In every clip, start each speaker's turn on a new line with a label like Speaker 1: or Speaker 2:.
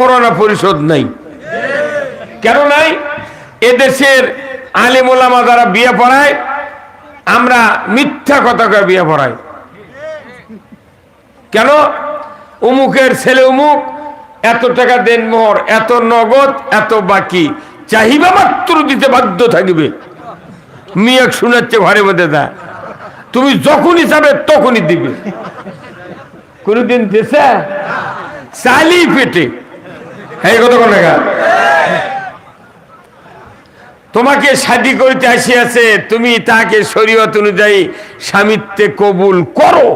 Speaker 1: Corona পরিষদ নাই। কেন নাই? এদেশের আলেম ওলামা যারা বিয়ে পড়ায়, আমরা মিথ্যা কথা কয়ে বিয়ে পড়াই। কেন? অমুকের ছেলে অমুক, এত টাকা দেন মোহর, এত নগদ, এত বাকি, চাহিবা মাত্র দিতে বাধ্য থাকবে। মেয়ে শোনাচ্ছে ঘরের মধ্যে, দা তুমি যখনই চাবে তখনই দিবে। কোনদিন দেশে চালি পেটে এই কথা কোন টাকা তোমাকে শাদী করতে আসিয়াছে, তুমি তাকে শরীয়ত অনুযায়ী স্বামিত্বে কবুল করো,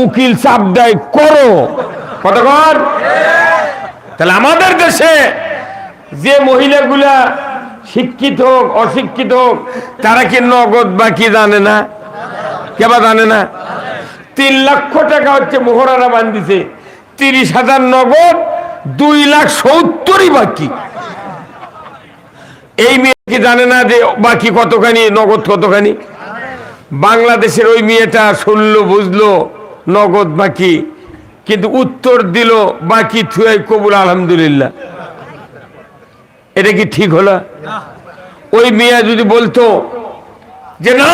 Speaker 1: উকিল চাপ দেয় করো। কতক্ষণ? তাহলে আমাদের দেশে যে মহিলাগুলা শিক্ষিত হোক অশিক্ষিত হোক, তারা কি নগদ বাকি জানে না? কেবা জানে না? 3 লক্ষ টাকা হচ্ছে মোহরানা বান্ধিছে, 30,000 নগদ, 2,70,000 বাকি। এই মেয়ে কি জানে না যে বাকি কতখানি, নগদ কতখানি? বাংলাদেশের ওই মেয়েটা শুনলো বুঝলো নগদ বাকি, কিন্তু উত্তর দিল বাকি থুয়াই কবুল আলহামদুলিল্লাহ। এটা কি ঠিক হলো? ওই মেয়ে যদি বলতো যে না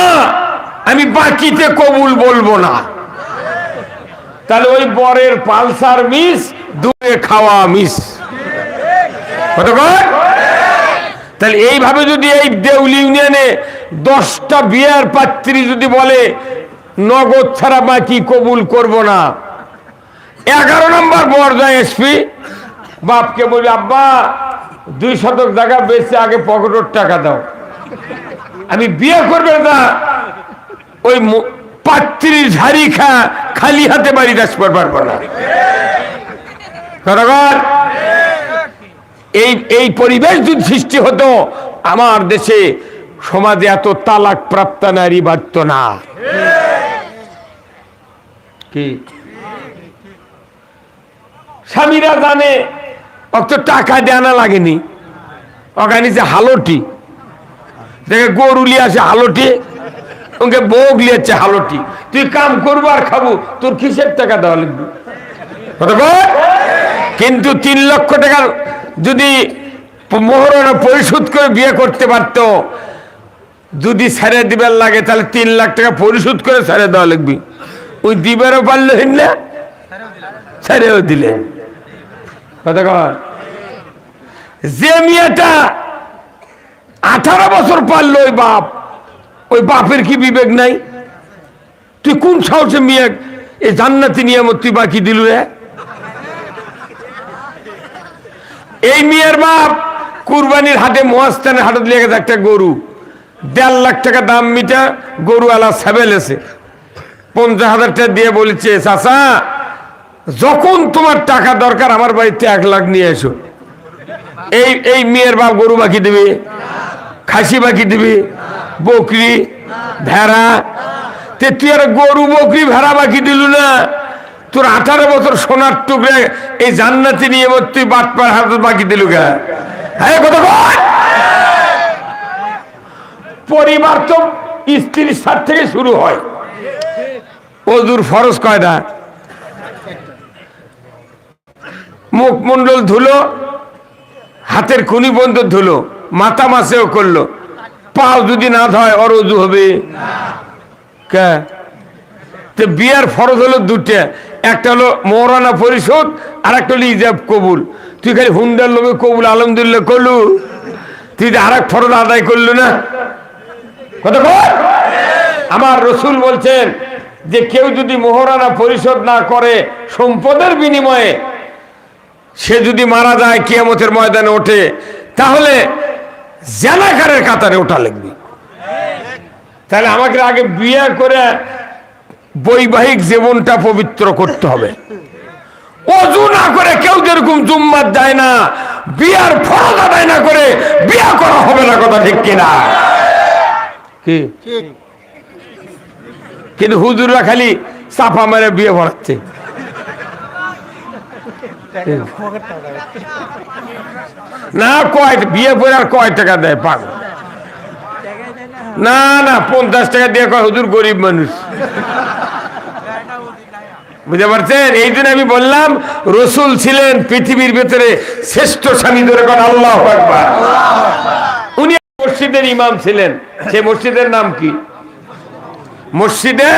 Speaker 1: আমি বাকিতে কবুল বলবো না, তাহলে ওই বরের পালসার মিস, দূরে খাওয়া মিস। তাহলে এইভাবে যদি এই দেউল ইউনিয়নে 10টা বিয়ার পাত্রী যদি বলে নগদ ছাড়া বাকি কবুল করব না, 11 নম্বর বর যায় এসপি বাপকে বলি আব্বা 2 শতক জায়গা বেচে আগে পকেটের টাকা দাও, আমি বিয়ে করবে না। ওই পাত্রীর ঝাড়ি খালি হাতে বাড়িতে আসতে পারবো না। এই পরিবেশ যদি সৃষ্টি হতো, আমার দেশে সমাজে এত তালাক প্রাপ্ত নারী বাড়ত না। কি স্বামীরা জানে অত টাকা দেওয়া লাগেনি, ওখানে যে হালটি দেখে গরু লিয়ে আসে, হালটি ওকে বোগ লিয়েছে, হালটি তুই কাম করবো আর খাবো, তোর কিসের টাকা দেওয়া লাগবে? কিন্তু 3 লক্ষ টাকার যদি মোহরানা পরিশোধ করে বিয়ে করতে পারত, যদি ছেড়ে দিবার লাগে তাহলে 3 লাখ টাকা পরিশোধ করে ছেড়ে দেওয়া লাগবে। ওই দিবারও পারলো না, ছেড়েও দিলেন। যে মেয়েটা 18 বছর পারলো ওই বাপের কি বিবেক নাই? তুই কোন সাহসে মেয়ে এই জান্নাতি নিয়ামত তুই বাকি দিল রে? এই মেয়ের বাপ কুরবানির হাটে মহাস্থানের হাটে লেগে একটা গরু 1.5 লাখ টাকা দাম মিটা গরু আলা সাবেলেছে, 50,000 টাকা দিয়ে বলেছে চাচা যখন তোমার টাকা দরকার আমার বাড়িতে 1 লাখ নিয়ে এসো। এই মেয়ের বাপ গরু বাকি দিবে, খাসি বাকি দিবে, বকরি ভেড়া? তুই আর গরু বকরি ভেড়া বাকি দিল না? তোর 18 বছর সোনার টুকরে এই জান্নাতি নিয়ে তুই বাটপার হাত বাকি দিল গা? পরিবার তো স্ত্রীর সাথ থেকে শুরু হয়। ওজুর ফরজ কয়টা? মুখমন্ডল ধুলো, হাতের খুনি বন্ধ ধুলো, মাথা মাসেও করলো, পাও যদি না ধয় ওর ওযু হবে? বিয়ার ফরজ হলো 2টা, একটা হলো মোহরানা পরিশোধ, আর একটা হলো ইজাব কবুল। তুই খালি হুন্ডার লোভে কবুল আলহামদুলিল্লাহ করলু, তুই আর এক ফরজ আদায় করলু না। কত? আমার রসুল বলছেন যে কেউ যদি মোহরানা পরিশোধ না করে সম্পদের বিনিময়ে, সে যদি মারা যায় কিয়ামতের ময়দানে ওঠে, তাহলে জানাকারের কাতারে ওঠা লাগবে। তাহলে আমাকে আগে বিয়ে করে বৈবাহিক জীবনটা পবিত্র করতে হবে। ওযু না করে কেউ যেরকম জুম্মাত যায় না, বিয়ার ফরজ আদায় না করে বিয়া করা হবে না। কথা ঠিক কিনা? কি কিন্তু হুজুররা খালি চাপা মেরে বিয়ে পড়াচ্ছে। না কয় বিয়ে করে আর কয় টাকা দেয় পাগল? না 50 টাকা দিয়ে কয় হুজুর গরিব মানুষ। বুঝতে পারছেন? এই জন্য আমি বললাম রসুল ছিলেন পৃথিবীর ভেতরে শ্রেষ্ঠ স্বামী, ধরে কোন আল্লাহু আকবার। উনি মসজিদের ইমাম ছিলেন। সেই মসজিদের নাম কি? মসজিদে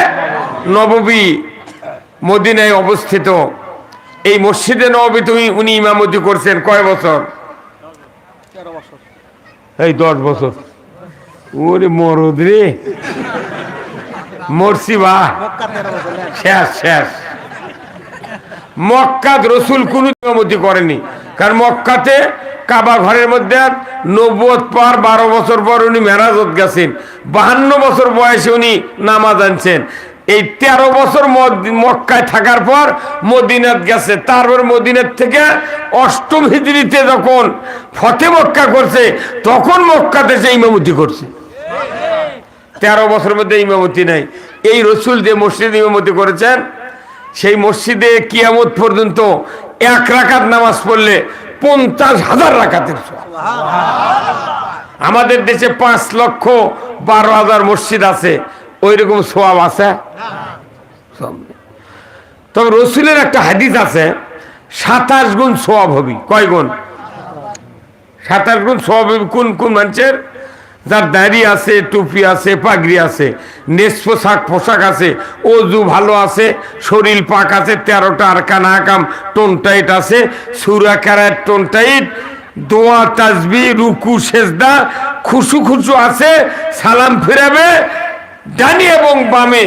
Speaker 1: নববী, মদিনায় অবস্থিত। এই মসজিদে নববীতে উনি ইমামতি করছেন কয় বছর? এই 10 বছর। ওরে মরদ রে, মরছি বা শেষ শেষ। মক্কাত রসুল কোন ইমামতি করেনি, কারণ মক্কাতে কাবা ঘরের মধ্যে নবুয়ত পর 12 বছর পর উনি মেরাজত গেছেন। 52 বছর বয়সে উনি নামাজ আনছেন। এই 13 বছর মক্কায় থাকার পর মদিনাত গেছে। তারপর মদিনাত থেকে 8ম হিজরিতে যখন ফতে মক্কা করছে, তখন মক্কাতে সে ইমামতি করছে। 13 বছরের মধ্যে ইমামতি নাই। এই রসুল যে মসজিদে ইমামতি করেছেন, সেই মসজিদে কিয়ামত পর্যন্ত 1 রাকাত নামাজ পড়লে 50,000 রাকাতের সওয়াব। আমাদের দেশে 5,12,000 মসজিদ আছে, ওই রকম সওয়াব আছে? তবে রসুলের একটা হাদিস আছে, 27 গুণ সওয়াব হবে। কয় গুণ? 27 গুণ সওয়াব হবে। কোন কোন মানুষের? যার দাড়ি আছে, টুপি আছে, পাগড়ি আছে, নেস পোশাক আছে, অজু ভালো আছে, শরীর পাক আছে, 13টা আরকান আহকাম টোনটাইট আছে, সূরা কেরাত টোনটাইট, দোয়া তাসবিহ রুকু সেজদা খুশু খুশু আছে, সালাম ফিরাবে ডানি এবং বামে।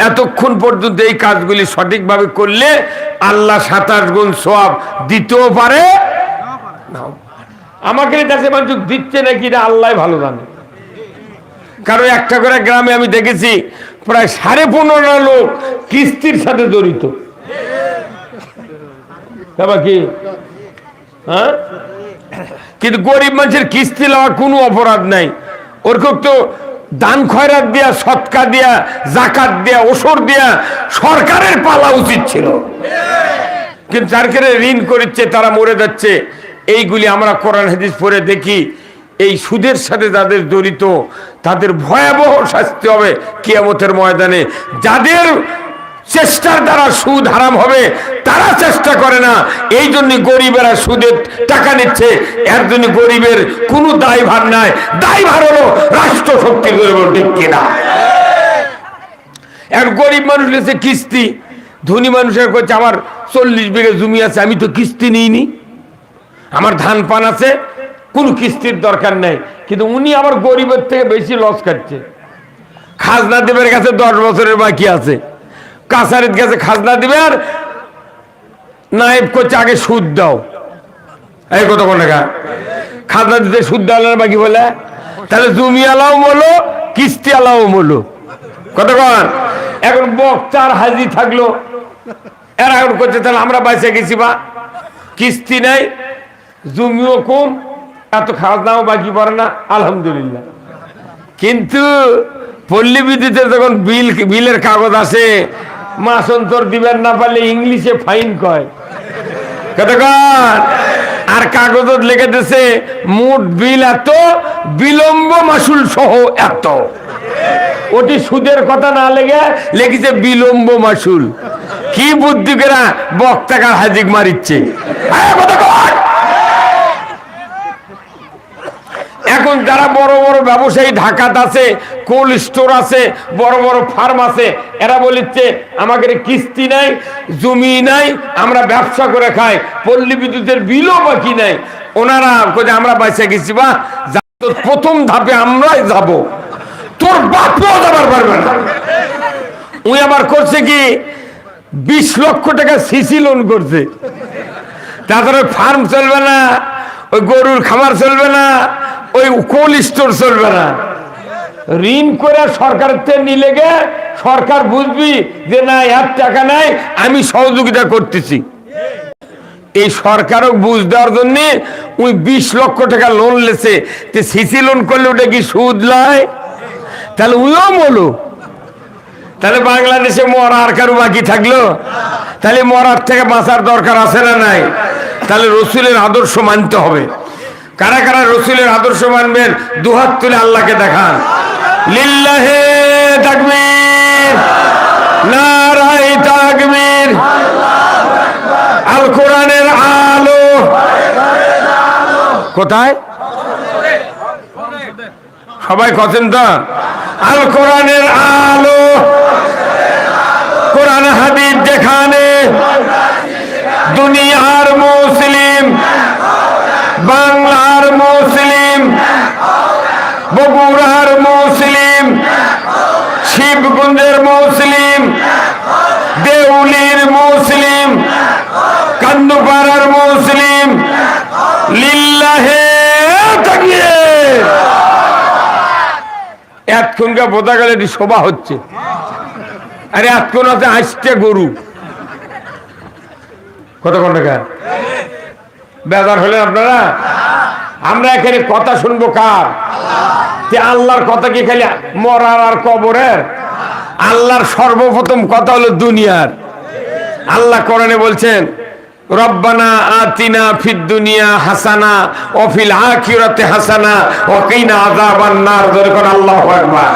Speaker 1: এতক্ষণ পর্যন্ত এই কাজগুলি সঠিকভাবে করলে আল্লাহ 27 গুণ সওয়াব দিতেও পারে না। আমাকে কাছে মানুষ দিচ্ছে নাকি না আল্লাহ ভালো জানে। কারণ একটা করে গ্রামে আমি দেখেছি প্রায় 15.5 লোক কিস্তির সাথে জড়িত। কি হ্যাঁ? কিন্তু গরিব মানুষের কিস্তি লওয়ার কোনো অপরাধ নাই। ওরকম তো দান খয়রাত দিয়া, সৎকা দিয়া, জাকাত দিয়া, ওসর দিয়া সরকারের পালা উচিত ছিল। কিন্তু যার কাছে ঋণ করিচ্ছে তারা মরে যাচ্ছে। এইগুলি আমরা কোরআন হাদিস পড়ে দেখি। এই সুদের সাথে যাদের জড়িত তাদের ভয়াবহ শাস্তি হবে কিয়ামতের ময়দানে। যাদের চেষ্টার দ্বারা সুদ হারাম হবে তারা চেষ্টা করে না, এই জন্য গরিবেরা সুদের টাকা নিচ্ছে। এর জন্য গরিবের কোনো দায়ভার নাই। দায়ভার হলো রাষ্ট্র শক্তির, ঠিক কিনা? এক গরিব মানুষ নিয়েছে কিস্তি, ধনী মানুষের কাছে আমার 40 বিঘা জমি আছে, আমি তো কিস্তি নিইনি, আমার ধান পান আছে, কোনো কিস্তির দরকার নেই। কিন্তু উনি আবার গরিবের থেকে বেশি লস খাচ্ছে। খাজনা দেবের কাছে 10 বছরের বাকি আছে, কাছারির কাছে খাজনা দিবে আর নায়েব করছে আগে সুদ দাও। এই কত কোন টাকা খাজনা দিতে সুদ দেওয়ার বাকি বলে, তাহলে জমি আলাও বলো, কিস্তি আলাও বলো, কতক্ষণ? এখন বক্তার হাজি থাকলো, এরা এখন করছে তাহলে আমরা বাইসে গেছি, বা কিস্তি নাই, জমিও কম, এত খাজনাও বাকি পড়ে না, আলহামদুলিল্লাহ। কিন্তু পল্লী বিদ্যুতের যখন বিলের কাগজ আসে, মাস অন্তর দিবেন না পারলে ইংলিশে ফাইন কয়, কতক্ষণ? আর কাগজ লিখে দিছে মোট বিল এত, বিলম্ব মাসুল সহ এত। ওটি সুদের কথা না লেগে লেগেছে বিলম্ব মাসুল। কি বুদ্ধি করে বক্তাকার হাজিক মারিচ্ছে। এখন যারা বড় বড় ব্যবসায়ী ঢাকাত আছে, কোল্ড স্টোর আছে, বড় বড় ফার্ম আছে, এরা বলিচ্ছে আমাদের কিস্তি নাই, জমি নাই, আমরা ব্যবসা করে খাই, পল্লী বিদ্যুতের বিলও বাকি নাই। ওনারা আমরা বাইসে গেছি, বা প্রথম ধাপে আমরাই যাব, তোর বাপও যাবার পারবে না। উনি আবার করছে কি 20 লক্ষ টাকা সিসি লোন করছে। তারপরে ফার্ম চলবে না, ওই গরুর খামার চলবে না, ওই কোল্ড স্টোর চলবে না। ঋণ করে সরকারের থেকে নিলে গে সরকার বুঝবি যে না এর টাকা নাই, আমি সহযোগিতা করতেছি। এই সরকারও বুঝ দেওয়ার জন্য ওই 20 লক্ষ টাকা লোন লেছে। সিসি লোন করলে ওটা কি সুদ লয়? তাহলে উইও বলো, তাহলে বাংলাদেশে মরা আর কারো বাকি থাকলো? তাহলে মরার থেকে বাঁচার দরকার আছে না নাই? তাহলে রসুলের আদর্শ মানতে হবে। কারা কারা রসুলের আদর্শ মানবেন দুহাত তুলে আল্লাহকে দেখান। লিল্লাহে তাকবীর, নারায়ে তাকবীর। তাকবীর, আল কোরআনের আলো কোথায়? সবাই কথা তো, আল কোরআনের আলো, কোরআন হাদিস যেখানে, দুনিয়ার মুসলিম, বাংলার মুসলিম, বগুড়ার মুসলিম, শিবগঞ্জের মুসলিম, দেউলির মুসলিম, কান্দুপাড়ার মুসলিম, লিল্লাহে তাকবীর। এতক্ষণকে বোঝা গেল এটি শোভা হচ্ছে, আরে এতক্ষণ আছে হাসছে গরু। কতক্ষণ টাকা বেজার হলেন আপনারা? আমরা এখানে কথা শুনবো কার? যে আল্লাহর কথা কি খালি মরার আর কবরের? আল্লাহর সর্বপ্রথম কথা হলো দুনিয়ার। আল্লাহ কোরআনে বলছেন, রব্বানা আতিনা ফিদ দুনিয়া হাসানা ওয়া ফিল আখিরাতি হাসানা ওয়া কিনা আযাবান নার। জোরে করে আল্লাহু আকবার।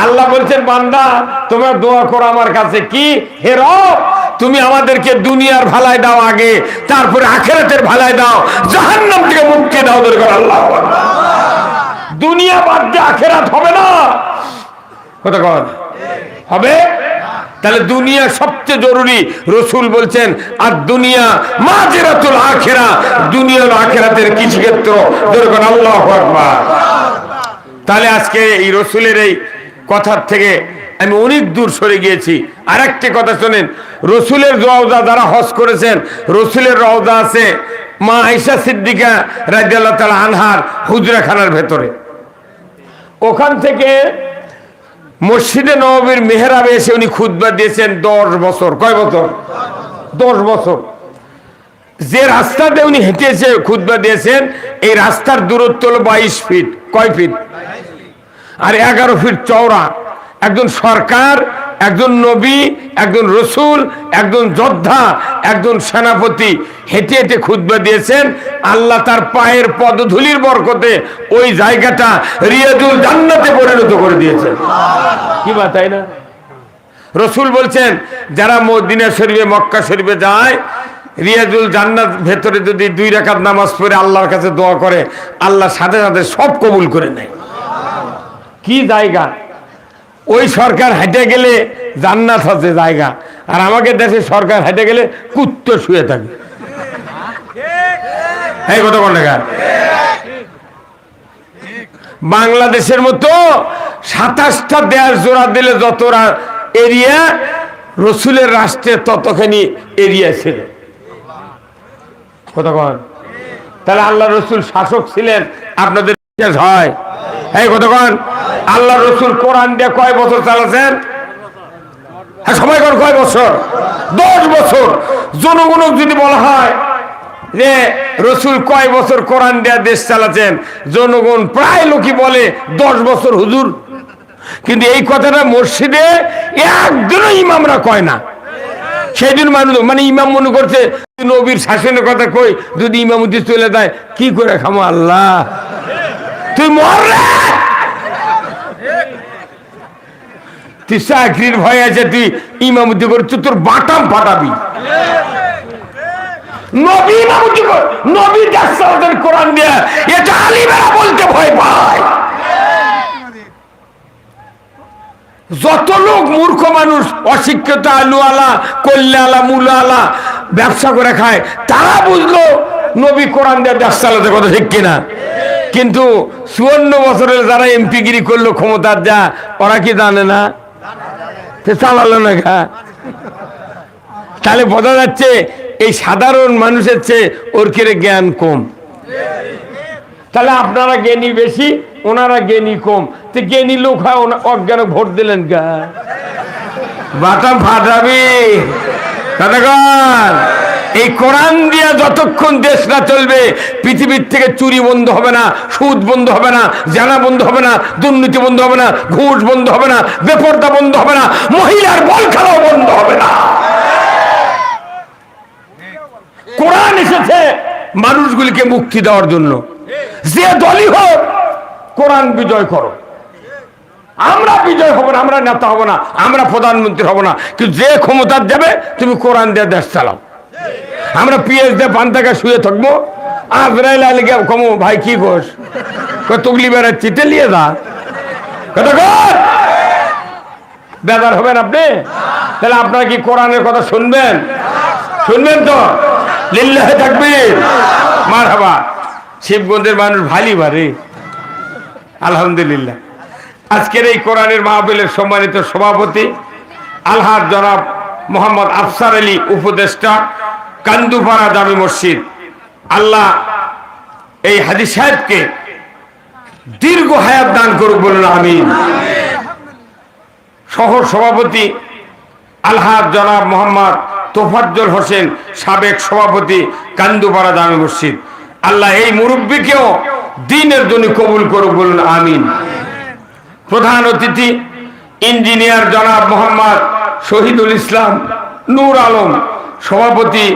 Speaker 1: আল্লাহ বলছেন, বান্দা তোমরা দোয়া করো আমার কাছে, কি হে রব, তুমি আমাদেরকে দুনিয়ার ভালাই দাও আগে, তারপরে আখিরাতের ভালাই দাও, জাহান্নাম থেকে মুক্তি দাও। জোরে করে আল্লাহু আকবার। দুনিয়া বাদ দিয়ে আখিরাত হবে না, কথা কন হবে? তাহলে দুনিয়া সবচেয়ে জরুরি। রাসূল বলছেন, আর দুনিয়া মাজিরাতুল আখিরা, দুনিয়া হলো আখিরাতের কৃষিক্ষেত্র। জোরে করে আল্লাহু আকবার। তাহলে আজকে এই রাসূলের এই কথার থেকে আমি অনেক দূর সরে গিয়েছি। আরেকটি কথা শোনেন, রাসূলের রওজা যারা হজ করেছেন, রাসূলের রওজা আছে মা আয়েশা সিদ্দিকা রাদিয়াল্লাহু তাআলা আনহার হুজরাখানার ভেতরে। ওখান থেকে মসজিদে নববীর মেহরাবে এসে উনি খুতবা দিয়েছেন 10 বছর। কয় বছর? 10 বছর। যে রাস্তাতে উনি হেঁটে এসে খুতবা দিয়েছেন, এই রাস্তার দূরত্ব হলো 22 ফিট। কয় ফিট? আর 11 ফিট চওড়া। একজন সরকার, একজন নবী, একজন রসুল, একজন যোদ্ধা, একজন সেনাপতি হেঁটে হেঁটে খুতবা দিয়েছেন। আল্লাহ তার পায়ের পদধূলির বরকতে ওই জায়গাটা রিয়াজুল জান্নাতে পরিণত করে দিয়েছেন। কি বা তাই না? রসুল বলছেন, যারা মদিনা শরীফে মক্কা শরীফে যায়, রিয়াজুল জান্নাত ভেতরে যদি 2 রাকাত নামাজ পড়ে আল্লাহর কাছে দোয়া করে, আল্লাহ সাথে সাথে সব কবুল করে নেয়। কি জায়গা! ওই সরকার হেঁটে গেলে জান্নাত আছে জায়গা, আর আমাদের দেশে সরকার হেঁটে গেলে কুত্তো শুয়ে থাকে। এই কত কোন টাকা? বাংলাদেশের মতো 27টা দেশ জোড়া দিলে যত এরিয়া, রসুলের রাষ্ট্রের ততখানি এরিয়া ছিল। কত কোন? তাহলে আল্লাহ রসুল শাসক ছিলেন, আপনাদের হয়। এই কতক্ষণ? আল্লাহ রসুল কোরআন দিয়ে কয় বছর চালাচ্ছেন? হ্যাঁ, সবাই কয় বছর? 10 বছর। জনগণ যদি বলা হয় যে রসুল কয় বছর কোরআন দিয়ে দেশ চালাচ্ছেন, জনগণ প্রায় লোকই বলে 10 বছর হুজুর। কিন্তু এই কথাটা মসজিদে একজনও ইমামরা কয় না। সেদিন মানুষ মানে ইমাম মনে করছে নবীর শাসনের কথা কই, যদি ইমামতি চলে যায় কি করে খামো? আল্লাহ তুই মর রে, তুই চাকরির ভয় আছে, তুই ইমামতি করছিস, তোর বাটাম ফাটাবি। নবী ইমামতি কর, নবী দাসসালাতের কোরআন দিয়ে, এটা আলিমেরা বলতে ভয় পায়। যত লোক মূর্খ মানুষ, অশিক্ষিত, আলুওয়ালা, কল্যালা, মূলাওয়ালা ব্যবসা করে খায়, তারা বুঝলো নবী কোরআন দিয়ে দেশ চালাতে, কথা ঠিক কিনা? কিন্তু 54 বছরের যারা এমপিগিরি করলো, ক্ষমতার যা, ওরা কি জানে না? চালালো না গা। তাহলে বোঝা যাচ্ছে এই সাধারণ মানুষের চেয়ে ওর কেড়ে জ্ঞান কম। তাহলে আপনারা জ্ঞানী বেশি, ওনারা জ্ঞানী কম। তো জ্ঞানী লোক হয়, অজ্ঞান ভোট দিলেন গা, বাটাম ফাটাবি। এই কোরআন দিয়া যতক্ষণ দেশ না চলবে, পৃথিবীর থেকে চুরি বন্ধ হবে না, সুদ বন্ধ হবে না, জানা বন্ধ হবে না, দুর্নীতি বন্ধ হবে না, ঘুষ বন্ধ হবে না, বেপরদা বন্ধ হবে না, মহিলার বল খেলাও বন্ধ হবে না। কোরআন এসেছে মানুষগুলিকে মুক্তি দেওয়ার জন্য। যে দলই হোক, কোরআন বিজয় করো। আমরা বিজয় হব না, আমরা নেতা হব না, আমরা প্রধানমন্ত্রী হব না, কিন্তু যে ক্ষমতার যাবে তুমি কোরআন দিয়ে দেশ চালাও। আমরা পিএস দিয়ে পান্তাকে শুয়ে থাকবো, আজরাইল আলী কমো ভাই কি ঘোষ তুগলি বেড়ার চিটে নিয়ে যা বেদার হবেন আপনি। তাহলে আপনারা কি কোরআনের কথা শুনবেন? শুনবেন তো? লিল্লাহে তাকবীর, মারহাবা। শিবগঞ্জের মানুষ ভালি ভারে, আলহামদুলিল্লাহ। আজকের এই কোরআনের মাহফিলের সম্মানিত সভাপতি আলহাজ জনাব মোহাম্মদ আফসার আলী উপদেষ্টা, কান্দুপাড়া জামি মসজিদ, আল্লাহ এই হাজী সাহেবকে দীর্ঘ হায়াত দান করুক, বলুন আমিন। সহ সভাপতি আলহাজ জনাব মোহাম্মদ তোফাজ্জল হোসেন, সাবেক সভাপতি, কান্দুপাড়া জামি মসজিদ, আল্লাহ এই মুরব্বীকেও দ্বীনের জন্য কবুল করুক, বলুন আমিন। প্রধান অতিথি ইঞ্জিনিয়ার জনাব মোহাম্মদ শহীদুল ইসলাম নূর আলম, সভাপতি,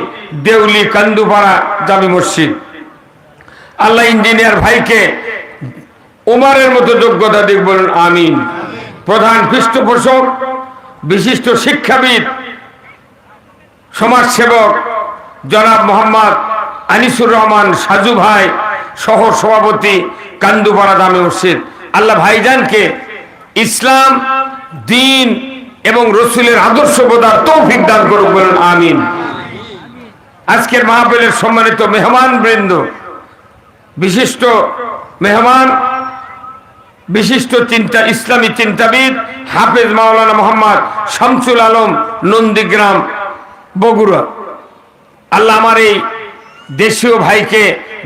Speaker 1: দেউলি, কান্দুপাড়া জামি মসজিদ, আল্লাহ ইঞ্জিনিয়ার ভাইকে উমারের মতো যোগ্যতা দিক, বলুন আমিন। প্রধান পৃষ্ঠপোষক বিশিষ্ট শিক্ষাবিদ সমাজসেবক জনাব মোহাম্মদ আনিসুর রহমান সাজু ভাই, সহ সভাপতি, কান্দুপাড়া জামি মসজিদ, আল্লাহ ভাইজানকে ইসলাম, দ্বীন এবং রসুলের আদর্শ বোঝার তৌফিক দান করুক, বলুন আমিন। আজকের মাহফিলের সম্মানিত মেহমান বৃন্দ, বিশিষ্ট মেহমান, বিশিষ্ট ইসলামী চিন্তাবিদ হাফেজ মাওলানা মোহাম্মদ শামসুল আলম, নন্দীগ্রাম, বগুড়া, আল্লাহ আমার এই দেশীয় ভাইকে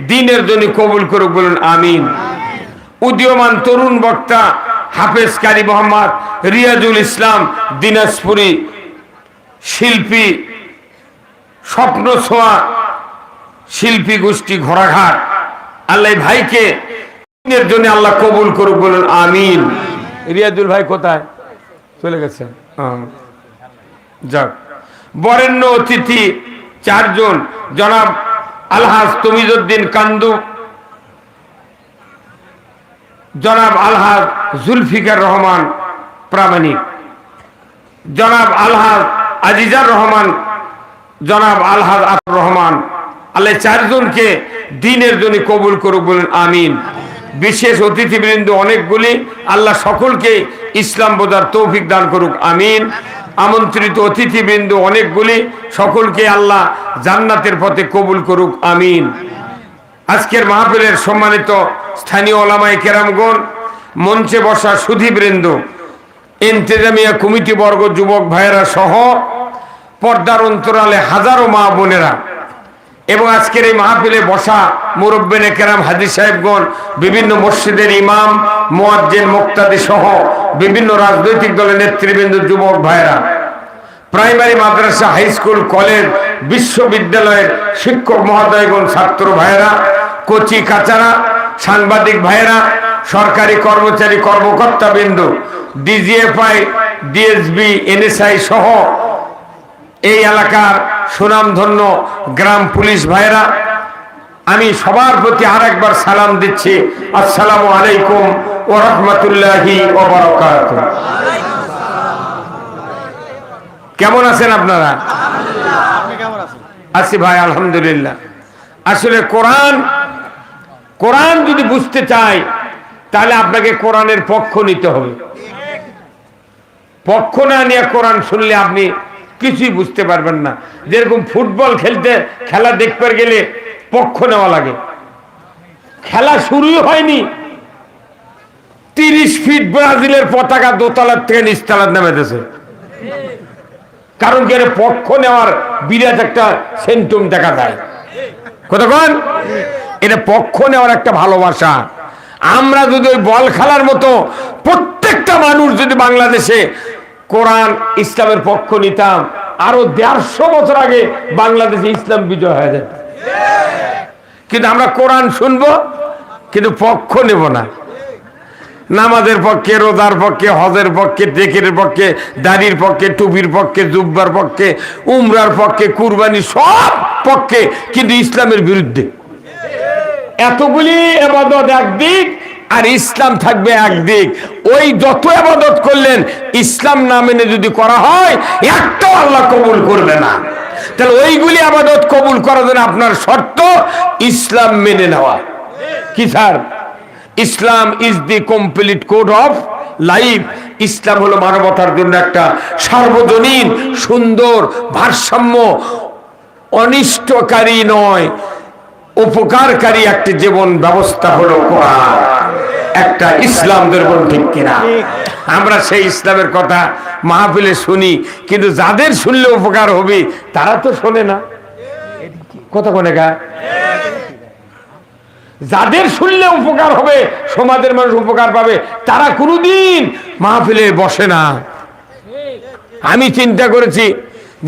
Speaker 1: দ্বীনের জন্য কবুল করুক, বলুন আমিন। উদীয়মান তরুণ বক্তা হাফেজ কারি মোহাম্মদ রিয়াজুল ইসলাম, দিনাজপুরি, শিল্পী, স্বপ্ন ছোঁয়া শিল্পী গোষ্ঠী, ঘোড়াঘাট, আল্লাহ ভাইকে দ্বীনের জন্য আল্লাহ কবুল করুক, বলুন আমিন। রিয়াজুল ভাই কোথায় চলে গেছেন? যাক। বরেণ্য অতিথি চারজন, জনাব আলহাজ তমিজউদ্দিন কান্দু, জনাব আলহাজ জুলফিকার রহমান প্রামাণিক, জনাব আলহাজ আজিজার রহমান, জনাব আলহাজ আফর রহমান, আল্লাহ চারজনকে দ্বীনের জন্য কবুল করুক, বলুন আমিন। বিশেষ অতিথিবৃন্দ অনেকগুলি, আল্লাহ সকলকে ইসলাম বোঝার তৌফিক দান করুক, আমিন। আমন্ত্রিত অতিথিবৃন্দ অনেকগুলি, সকলকে আল্লাহ জান্নাতের পথে কবুল করুক, আমিন। আজকের মাহফিলের সম্মানিত স্থানীয় ওলামায়ে কেরামগণ, মঞ্চে বসা সুধীবৃন্দ, ইন্তেজামিয়া কমিটি বর্গ, যুবক ভাইয়েরা সহ পর্দার অন্তরালে হাজারো মা বোনেরা, এবং আজকের এই মাহফিলে বসা মুরব্বিনে কেরাম, হাজী সাহেবগণ, বিভিন্ন মসজিদের ইমাম, মুয়াজ্জিন, মুক্তাদি সহ বিভিন্ন রাজনৈতিক দলের নেতৃবৃন্দ, যুবক ভাইয়েরা, প্রাইমারি, মাদ্রাসা, হাই স্কুল, কলেজ, বিশ্ববিদ্যালয়ের শিক্ষক মহোদয়গণ, ছাত্র ভাইয়েরা, কচি কাচারা, সাংবাদিক ভাইয়েরা, সরকারি কর্মচারী, কর্মকর্তাবৃন্দ, ডিজিএফআই, ডিএসবি, এনএসআই সহ এই এলাকার সুনামধন্য গ্রাম পুলিশ ভাইয়েরা, আমি সবার প্রতি আরেকবার সালাম দিচ্ছি, আসসালামু আলাইকুম ওয়া রাহমাতুল্লাহি ওয়া বারাকাতুহু। কেমন আছেন আপনারা? আছি ভাই, আলহামদুলিল্লাহ। আসলে কোরআন যদি বুঝতে চাই তাহলে আপনাকে কোরআনের পক্ষ নিতে হবে। পক্ষ না নিয়ে কোরআন শুনলে আপনি কিছুই বুঝতে পারবেন না। যেরকম ফুটবল খেলা দেখতে গেলে পক্ষ নেওয়া লাগে, খেলা শুরুই হয়নি, 30 ফিট ব্রাজিলের পতাকা দোতলার থেকে নিচতলার নেমেছে। কারণ কি, পক্ষ নেওয়ার বিরাট একটা সেন্টুম দেখা যায়। কতক্ষণ এটা পক্ষ নেওয়ার একটা ভালোবাসা। আমরা যদি ওই বল খেলার মতো প্রত্যেকটা মানুষ যদি বাংলাদেশে কোরআন ইসলামের পক্ষ নিতাম, আরো 150 বছর আগে বাংলাদেশে ইসলাম বিজয় হয়ে যেত। কিন্তু আমরা কোরআন শুনবো কিন্তু পক্ষ নেব না। নামাজের পক্ষে, রোজার পক্ষে, হজের পক্ষে, টেকের পক্ষে, দাড়ির পক্ষে, টুপির পক্ষে, জুব্বার পক্ষে, উমরার পক্ষে, কুরবানি সব পক্ষে, কিন্তু ইসলামের বিরুদ্ধে। এতগুলি ইবাদত একদিক আর ইসলাম থাকবে একদিক। ওই যত ইবাদত করলেন ইসলাম না মেনে যদি করা হয় একটাও আল্লাহ কবুল করবে না। তাহলে ওইগুলি ইবাদত কবুল করার জন্য আপনার শর্ত ইসলাম মেনে নেওয়া। কি sir? Islam is the complete code of life. ইসলাম হলো মানবতার জন্য একটা সার্বজনীন সুন্দর ভারসাম্য, অনিষ্টকারী নয় উপকারকারী একটি জীবন ব্যবস্থা হলো কোরআন, একটা ইসলাম। ধরুন ঠিক কিনা? আমরা সেই ইসলামের কথা মাহফিলে শুনি, কিন্তু যাদের শুনলে উপকার হবে তারা তো শোনে না। কথা কোনে গা? যাদের শুনলে উপকার হবে, সমাজের মানুষ উপকার পাবে, তারা কোনোদিন মাহফিলে বসে না। আমি চিন্তা করেছি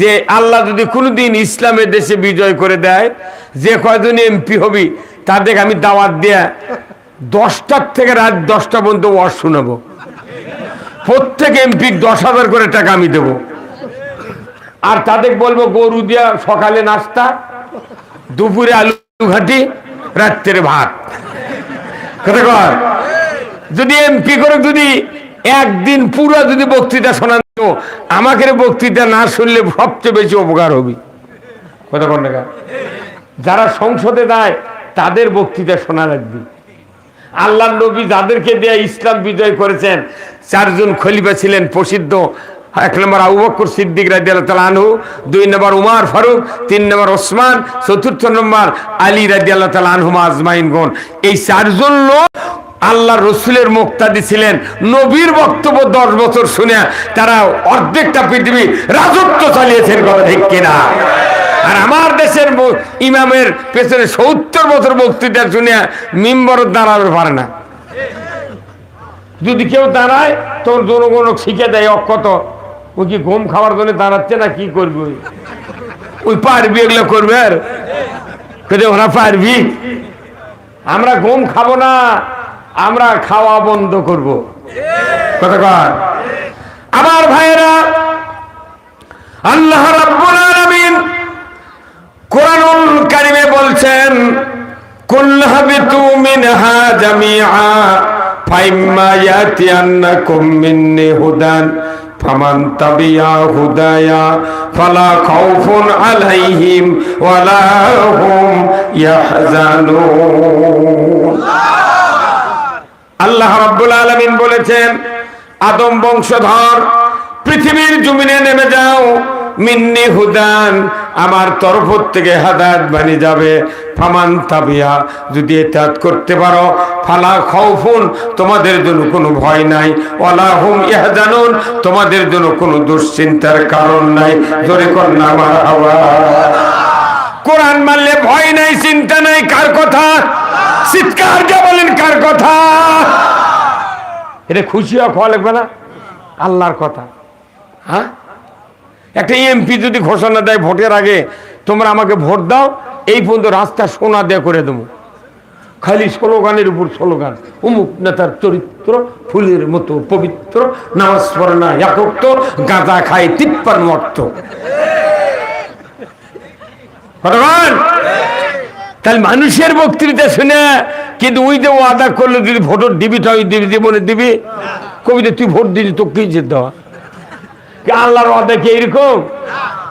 Speaker 1: যে আল্লাহ যদি কোনোদিন ইসলামের দেশে বিজয় করে দেয়, যে কয়জন এমপি হবি তাদের আমি দাওয়াত দিয়ে 10টার থেকে রাত 10টা পর্যন্ত ওয়াজ শোনাবো। প্রত্যেক এমপি 10,000 করে টাকা আমি দেব। আর তাদের বলবো গরু দিয়া সকালে নাস্তা, দুপুরে আলু ঘাটি, রাত্রে ভাত। কথা কর, যদি এমপি করে যদি একদিন পুরো যদি বক্তৃতা শোনান, আমাকে বক্তৃতা না শুনলে সবচেয়ে বেশি উপকার হবে। কথা কর না? যারা সংসদে যায় তাদের বক্তৃতা শোনা লাগবে। আল্লাহ নবী যাদেরকে দিয়ে ইসলাম বিজয় করেছেন, 4 জন খলিফা ছিলেন প্রসিদ্ধ। 1 নম্বর আবু বকর সিদ্দিক রাদিয়াল্লাহু তাআলা আনহু, 2 নম্বর উমর ফারুক, 3 নম্বর ওসমান, 4 নম্বর আলী রাদিয়াল্লাহু তাআলা আনহুম আজমাইনগণ। এই 4 জন লোক আল্লাহ রসুলের মুক্তাদি ছিলেন। নবীর বক্তব্য 10 বছর শুনে তারা অর্ধেকটা পৃথিবী রাজত্ব চালিয়েছেন। কথা ঠিক কিনা? আর আমার দেশের ইমামের পেছনে 70 বছর বক্তৃতা শুনে মিম্বর দাঁড়াতে পারে না। যদি কেউ দাঁড়ায় তোর জনগণ শিখে দেয় অক্ষত, ওই কি ঘুম খাওয়ার জন্য দাঁড়াচ্ছে না, কি করবি? ওই পারবি এগুলো করবে? আর ওরা পারবি? আমরা ঘুম খাবো না, আমরা খাওয়া বন্ধ করব। কথা কর আমার ভাইয়েরা, আল্লাহ রাব্বুল আলামিন কোরআনুল কারীমে বলছেন, কুল্লু হাবিতু মিনহা জামিআ ফাইম্মা ইয়াতিয়ান্নাকুম মিন্নি হুদান ফামান তাবিয়া হুদায়া ফালা খাউফুন আলাইহিম ওয়ালা হুম ইয়াহজানুন। আল্লাহ রাব্বুল আলামিন বলেছেন, আদম বংশধর পৃথিবীর জমিনে নেমে যাও, মিন্নি হুদান, আমার তরফ থেকে হেদায়েত বাণী যাবে। ফামান তাবিয়া, যদি ইতাআত করতে পারো, ফালা খাউফুন, তোমাদের জন্য কোনো ভয় নাই, ওয়ালা হুম ইয়াহজানুন, তোমাদের জন্য কোনো দুশ্চিন্তার কারণ নাই। জোরে কর না মারহাবা। কোরআন মানলে ভয় নাই, চিন্তা নাই। কার কথা? চিৎকার দিয়ে বলেন কার কথা? এটা খুশি হওয়া লাগবে না? আল্লাহর কথা। হ্যাঁ, একটা এমপি যদি ঘোষণা দেয় ভোটের আগে, তোমরা আমাকে ভোট দাও, এই পর্যন্ত রাস্তা সোনা দেয়া করে দেবো, খালি স্লোগানের উপর স্লোগান, অমুক নেতার চরিত্র ফুলের মতো পবিত্র, নামাজ পড়ে না এক ওয়াক্ত, গাঁজা খায় 53 ওয়াক্ত। তাহলে মানুষের বক্তৃতা শুনে, কিন্তু ওই যে ওয়াদা করলো যদি ভোট দিবি, তো দিবি, জীবনে দিবি। কবিতা তুই ভোট দিলি তো কি যেতে দেওয়া? আল্লাহর ওয়াদা কি এরকম?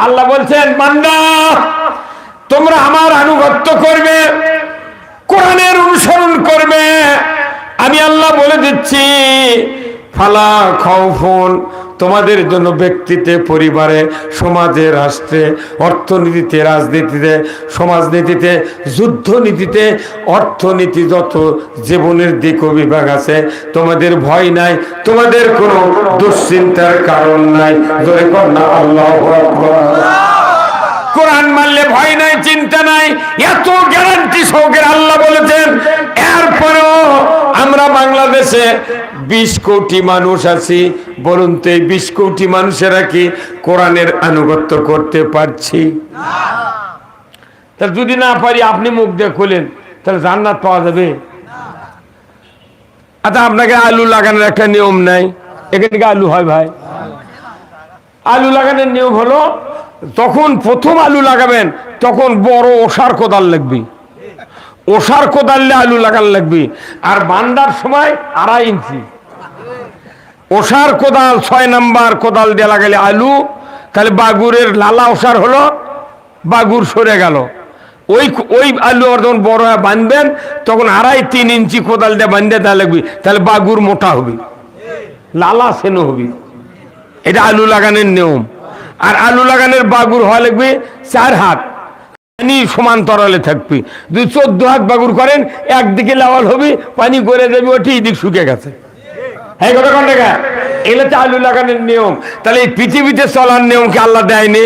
Speaker 1: আল্লাহ বলছেন, বান্দা তোমরা আমার আনুগত্য করবে, কোরআনের অনুসরণ করবে। আমি আল্লাহ বলে দিচ্ছি, ফালা খাউফুন, তোমাদের জন্য ব্যক্তিতে, পরিবারে, সমাজে, রাষ্ট্রে, অর্থনীতিতে, রাজনীতিতে, সমাজনীতিতে, যুদ্ধনীতিতে, অর্থনীতি, যত জীবনের দিক ও বিভাগ আছে, তোমাদের ভয় নাই, তোমাদের কোনো দুশ্চিন্তার কারণ নাই। জোরে কর না আল্লাহু আকবার। কোরআন মানলে ভয় নাই, চিন্তা নাই, এত গ্যারান্টি সহকারে আল্লাহ বলেছেন। এরপরেও আমরা বাংলাদেশে 20 কোটি মানুষ আছি, বলুন তো এই 20 কোটি মানুষেরা কি কোরআনের আনুগত্য করতে পারছি? তাহলে যদি না পারি, আপনি মুখ দিয়ে খোলেন, তাহলে জান্নাত পাওয়া যাবে? আচ্ছা, আপনাকে আলু লাগানোর একটা নিয়ম নাই, এখান থেকে আলু হয় ভাই? আলু লাগানোর নিয়ম হলো, তখন প্রথম আলু লাগাবেন তখন বড় ওষার কোদাল লাগবে, ওষার কোদালে আলু লাগান লাগবে, আর বান্দার সময় 2.5 ইঞ্চি ওষার কোদাল 6 নাম্বার কোদাল দিয়ে লাগালে আলু, তাহলে বাগুরের লালা ওষার হলো, বাগুর সরে গেল। ওই আলু যখন বড় হয়ে বাঁধবেন তখন 2.5-3 ইঞ্চি কোদাল দিয়ে বাঁধতে দেওয়া লাগবে, তাহলে বাগুর মোটা হবে, লালা সেনো হবে। এটা আলু লাগানোর নিয়ম। আর আলু লাগানোর বাগুর হওয়া লাগবে 4 হাত, পানি সমান্তরালে থাকবে। যদি 14 হাত বাগুর করেন একদিকে লাওয়াল হবে, পানি করে দেবে, ওটি এদিক শুকে গেছে। হ্যাঁ কথা কোন টাকা, এগুলো তো আলু লাগানোর নিয়ম। তাহলে এই পৃথিবীতে চলার নিয়ম কি আল্লাহ দেয়নি?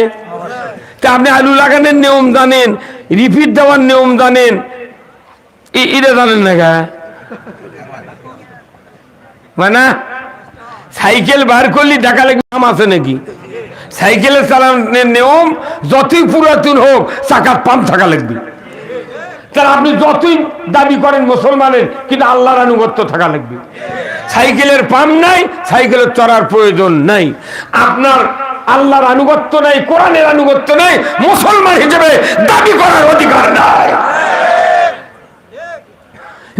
Speaker 1: তা আপনি আলু লাগানোর নিয়ম জানেন, রিপিট দেওয়ার নিয়ম জানেন, এটা জানেন না গা? মানে সাইকেল বার করলে টাকা লাগবে, দাম আছে নাকি? সাইকেলের চালানোর নিয়ম যতই পুরাতন হোক চাকার পাম্প থাকা লাগবে। তাহলে আপনি যতই দাবি করেন মুসলমানের, কিন্তু আল্লাহর আনুগত্য থাকা লাগবে। সাইকেলের পাম্প নাই, সাইকেলের চড়ার প্রয়োজন নাই। আপনার আল্লাহর আনুগত্য নাই, কোরআনের আনুগত্য নাই, মুসলমান হিসেবে দাবি করার অধিকার নাই।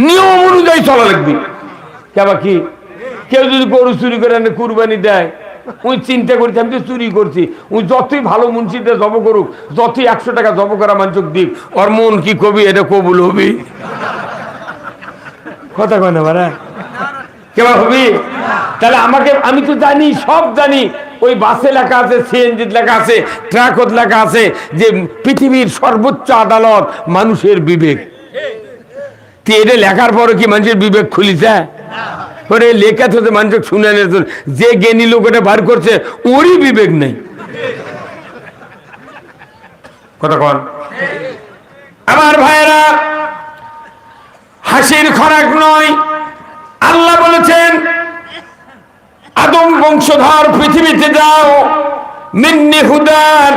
Speaker 1: নিয়ম অনুযায়ী চলা লাগবে। কেবা কি কেউ যদি গরু চুরি করে কুরবানি দেয়, ওই চিন্তা করছি আমি তো চুরি করছি, ওই যতই ভালো মুন্সিতে জব করুক, যতই 100 টাকা জব করা মানুষ দিক, ওর মন কি কবি এটা কবুল হবি? কথা কয় না বারা, কেবা হবি? তাহলে আমাকে, আমি তো জানি, সব জানি, ওই বাসে লেখা আছে, সিএনজি লেখা আছে, ট্রাকত লেখা আছে যে পৃথিবীর সর্বোচ্চ আদালত মানুষের বিবেক। এটা লেখার পরে কি মানুষের বিবেক খুলিছে? ওরে লেখা তো মানুষ শুনে, যে জ্ঞানী লোক ওটা বার করছে ওরই বিবেক নেই। কথা কন আমার ভাইয়েরা, হাসির খোরাক নয়। আল্লাহ বলেছেন আদম বংশধর পৃথিবীতে যাও, মিন্নি হুদান,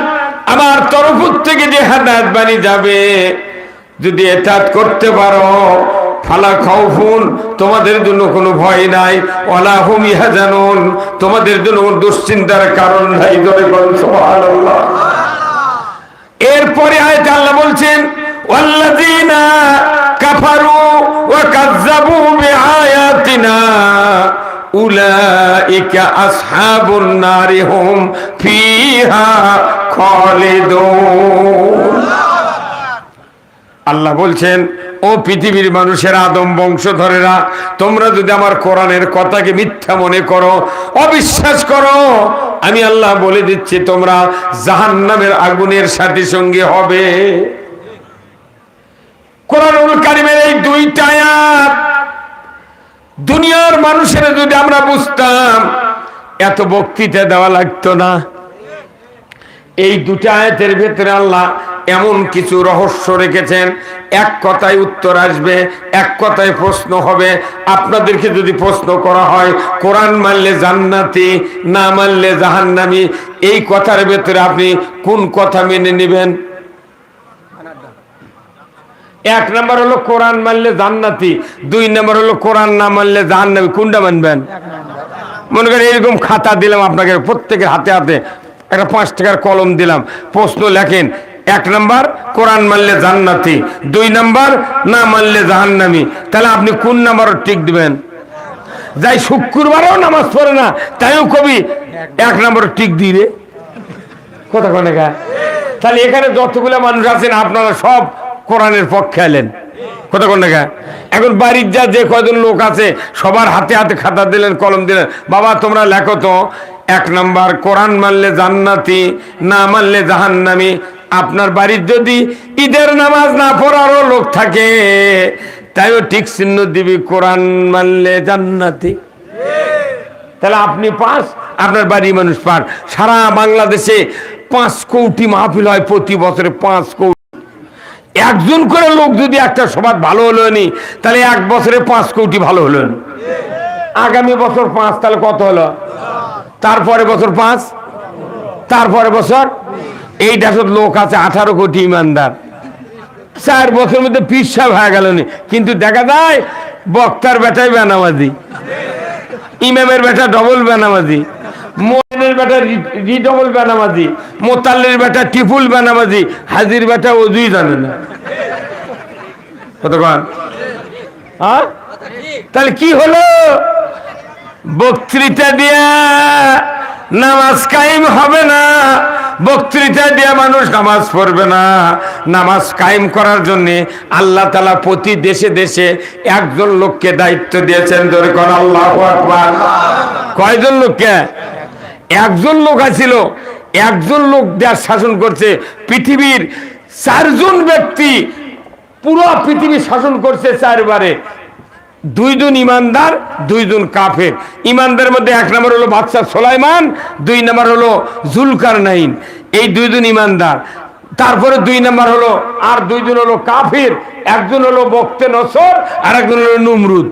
Speaker 1: আমার তরফ থেকে যে হেদায়েত বাণী যাবে, যদি এটা করতে পারো, ফালা খাউফুন, তোমাদের জন্য কোনো ভয় নাই, ওয়ালা হুম ইয়াহজানুন, তোমাদের জন্য কোনো দুশ্চিন্তার কারণ নাই। জোরে বলুন সুবহানাল্লাহ। এরপরে আয়াতে আল্লাহ বলছেন ওয়াল্লাযীনা কাফারু ওয়া কাযযাবু বিআয়াতিনা উলাইকা আসহাবুন নারি হুম ফিহা খালিদুন। আল্লাহ বলছেন, ও পৃথিবীর মানুষের, আদম বংশধরেরা, তোমরা যদি আমার কোরআনের কথাকে মিথ্যা মনে করো, অবিশ্বাস করো, আমি আল্লাহ বলে দিচ্ছি তোমরা জাহান্নামের আগুনের সাথে সঙ্গে হবে। কোরআনুল কারীমের এই 2টা আয়াত দুনিয়ার মানুষের যদি আমরা বুঝতাম, এত বক্তৃতা দেওয়া লাগতো না। এই 2টা আয়াতের ভেতরে আল্লাহ এমন কিছু রহস্য রেখেছেন, এক কথায় উত্তর আসবে, এক কথায় প্রশ্ন হবে। আপনাদেরকে যদি প্রশ্ন করা হয় কোরআন মানলে জান্নাতি, না মানলে জাহান্নামী, এই কথার ভেতরে আপনি কোন কথা মেনে নেবেন? 1 নম্বর হলো কোরআন মানলে জান্নাতি, 2 নম্বর হলো কোরআন না মানলে জাহান্নামী। কোনটা মানবেন? মনে করেন এরকম খাতা দিলাম আপনাকে, প্রত্যেকের হাতে হাতে একটা 5 টাকার কলম দিলাম, প্রশ্ন লেখেন। 1 নম্বর কোরআন মানলে জান্নাতি, 2 নম্বর না মানলে জাহান্নামী। তাহলে আপনি কোন নম্বর টিক দিবেন? যাই শুক্রবারও নামাজ পড়ে না, তাইও কবি 1 নম্বর টিক দিবে। কথা কনে গা? তাহলে এখানে যতগুলো মানুষ আছেন আপনারা সব কোরআনের পক্ষে এলেন। কথা কন না? এখন বাড়ির যে কয়জন লোক আছে সবার হাতে হাতে খাতা দিলেন, কলম দিলেন, বাবা তোমরা লেখো তো 1 নম্বর কোরআন মানলে জান্নাতি, না মানলে জাহান্নামী। আপনার বাড়ির যদি ঈদের নামাজ না পড়ারও লোক থাকে, তাইও ঠিক চিহ্ন দিবি কোরআন মানলে জান্নাতি। তাহলে আপনি পাস, আপনার বাড়ির মানুষ পার। সারা বাংলাদেশে 5 কোটি মাহফিল হয় প্রতি বছরে, 5 কোটি। একজন করে লোক যদি একটা সমাজ ভালো হলো নি, তাহলে 1 বছরে 5 কোটি ভালো হলো। আগামী বছর 5, তাহলে কত হলো? তারপরে বছর 5, তারপরে বছর, এই দেশের লোক আছে 18 কোটি ইমানদার। 4 বছরের মধ্যে পীর সাহেব হয়ে গেল নি, কিন্তু দেখা যায় বক্তার বেটাই বেনামাজি, ইমামের বেটা ডবল বেনামাজি, মোয়াজ্জিনের বেটা রিডবল বেনামাজি, মোতাল্লির বেটা ট্রিপল বেনামাজি, হাজির বেটা ওযুই জানে না। কতক্ষণ? হ্যাঁ, তাহলে কি হলো? বক্তৃতা দিয়া নামাজ কায়েম হবে না, বক্তৃতা দিয়ে মানুষ নামাজ পড়বে না। নামাজ কায়েম করার জন্য আল্লাহ তাআলা প্রতি দেশে দেশে একজন লোককে দায়িত্ব দিয়েছেন। ধরে কোন আল্লাহু আকবার। কয়জন লোককে? একজন লোক আছিল, একজন লোক দেশ শাসন করছে। পৃথিবীর 4 জন ব্যক্তি পুরো পৃথিবী শাসন করছে 4 বারে। 2 জন ইমানদার, 2 জন কাফের। ইমানদারের মধ্যে 1 নম্বর হলো বাদশা সুলাইমান, 2 নম্বর হলো জুলকারনাইন। এই 2 জন ইমানদার। তারপরে 2 নম্বর হলো আর 2 জন হলো কাফির। একজন হলো বক্তে নসর আর একজন হলো নমরুদ।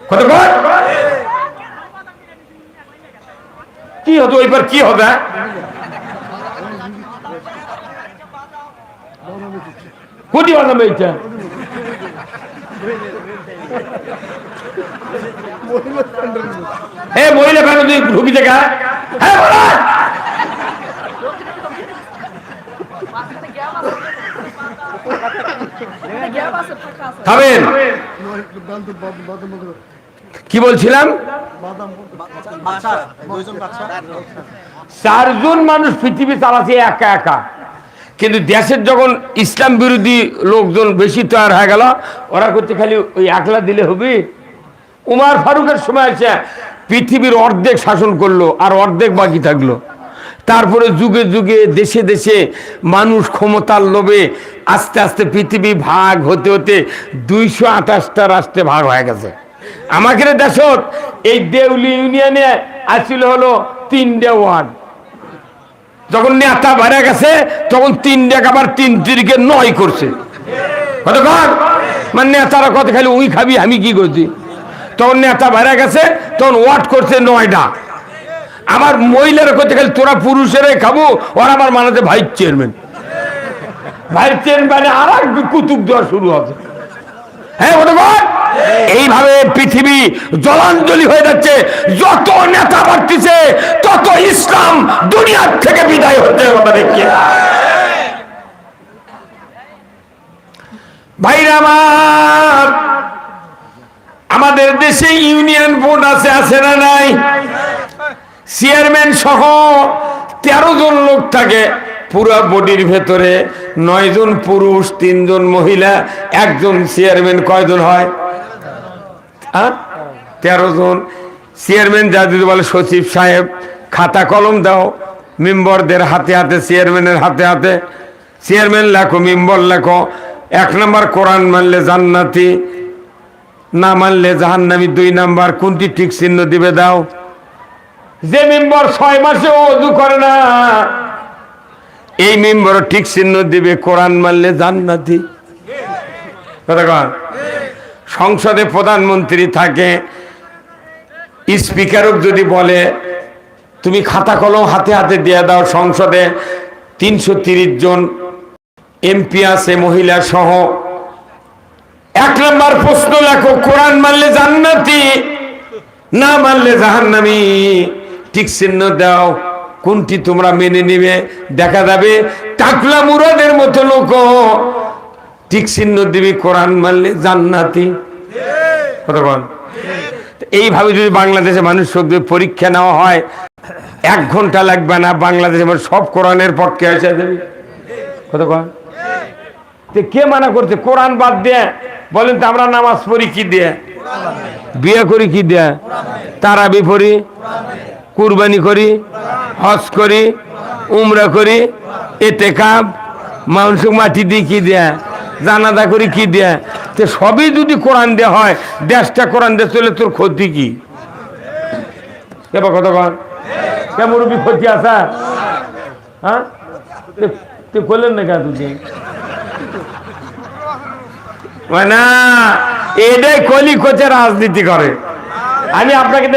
Speaker 1: কত কত কি হতো ওইবার? কি হবে? কোটি বানাবে এইটা? মহিলা কেন তুই ঢুকি দেখা? হ্যাঁ বলা খাবেন। কি বলছিলাম? 4 জন মানুষ পৃথিবী চালাচ্ছে একা একা। কিন্তু দেশের যখন ইসলাম বিরোধী লোকজন বেশি তৈরি হয়ে গেল, ওরা করতে খালি ওই একলা দিলে হবে। উমার ফারুকের সময় আছে পৃথিবীর অর্ধেক শাসন করলো আর অর্ধেক বাকি থাকলো। তারপরে যুগে যুগে দেশে দেশে মানুষ ক্ষমতার লোভে আস্তে আস্তে পৃথিবী ভাগ হতে হতে 228টা রাষ্ট্রে ভাগ হয়ে গেছে। আমাদের দেশত এই দেউলি ইউনিয়নে আসছিল হলো 3টে ওয়ার্ড। যখন নেতা বেড়ে গেছে তখন 3টাকে আবার 3 তিরিকে 9 করছে। কতক্ষণ? মানে নেতারা কত খালি ওই খাবি আমি কি করছি। তখন নেতা বেড়ে গেছে তখন ওয়ার্ড করছে 9টা। আমার মহিলারা কত খালি তোরা পুরুষেরাই খাবো, ওরা আমার মানাতে ভাইস চেয়ারম্যান। ভাইস চেয়ারম্যানে আর এক কুতুব দেওয়া শুরু হবে। হ্যাঁ কতক্ষণ? এইভাবে পৃথিবী জলাঞ্জলি হয়ে যাচ্ছে। যত নেতা বাড়তেছে তত ইসলাম দুনিয়ার থেকে বিদায় হতে হবে। ভাইরা আমার, আমাদের দেশে ইউনিয়ন বোর্ড আছে না নাই? চেয়ারম্যান সহ 13 জন লোক থাকে পুরো বডির ভেতরে। 9 জন পুরুষ, 3 জন মহিলা, 1 জন চেয়ারম্যান। কয়জন হয়? 13 জন চেয়ারম্যান। যা যদি বলে সচিব সাহেব খাতা কলম দাও, মেম্বারদের হাতে হাতে, চেয়ারম্যানের হাতে হাতে। চেয়ারম্যান লেখো, মেম্বার লেখো। 1 নম্বর কোরআন মানলে জান্নাতি, না মানলে জাহান্নামী। 2 নম্বর কোনটি ঠিক চিহ্ন দিবে দাও। যে মেম্বার 6 মাসে ওযু করে না, এই মেম্বার ঠিক চিহ্ন দিবে কোরআন মানলে জান্নাতি। সংসদে প্রধানমন্ত্রী থাকে, স্পিকারও যদি বলে তুমি খাতা কলম হাতে হাতে দিয়ে দাও। সংসদে 330 জন এমপি আছে মহিলা সহ। 1 নম্বর প্রশ্ন লেখো, কোরআন মানলে জান্নাতি, না মানলে জাহান্নামী। ঠিক চিহ্ন দাও, কোনটি তোমরা মেনে নিবে। দেখা যাবে টাকলা মুরাদের মতো লোক ঠিক চিহ্ন দিবি কোরআন মানলে জান্নাতি। এইভাবে যদি বাংলাদেশে মানুষ পরীক্ষা নেওয়া হয় 1 ঘন্টা লাগবে না, বাংলাদেশে সব কোরআনের পক্ষে এসে যাবে। কতক্ষণ? কে মানা করছে কোরআন বাদ দিয়ে? বলেন তো আমরা নামাজ পড়ি কি দিয়ে? বিয়ে করি কি দিয়ে? তারাবি পড়ি, কুরবানি করি, হজ করি, উমরা করি, ইতিকাফ, মানুষ মাটি দিয়ে কি দেয়া, জানাজা করি কি দেয়া। তো সবই যদি কোরআন দেয়া হয়, দেশটা কোরআন দিয়ে চলে, তোর ক্ষতি কি? এবার কতক্ষণ? কেমন ক্ষতি আছে? হ্যাঁ তুই করলেন না কেন? তুই না, এটাই কলি কোচে রাজনীতি করে। আমি আপনাকে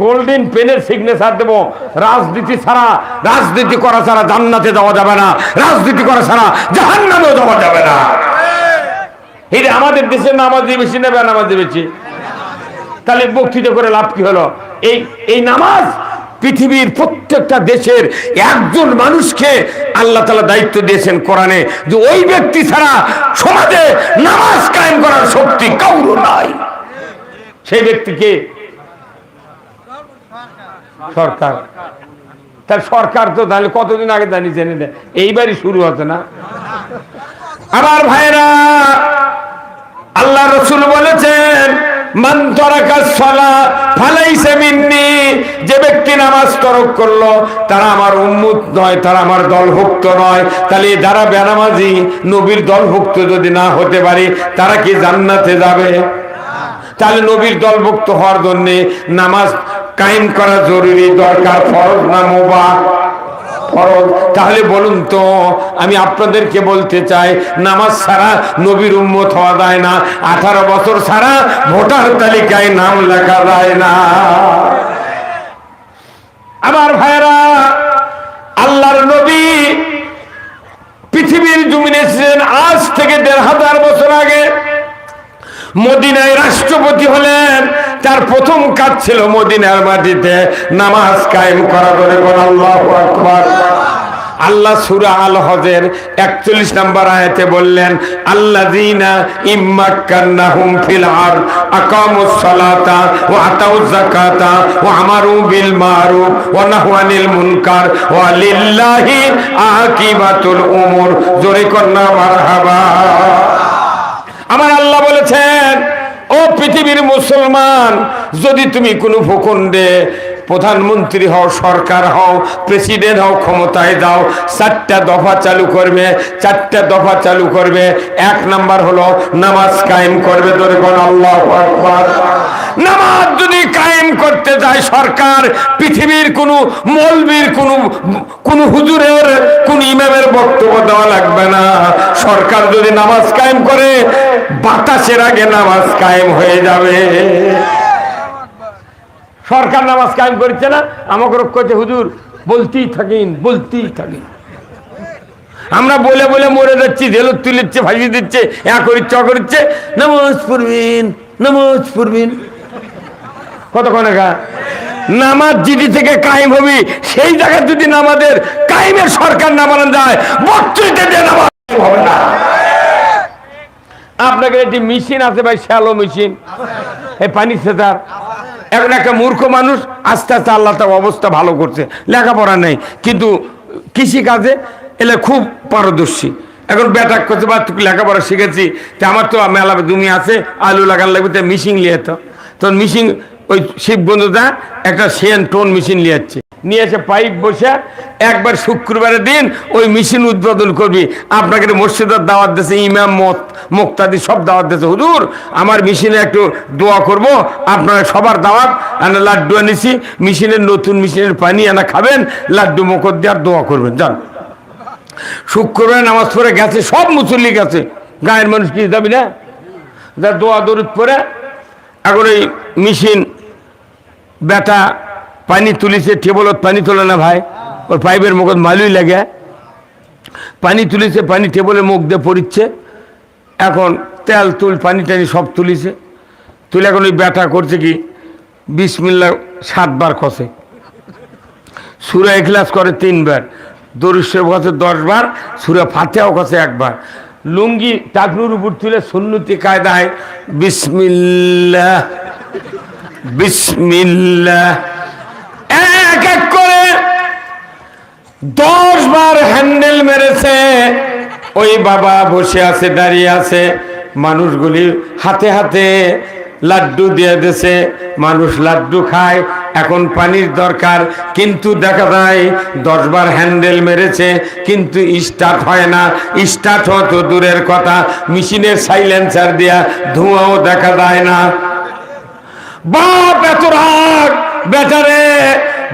Speaker 1: গোল্ডেন পেনের সিগনেচার দেবো। রাজনীতি ছাড়া, রাজনীতি করা ছাড়া জান্নাতে যাওয়া যাবে না, রাজনীতি করা ছাড়া জাহান্নামেও যাওয়া যাবে না। এই যে আমাদের দেশের নামাজি বেশি নেবে, নামাজি বেশি, তাহলে বক্তৃতা করে লাভ কি হলো? এই নামাজ পৃথিবীর প্রত্যেকটা দেশের একজন মানুষকে আল্লাহ তাআলা দায়িত্ব দিয়েছেন কোরআনে, যে ওই ব্যক্তি ছাড়া সমাজে নামাজ করার শক্তি কারো নাই। সেই ব্যক্তিকে সরকার। তার সরকার তো তাহলে কতদিন আগে জানিয়েছেন, এইবারই শুরু হতো না। আমার ভাইরা, আল্লাহ রসুল বলেছেন মান তারাকা সালাহ ফালাইসা মিন্নি, যে ব্যক্তি নামাজ তরক করলো তারা আমার উম্মত নয়, তারা আমার দলভুক্ত নয়। তাহলে যারা বেনামাজি নবীর দলভুক্ত যদি না হতে পারে তারা কি জান্নাতে যাবে? তাহলে নবীর দলভুক্ত হওয়ার জন্য নামাজ কায়েম করা জরুরি, দরকার, ফরজ না মুবাহ? ফরজ। তাহলে বলুন তো, আমি আপনাদেরকে বলতে চাই নামাজ ছাড়া নবীর উম্মত হওয়া যায় না, 18 বছর ছাড়া ভোটার তালিকায় নাম লেখা যায় না। আমার ভাইরা, আল্লাহর নবী পৃথিবীর জমিনে ছিলেন আজ থেকে 1500 বছর আগে। মদিনায় রাষ্ট্রপতি হলেন, তার প্রথম কাজ ছিল মদিনার মাটিতে নামাজ কায়েম করা। করে আল্লাহু আকবার। আল্লাহ সূরা আল হজের 41 নম্বর আয়াতে বললেন আল্লাযীনা ইম্মাক্কান্নাহুম ফিল আরদ আকামুস সালাতা ওয়া আতাউয যাকাতা ওয়া আমারু বিল মারুফ ওয়া নাহু আনিল মুনকার ওয়া লিল্লাহি আকিবাতুল উমুর। জোরে কন্না মারহাবা। আমার আল্লাহ বলেছেন, ও পৃথিবীর মুসলমান, যদি তুমি কোনো ভূখণ্ডে প্রধানমন্ত্রী হও, সরকার হও, প্রেসিডেন্ট হও, ক্ষমতায় যাও, 4টা দফা চালু করবে। 4টা দফা চালু করবে। 1 নাম্বার হলো নামাজ কায়েম করবে। ধরে কোন আল্লাহু আকবার। নামাজ যদি কায়েম করতে যায় সরকার, পৃথিবীর কোনো মৌলবীর, কোনো হুজুরের, কোন ইমামের বক্তব্য দেওয়া লাগবে না। সরকার যদি নামাজ কায়েম করে বাতাসের আগে নামাজ কায়েম হয়ে যাবে। সরকার নামাজ কায়েম করছে না, আমাকে করছে হুজুর বলতেই থাকেন, বলতেই থাকেন। আমরা বলে বলে মরে যাচ্ছি, জেলত তুলেছে, ভাসিয়ে দিচ্ছে, করিচ্ছে, করিচ্ছে, নামাজ পড়বেন, নামাজ পড়বেন। কতক্ষণ নামাজ জিডি থেকে কায়েম হবে, সেই জায়গায় যদি নামাজের কায়েমের সরকার না বানানো যায়, বক্তৃতা দিয়ে নামাজ হবে না। আপনাকে একটি মেশিন আছে ভাই, শ্যালো মেশিন, এই পানি সেটার। এখন একটা মূর্খ মানুষ আস্তে আস্তে আল্লাহ তার অবস্থা ভালো করছে, লেখাপড়া নেই কিন্তু কৃষি কাজে এলে খুব পারদর্শী। এখন ব্যাটাক করছে বা লেখাপড়া শিখেছি, তো আমার তো মেলা জমি আছে, আলু লাগান লাগবে, তো মিশিং লিয়ে তখন মিশিং ওই শিব বন্ধুটা একটা সেন টোন মেশিন নিয়ে যাচ্ছে, নিয়ে এসে পাইপ বসে একবার শুক্রবারের দিন ওই মেশিন উদ্বোধন করবি। আপনাকে মসজিদের দাওয়াত দিয়েছে, ইমাম মুক্তাদি সব দাওয়াত দিয়েছে, হুজুর আমার মেশিনে একটু দোয়া করব, আপনারা সবার দাওয়াত। আনা লাড্ডু এনেছি, মেশিনের নতুন মেশিনের পানি আনা খাবেন, লাড্ডু মুখর দিয়ে আর দোয়া করবেন। যান, শুক্রবার নামাজ পড়ে গেছে, সব মুসল্লি গেছে, গায়ের মানুষ কি যাবি না, যা দোয়া দরুদ পড়ে। এখন ওই মেশিন বেটা পানি তুলিছে, টেবলত পানি তোলে না ভাই, ওর পাইপের মুখ মালুই লাগে, পানি তুলিছে, পানি টেবলের মুখ দিয়ে পড়িচ্ছে। এখন তেল তুল পানি টানি সব তুলিছে, তুলে এখন ওই বেটা করছে কি বিসমিল্লাহ 7 বার কষে, সূরা ইখলাস করে 3 বার, দরুদ শরীফ কষে 10 বার, সূরা ফাতিহাও কষে 1 বার। লুঙ্গি টাকনুর উপর তুলে সুন্নতি কায়দায় বিসমিল্লাহ বিসমিল্লাহ এক এক করে 10 বার হ্যান্ডেল মেরেছে। ওই বাবা বসে আছে, দাঁড়িয়ে আছে, মানুষগুলি হাতে হাতে লাড্ডু দিয়ে দিয়েছে, মানুষ লাড্ডু খায়। এখন পানির দরকার, কিন্তু দেখা যায় 10 বার হ্যান্ডেল মেরেছে কিন্তু স্টার্ট হয় না। স্টার্ট হতো দূরের কথা, মেশিনের সাইলেন্সার দেয়া ধোঁয়াও দেখা যায় না। বাপ এত রাগ, বেটারে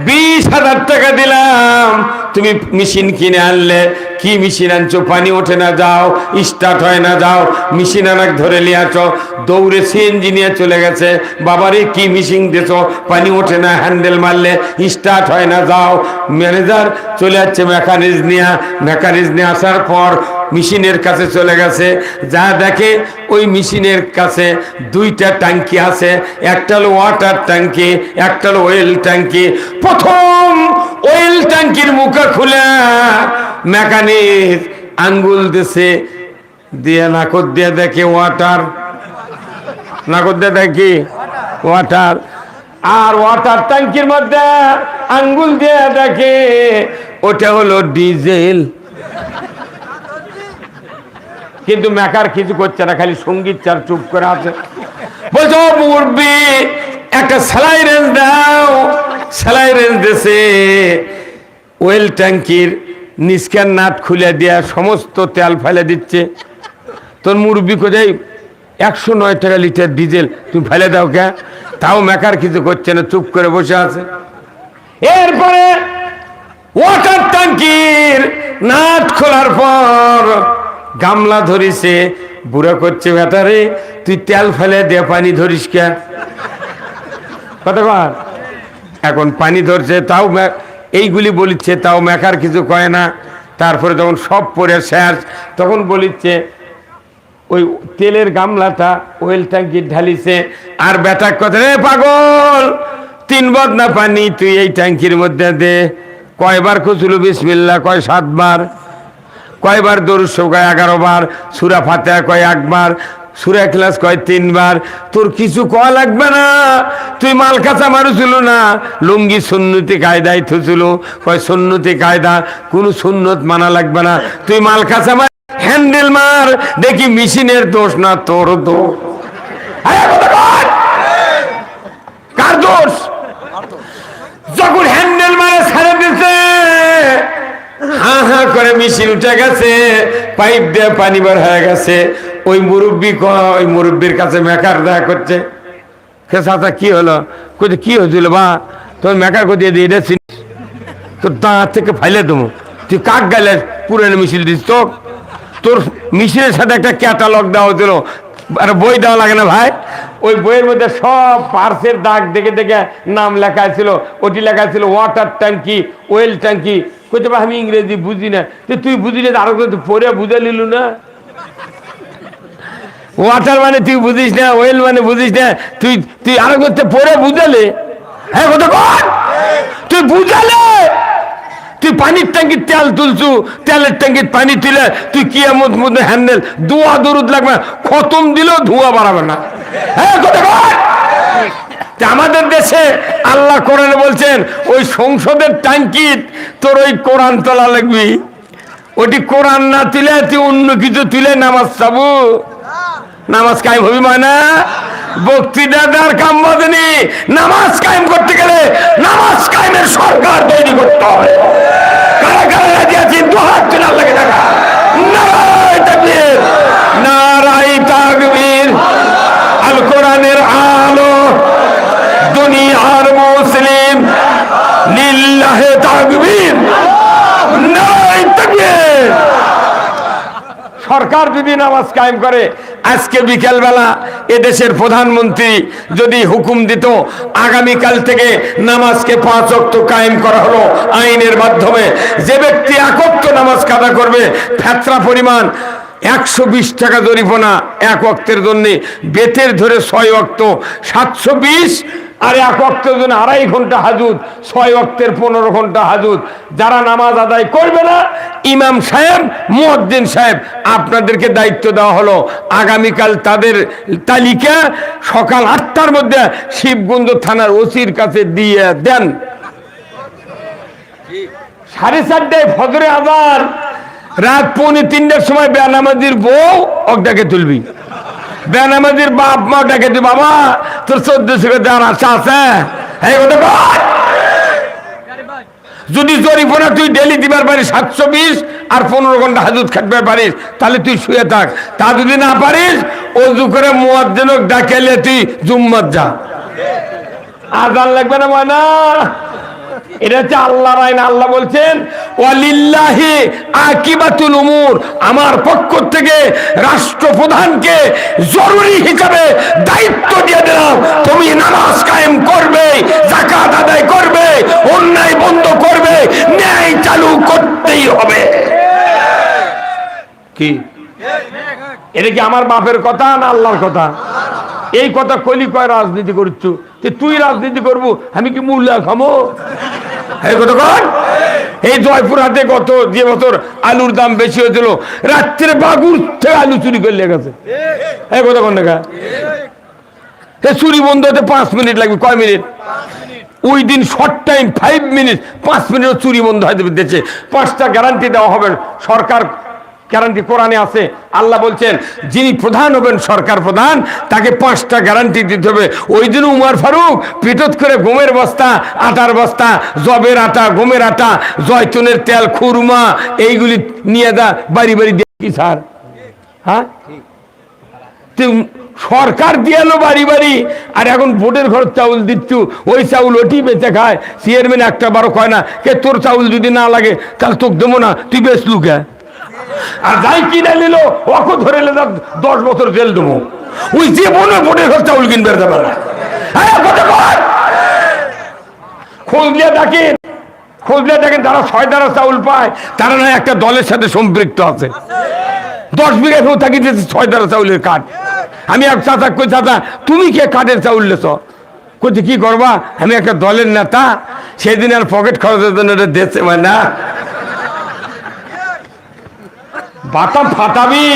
Speaker 1: 20,000 টাকা দিলাম, তুমি মেশিন কিনে আনলে, কি মেশিন আনছো, পানি ওঠে না, যাও, স্টার্ট হয় না, যাও মেশিন আনাক ধরে নিয়ে আসো। দৌড়ে সিএনজি নিয়ে চলে গেছে, বাবারে কি মেশিন দিয়েছো, পানি ওঠে না, হ্যান্ডেল মারলে স্টার্ট হয় না, যাও। ম্যানেজার চলে যাচ্ছে মেকানিজ নিয়ে আসার পর মেশিনের কাছে চলে গেছে, যা দেখে ওই মেশিনের কাছে 2টা ট্যাঙ্কি আছে, একটা হলো ওয়াটার ট্যাঙ্কি, একটা হলো অয়েল ট্যাঙ্কি। প্রথম অয়েল ট্যাঙ্কির মুখে খুলে মেকানিক আঙ্গুল দিছে, দিয়ে নাকত দিয়ে দেখে ওয়াটার, না করতে দেখি ওয়াটার, আর ওয়াটার ট্যাঙ্কির মধ্যে আঙ্গুল দিয়ে দেখে ওটা হলো ডিজেল। কিন্তু মেকার কিছু করছে না, খালি সঙ্গীত চার চুপ করে আছে। বলছো মুরব্বি একটা সেলাই রেঞ্জ দাও। সেলাই রেঞ্জ দেশে ওয়েল ট্যাঙ্কির নিষ্কার নাট খুলে দেয়া সমস্ত তেল ফেলে দিচ্ছে। তোর মুরব্বি কোথায় 109 টাকা লিটার ডিজেল, তুমি ফেলে দাও কে? তাও মেকার কিছু করছে না, চুপ করে বসে আছে। এরপরে ওয়াটার ট্যাঙ্কির নাট খোলার পর গামলা ধরিছে, বুড়া করছে ব্যাটারে তুই তেল ফেলে দে, পানি ধরিস কে? কতবার এখন পানি ধরছে, তাও এইগুলি বলিচ্ছে, তাও মেকার কিছু কয় না। তারপরে যখন সব পরে শেষ, তখন বলিচ্ছে ওই তেলের গামলাটা ওয়েল ট্যাঙ্কির ঢালিছে। আর বেটা কথা, রে পাগল 3 বদনা পানি তুই এই ট্যাঙ্কির মধ্যে দে। কয়বার খুচলু বিসমিল্লাহ কয় 7 বার, কয়বার দরুদ শরীফ কয় 11 বার, সূরা ফাতিহা কয় 1 বার, সূরা ইখলাস কয় 3 বার। তোর কিছু কয়া লাগবে না, তুই মাল কাঁচা মারুছিল না, লুঙ্গি সুন্নতি কায়দায় থুছিল। কয় সুন্নতি কায়দা, কোন সুন্নত মানা লাগবে না, তুই মাল কাঁচা মার, হ্যান্ডেল মার, দেখি মেশিনের দোষ না তোর দোষ। কার দোষ? যখন হ্যান্ডেল মারে ছেড়ে দিছে, হা হা করে মেশিন উঠে গেছে, পাইপ দিয়ে পানি বার হয়ে গেছে। ওই মুরব্বী ওই মুরব্বীর কাছে মেকার দেখা করছে। চাচা কি হলো? কোথায় কি হয়েছিল বা? তোর মেকার কোথায় দিয়ে এটা চিনিস? তোর দাঁত থেকে ফাইলে দেবো। তুই কাক গেলে পুরানো মিছিল দিস তো? তোর মিছিলের সাথে একটা ক্যাটালগ দেওয়া হয়েছিল, আর বই দেওয়া লাগে না ভাই? ওই বইয়ের মধ্যে সব পার্সের দাগ দেখে দেখে নাম লেখা ছিল। ওটি লেখা ছিল ওয়াটার ট্যাঙ্কি, ওয়েল ট্যাঙ্কি। কইতে পারে আমি ইংরেজি বুঝি না। তুই বুঝি না, আরো পরে বুঝে নিল না। ওয়াটার মানে তুই বুঝিস না, ওয়েল মানে বুঝিস না, তুই তুই আরো করতে পরে বুঝালে। হ্যাঁ কথা কর, তুই বুঝালে। তুই পানির ট্যাঙ্কির তেল তুলছু, তেলের ট্যাঙ্কির পানি তুলে তুই কি এমন মধ্যে হ্যান্ডেল দোয়া দরুদ লাগবে, খতম দিলেও ধোঁয়া বাড়াবে না। হ্যাঁ কথা কর। আমাদের দেশে আল্লাহ কোরআনে বলছেন ওই সংসদের ট্যাঙ্কির তোর ওই কোরআন তোলা লাগবি। ওটি কোরআন না তুলে তুই অন্য কিছু তুলে নামাজ চাবু, নামাজ কায়েম হবি মানে? বক্তৃতা দেওয়ার কাম বাজেনি। নামাজ কায়েম করতে গেলে নামাজ কায়েমের সরকার তৈরি করতে হবে। কারা কারা রাজি আছি? 2 হাত তুলে আল্লাহকে দেখা। নারায়ে তাকবীর, নারায়ে তাকবীর। আল কোরআনের আলো, দুনিয়ার মুসলিম, লিল্লাহে তাকবীর, নারায়ে তাকবীর। সরকার যদি নামাজ কায়েম করে, আজকে বিকেলবেলা এদেশের প্রধানমন্ত্রী যদি হুকুম দিত আগামীকাল থেকে নামাজকে 5 ওয়াক্ত কায়েম করা হলো আইনের মাধ্যমে, যে ব্যক্তি 1 ওয়াক্ত নামাজ কাদা করবে ফেতরা পরিমাণ 120 টাকা জরিমানা 1 ওয়াক্তের জন্য, বেতের ধরে 6 ওয়াক্ত 720, আর 1 ওয়াক্তের জন্য 2.5 ঘন্টা হাজুদ, 6 ওয়াক্তের 15 ঘন্টা হাজুদ। যারা নামাজ আদায় করবে না, ইমাম সাহেব, মুয়াজ্জিন সাহেব, আপনাদেরকে দায়িত্ব দেওয়া হলো আগামীকাল তাদের তালিকা সকাল 8টার মধ্যে শিবগঞ্জ থানার ওসির কাছে দিয়ে দেন। 4:30টায় ফজরে আজান, রাত 2:45টার সময় বেনামাজির বউ অগডাকে তুলবি, বেনামাজির বাপ মা ডাকে তুই, বাবা তোর 1400 দেওয়ার আশা আছে। যদি জরিমানা তুই ডেলি দিবার পারিস 720 আর 15 ঘন্টা হাজুদ খাটতে পারিস, তাহলে তুই শুয়ে থাক। তা যদি না পারিস, ওযু করে মুয়াজ্জিনক ডাকেলে তুই জুম্মাত যা। আযান লাগবে না ময়না? এটা হচ্ছে আল্লাহর আইন। আল্লাহ বলছেন ওয়ালিল্লাহি আকিবাতুল উমুর, আমার পক্ষ থেকে রাষ্ট্রপ্রধানকে জরুরি হিসাবে দায়িত্ব দিয়ে দিলাম, তুমি নামাজ কায়েম করবে, যাকাত আদায় করবে, অন্যায় বন্ধ করবে, ন্যায় চালু করতেই হবে। কি এটা কি আমার বাপের কথা না আল্লাহর কথা? এই কথা কইলি কয় রাজনীতি করছু, তুই রাজনীতি করবো, আমি কি মূল্যা খামো? এই জয়পুরহাটে গত যে বছর আলুর দাম বেশি হয়েছিল, রাত্রে বাগুর থেকে আলু চুরি করে লেগেছে। এই কথা কোন দেখা চুরি বন্ধ হতে 5 মিনিট লাগবে। কয় মিনিট? ওই দিন শর্ট টাইম 5 মিনিট, 5 মিনিট চুরি বন্ধ হয়ে দিচ্ছে। 5টা গ্যারান্টি দেওয়া হবে, সরকার গ্যারান্টি কোরআনে আছে। আল্লাহ বলছেন যিনি প্রধান হবেন, সরকার প্রধান, তাকে 5টা গ্যারান্টি দিতে হবে। ওই দিন উমর ফারুক পিটত করে গমের বস্তা, আটার বস্তা, জবের আটা, গমের আটা, জয়তুনের তেল, খুরমা এইগুলি নিয়ে বাড়ি বাড়ি দেখি স্যার। হ্যাঁ, সরকার দিয়ে এলো বাড়ি বাড়ি, আর এখন ভোটের ঘর চাউল দিচ্ছু, ওই চাউল ওটি বেঁচে খায়। চেয়ারম্যান একটা বারো কয় না, কে তোর চাউল যদি না লাগে তাহলে তোকে দেবো না, তুই বেচলু কে? আর যাই কিনে নিল ওকে ধরে 10 বছর জেল দেবো। ওই যে মনে ভোটের ঘর চাউল কিনবে না। খোঁজলে দেখেন, খোঁজলে দেখেন যারা 6 দ্বারা চাউল পায় তারা না একটা দলের সাথে সম্পৃক্ত আছে। 10 বিঘা কেউ থাকি 6 দ্বারা চাউলের কাঠ। আমি এক চাচা কই, চাচা তুমি কে কাঠের চাউল লেছ? কইতে কি করবা, আমি একটা দলের নেতা, সেদিন আর পকেট খরচের জন্য এটা দিচ্ছে না। বাতাম ফাটাবি,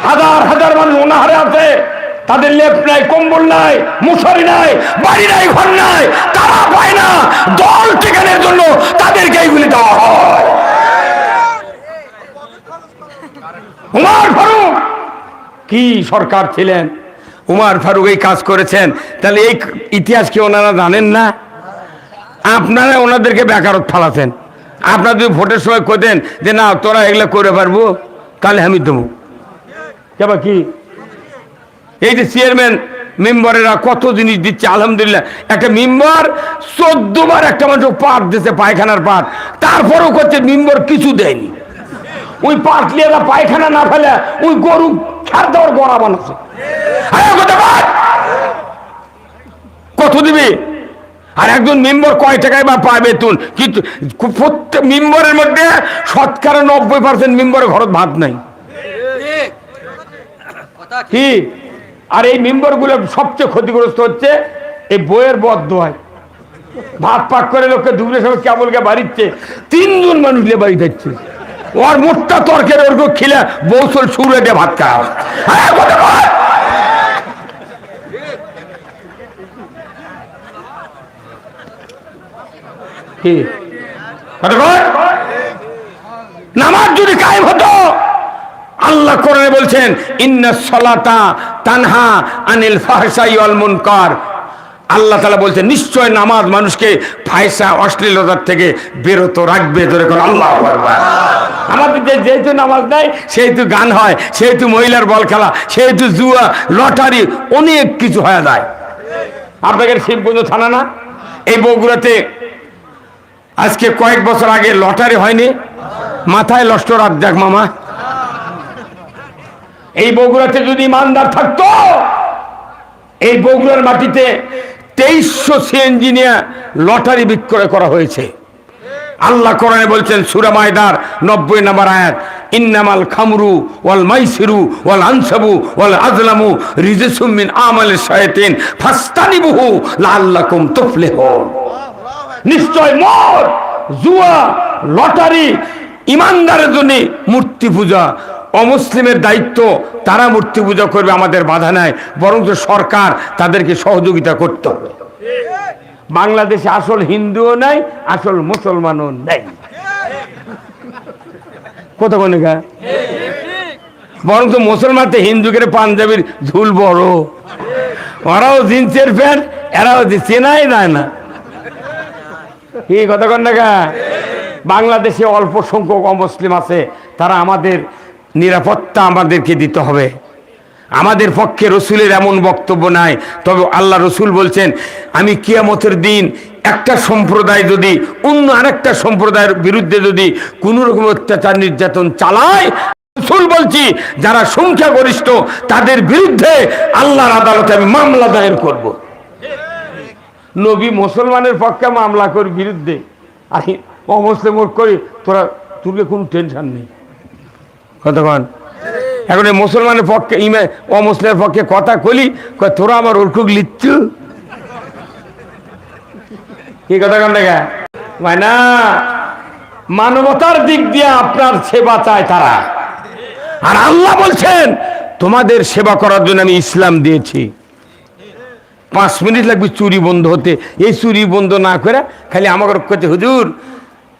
Speaker 1: হাজার হাজার মানুষ অনাহারে আছে, তাদের লেপ নাই, কম্বল নাই, মশারি নাই, বাড়ি নাই, ঘর নাই, তারা পায় না। দল ঠিকানের জন্য তাদেরকে এইগুলি দেওয়া হয়। উমর ফারুক কি সরকার ছিলেন, উমর ফারুক এই কাজ করেছেন। তাহলে এই ইতিহাস কি ওনারা জানেন না? আপনারা ওনাদেরকে বেকারত ফালাছেন। আপনারা যদি ভোটের সময় কইতেন যে না তোরা এগুলো করে পারবো, তাহলে আমি দেবো। কেবা কি এই যে চেয়ারম্যান মেম্বারেরা কত জিনিস দিচ্ছে, আলহামদুলিল্লাহ। একটা মেম্বার 14 বার একটা মানুষ পাট দিচ্ছে, পায়খানার পাট, তারপরও করছে মেম্বার কিছু দেয়নি। ওই পাট নিয়ে পায়খানা না ফেলে ওই গরু ছাড় দেওয়ার গড়া বানাচ্ছে। কত দিবে? আর একজন মেম্বার কয় টাকায় বা পায় বেতন? কিন্তু প্রত্যেক মেম্বারের মধ্যে 90% মেম্বারের ঘরত ভাত নাই। কি? আর এই মেম্বার গুলো সবচেয়ে ক্ষতিগ্রস্ত হচ্ছে এই বইয়ের বদদোয়ায়। ভাত পাক করে লোককে দুপুরের সময় কেবল কে বাড়িচ্ছে, 3 জন মানুষ নিয়ে বাড়ি যাচ্ছে। ওর মোটটা তরকারি ওর খেলে বৌসল শুরু দিয়ে ভাত খাওয়া। নামাজ যদি কায়েম হতো, আল্লাহ কোরআনে বলছেন ইন্নাস সালাতা তানহা আনিল ফাহশাই ওয়াল মুনকার। আল্লাহ তাআলা বলছেন নিশ্চয় নামাজ মানুষকে ফাহশা, অশ্লীলতার থেকে বিরত রাখবে। ধরে কোন আল্লাহু আকবার। আমাদের যেহেতু নামাজ নাই, সেহেতু গান হয়, সেহেতু মহিলার বল খেলা, সেহেতু জুয়া, লটারি, অনেক কিছু হয়ে যায়। আপনাদের শিবগঞ্জ থানা না, এই বগুড়াতে আজকে কয়েক বছর আগে লটারি হয়নি? মাথায় লষ্ট রাখ দেখ মামা। এই বগুড়াতে যদি ইমানদার থাকতো, এই বগুড়ার মাটিতে 2300 সিএনজি নিয়ে লটারি বিক্রয় করা হয়েছে। আল্লাহ কোরআনে বলছেন সূরা মায়দার 90 নম্বর আয়াত, ইন্নামাল খামরু ওয়াল মাইসিরু ওয়াল আনসাবু ওয়াল আজলামু রিজসুম মিন আমালিশ শায়াতিন ফাস্তানিবুহু লাআল্লাকুম তুফলিহুন। নিশ্চয় মদ, জুয়া, লটারি ইমানদারের জন্য মূর্তি পূজা। অমুসলিমের দায়িত্ব, তারা মূর্তি পূজা করবে, আমাদের বাধা নাই, বরং সরকার তাদেরকে সহযোগিতা করতে হবে। বাংলাদেশে আসল হিন্দুও নাই, আসল মুসলমানও নাই। কত কোন বরং মুসলমানতে হিন্দুকে পাঞ্জাবির ঝুল বড়, ওরাও জিন্সের প্যান্ট, এরাও চেনাই যায় না। কি কথা কন না? বাংলাদেশে অল্প সংখ্যক অমুসলিম আছে, তারা আমাদের নিরাপত্তা আমাদেরকে দিতে হবে। আমাদের পক্ষে রসুলের এমন বক্তব্য নাই। তবে আল্লাহ রসুল বলছেন আমি কিয়ামতের দিন একটা সম্প্রদায় যদি অন্য আরেকটা সম্প্রদায়ের বিরুদ্ধে যদি কোনো রকম অত্যাচার নির্যাতন চালায়, রসুল বলছি যারা সংখ্যাগরিষ্ঠ তাদের বিরুদ্ধে আল্লাহর আদালতে আমি মামলা দায়ের করব। নবী মুসলমানের পক্ষে মামলা করি বিরুদ্ধে, আর অমুসলিম করি তোরা, তোর কোনো টেনশন নেই। কতক্ষণ এখন এই মুসলমানের পক্ষে অমুসলিমের পক্ষে কথা কলি, তোরা আমার ওরকুক লিচ্ছু। কি কথা কন দেখা ভাই না? মানবতার দিক দিয়ে আপনার সেবা চায় তারা, আর আল্লাহ বলছেন তোমাদের সেবা করার জন্য আমি ইসলাম দিয়েছি। 5 মিনিট লাগবে চুরি বন্ধ হতে। এই চুরি বন্ধ না করে খালি আমাকে করতে হুজুর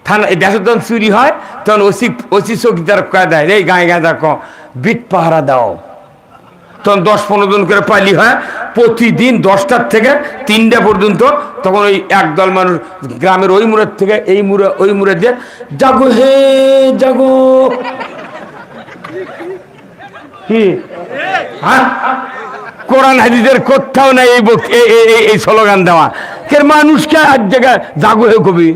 Speaker 1: থানা দেশের যখন চুরি হয় তখন ওসি চৌকিদার কয়ে দেয় এই গায়ে গায়ে দেখো বিট পাহারা দাও। তখন 10-15 জন করে পালি হয় প্রতিদিন 10টার থেকে 3টা পর্যন্ত। তখন ওই একদল মানুষ গ্রামের ওই মুড়ের থেকে এই মুড়ে ওই মুড়ে দিয়ে জাগো হে জাগো কি হ্যাঁ কোরআন হাদিসের কোথাও নাই এই স্লোগান দেওয়া। কে মানুষকে এক জায়গায় জাগো হে কবি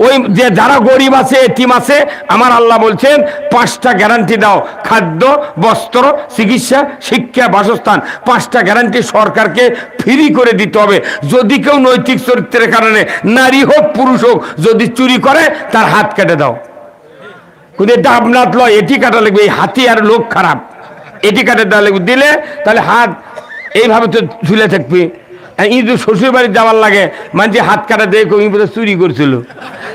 Speaker 1: ওই যে যারা গরিব আছে এতিম আছে আমার আল্লাহ বলছেন 5টা গ্যারান্টি দাও, খাদ্য বস্ত্র চিকিৎসা শিক্ষা বাসস্থান। 5টা গ্যারান্টি সরকারকে ফ্রি করে দিতে হবে। যদি কেউ নৈতিক চরিত্রের কারণে নারী হোক পুরুষ হোক যদি চুরি করে তার হাত কেটে দাও। কিন্তু ডাবনাথ লয় এটি কাটা লাগবে, এই হাতি আর লোক খারাপ এটি কাটে দেওয়া লাগবে। দিলে তাহলে হাত এইভাবে তো ঝুলে থাকবে। ইঁদু শ্বশুর বাড়ি যাওয়ার লাগে মানে হাত কাটা দিয়ে চুরি করছিল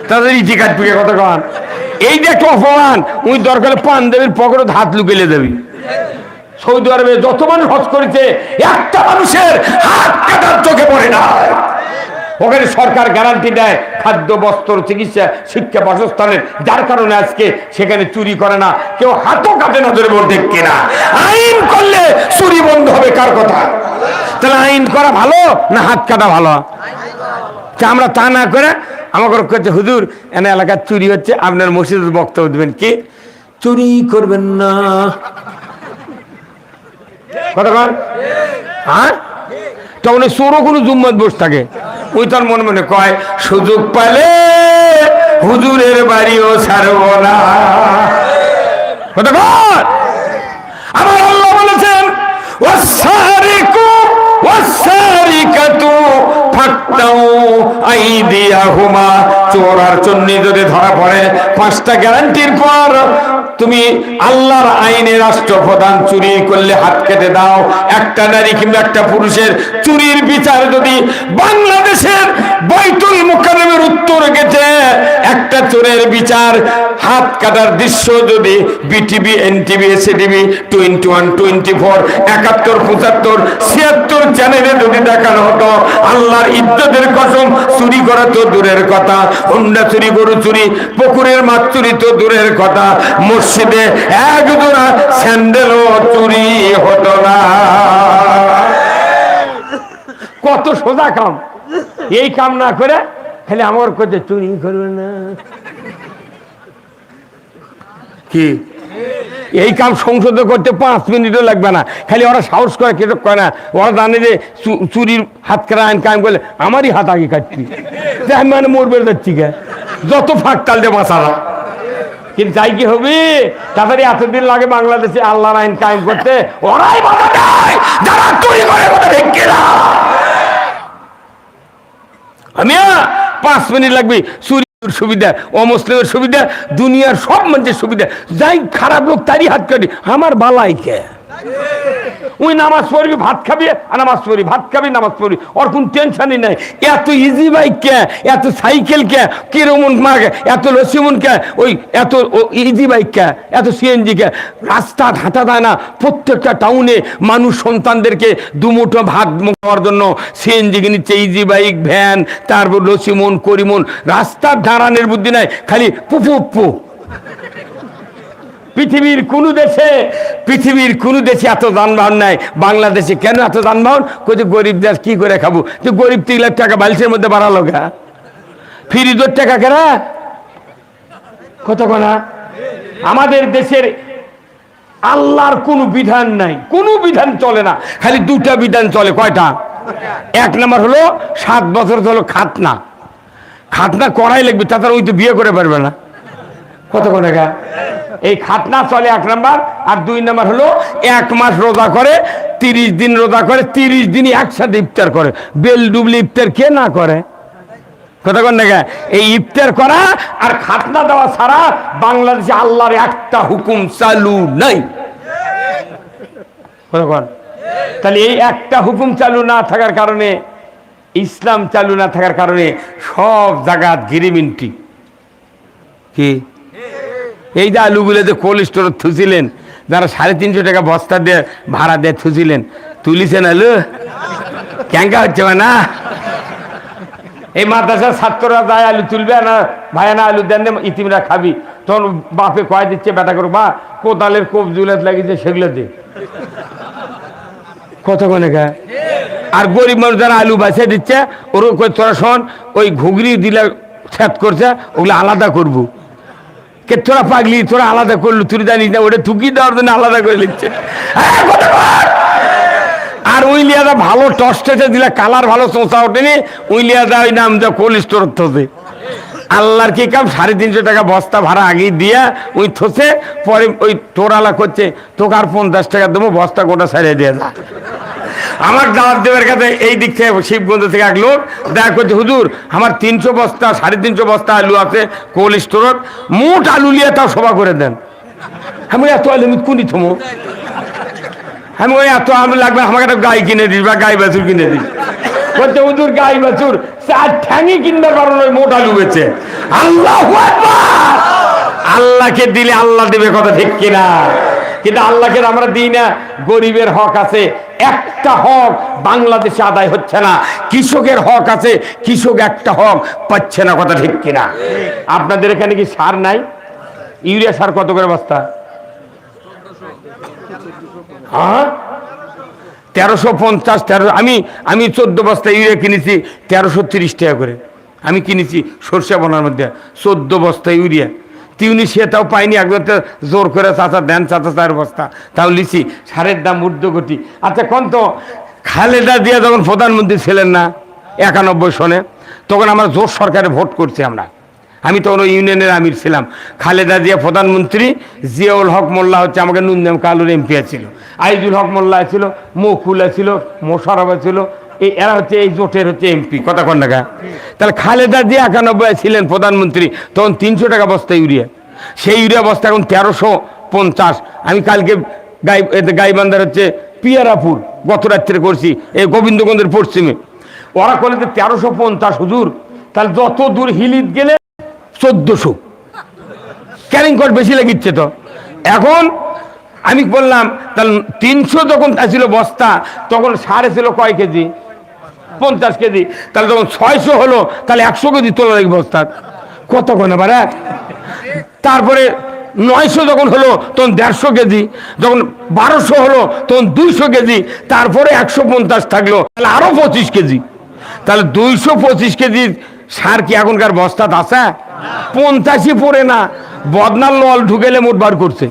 Speaker 1: তাদের ইটি কাটবে কথা কন। এই যে একটা অপমান ওই দরকার পাঞ্জাবির পকেটে হাত লুকিয়ে দেবি। সৌদি আরবে যত মানুষ হজ করেছে একটা মানুষের হাত কাটার চোখে পড়ে না। ওখানে সরকার গ্যারান্টি দেয় খাদ্য বস্ত্র চিকিৎসা শিক্ষা বাসস্থানের, যার কারণে আজকে সেখানে চুরি করে না, কেউ হাতও কাটে না। ধরে বলতে কিনা আইন করলে চুরি বন্ধ হবে কার কথা? তাহলে আইন করা ভালো না হাত কাটা ভালো? আমরা তা না করে আমাকে করছে হুজুর এনে এলাকার চুরি হচ্ছে, আপনার মসজিদের বক্তব্য দেবেন কি চুরি করবেন না কথা কন। হ্যাঁ তখন চোরও কোনো জুম্মত বসে থাকে ওই তার মনে মনে কয় সুযোগ পালে হুজুরের বাড়িও ছাড়ব না কথা কন। আমার আল্লাহ বলেছেন ওয়াসারিকু ওয়াসারিকাতু ফাকতাউ আইদিয়াহুমা, চোর আর চন্নি যদি ধরা পড়ে 5টা গ্যারান্টির পর তুমি আল্লাহর আইনে রাষ্ট্রপ্রধান চুরি করলে হাত কেটে দাও। একটা নারী কিংবা একটা পুরুষের চুরির বিচার যদি বাংলাদেশের বাইতুল মুকাররমের উত্তর গেটে একটা চোরের বিচার হাত কাটার দৃশ্য যদি বিটিভি এনটিভি এসটিভি 21 24 71 75 76 চ্যানেলে যদি দেখানো হতো আল্লাহর ইজ্জতের কসম চুরি করা তো দূরের কথা, হুন্ডা চুরি গরু চুরি পুকুরের মাছ চুরি তো দূরের কথা, মসজিদে এক জোড়া স্যান্ডেলও চুরি হতো না। কত সোজা কাম। এই কাম না করে খালি আমার কাছে চুরি করবে না কি এই কাম সংশোধন করতে 5 মিনিটও লাগবে না। খালি ওরা সাহস করে কেটক করে না, ওরা জানে যে চুরির হাত কাটা আইন কায়েম করলে আমারই হাত আগে কাটবি, আমি মানে মরবে যাচ্ছি গে যত ফাঁক তাল দিয়ে বাঁচালা। কিন্তু তাই কি হবে? তাড়াতাড়ি এতদিন লাগে বাংলাদেশে আল্লাহর আইন কায়েম করতে, ওরাই বাধা দেয় যারা চুরি করে কথা ঠিক না। আমি 5 মিনিট লাগবে চুরি সুবিধা অমুসলিমের সুবিধা দুনিয়ার সব মানুষের সুবিধা, যাই খারাপ লোক তারই হাত কাটি আমার বালাই কে। ওই নামাজ পড়বি ভাত খাবি নামাজ পড়ি ভাত খাবি নামাজ পড়ি ওর কোন টেনশনই নাই। এত ইজি বাইক কে, এত সাইকেল কে, কিরমন মার্গ, এত লসিমন কে, ওই এত ইজি বাইক কে, এত সিএনজি কে, রাস্তা হাঁটা যায় না। প্রত্যেকটা টাউনে মানুষ সন্তানদেরকে দুমুঠো ভাত খাওয়ার জন্য সিএনজি নিচ্ছে, ইজি বাইক ভ্যান, তারপর লসিমন করিমন। রাস্তার দাঁড়ানোর বুদ্ধি নাই, খালি পুপু। পৃথিবীর কোন দেশে এত যানবাহন নাই, বাংলাদেশে কেন এত যানবাহন? কোথায় গরিব দেশ কি করে খাবো? তো গরিব 3 লাখ টাকা বালিশের মধ্যে বাড়ালো গা, ফ্রিজের টাকা কেনা কত কোনা। আমাদের দেশের আল্লাহর কোনো বিধান নাই, কোনো বিধান চলে না, খালি 2টা বিধান চলে। কয়টা? 1 নম্বর হলো 7 বছর হলো খাতনা করাই লাগবে, তাছাড়া ওই তো বিয়ে করে পারবে না। কত টাকা এই খাতনা চলে 1 নম্বর। আর 2 নম্বর হলো 1 মাস রোজা করে, 30 দিন রোজা করে, 30 দিনই একসাথে ইফতার করে। বেল ডুবলি ইফতার কে না করে? কথা কন না? এই ইফতার করা আর খাতনা দেওয়া ছাড়া বাংলাদেশে আল্লাহর একটা হুকুম চালু নাই। কথা কন। তাহলে এই একটা হুকুম চালু না থাকার কারণে, ইসলাম চালু না থাকার কারণে সব জায়গা গিরিমিনটি কি এই যে আলুগুলো যে কোল্ড স্টোরে থুছিলেন, যারা 350 টাকা বস্তা দিয়ে ভাড়া দিয়ে থুছিলেন, তুলিছেন আলু ক্যাঙ্কা হচ্ছে না। এই মাদ্রাসার ছাত্ররা যায় আলু তুলবে না, ভাইয়া না আলু দেন ইতিমরা খাবি, তখন বাপে কয় দিচ্ছে বেটা করো বা কোদালের কোপ জুলেট লাগিয়েছে সেগুলো দে, কত কোনে গা। আর গরিব মানুষ যারা আলু বাছিয়ে দিচ্ছে ওর তোরা শোন ওই ঘুগরি দিলে ছ্যাদ করছে ওগুলো আলাদা করবো। কে তোরা পাগলি, তোরা আলাদা করলু, তুই জানিস না ওটা থুকি দেওয়ার জন্য আলাদা করে নিচ্ছে। আর উইলিয়াদা ভালো টসটেছে দিলে কালার ভালো চোঁচা ওঠেনি, উইলিয়াদা ওই নাম যা কোল্ড স্টোর থসে। আল্লাহর কি কাম, 350 টাকা বস্তা ভাড়া আগেই দিয়া ওই থসে, পরে ওই টোরালা করছে তোকে আর 50 টাকা দেবো, বস্তা গোটা সারিয়ে দিয়ে যা। আমার দাওয়াত দেবের কাছে এই দিক থেকে শিবগঞ্জ থেকে এক লোক দেখা করছে, হুজুর আমার 300 বস্তা 350 বস্তা আলু আছে কোল্ড স্টোরত, মোট আলু লিয়ে তাও সভা করে দেন। আমি এত আলু কোনই থমো, আমি ওই এত আলু লাগবে আমাকে একটা গাই কিনে দিস বা গাই বাছুর কিনে দিস। বলছে হুজুর গাই বাছুর 4 ঠ্যাঙই কিনতে পারো ওই মোট আলু বেচে। আল্লাহু আকবার, আল্লাহকে দিলে আল্লাহ দেবে, কথা ঠিক কিনা? কিন্তু আল্লাহকে আমরা দিই না। গরিবের হক আছে, একটা হক বাংলাদেশে আদায় হচ্ছে না। কৃষকের হক আছে, কৃষক একটা হক পাচ্ছে না, কথা ঠিক কিনা? আপনাদের এখানে কি সার নাই? ইউরিয়া সার কত করে বস্তা? হ্যাঁ 1350। আমি 14 বস্তা ইউরিয়া কিনেছি 1330 টাকা করে। আমি কিনেছি সরষে বোনার মধ্যে 14 বস্তা ইউরিয়া। তিউনি সেটাও পাইনি, একবার জোর করে চাচা দেন, চাচা 4 বস্তা তাও লিছি। সারের দাম ঊর্ধ্বগতি। আচ্ছা কোন তো খালেদা জিয়া যখন প্রধানমন্ত্রী ছিলেন না 91 সনে, তখন আমরা জোট সরকারে ভোট করছি আমরা। আমি তখন ওই ইউনিয়নের আমির ছিলাম। খালেদা জিয়া প্রধানমন্ত্রী, জিয়াউল হক মোল্লা হচ্ছে আমাকে নুনদেম কালুর এমপি ছিল, আইজুল হক মোল্লা ছিল, মকুলা ছিল, মোশারফা ছিল, এরা হচ্ছে এই জোটের হচ্ছে এমপি, কথা কন না। তাহলে খালেদা জিয়া 91 ছিলেন প্রধানমন্ত্রী, তখন 300 টাকা বস্তা ইউরিয়া। সেই ইউরিয়া বস্তা এখন 1350। আমি কালকে গাইবান্ধার হচ্ছে পিয়ারাপুর গত রাত্রে করছি, এই গোবিন্দগঞ্জের পশ্চিমে। ওরা করলে 1350 হুজুর। তাহলে যত দূর হিলিত গেলে 1400 ক্যারিং কস্ট বেশি লাগিচ্ছে। তো এখন আমি বললাম তাহলে 300 যখন ছিল বস্তা, তখন সারে ছিল কয় কেজি? 50 কেজি। তাহলে যখন 600 হলো, তাহলে 100 কেজি তোলা লাগবে বস্তা, কতক্ষণ আবার। তারপরে 900 যখন হলো তখন 150 কেজি, যখন 1200 হলো তখন 200 কেজি, তারপরে 150 থাকলো, তাহলে আরো 25 কেজি। তাহলে 225 কেজি সার কি এখনকার বস্তাত আছে? 50ই পড়ে না, বদনার লল ঢুকেলে মোট বার করছে।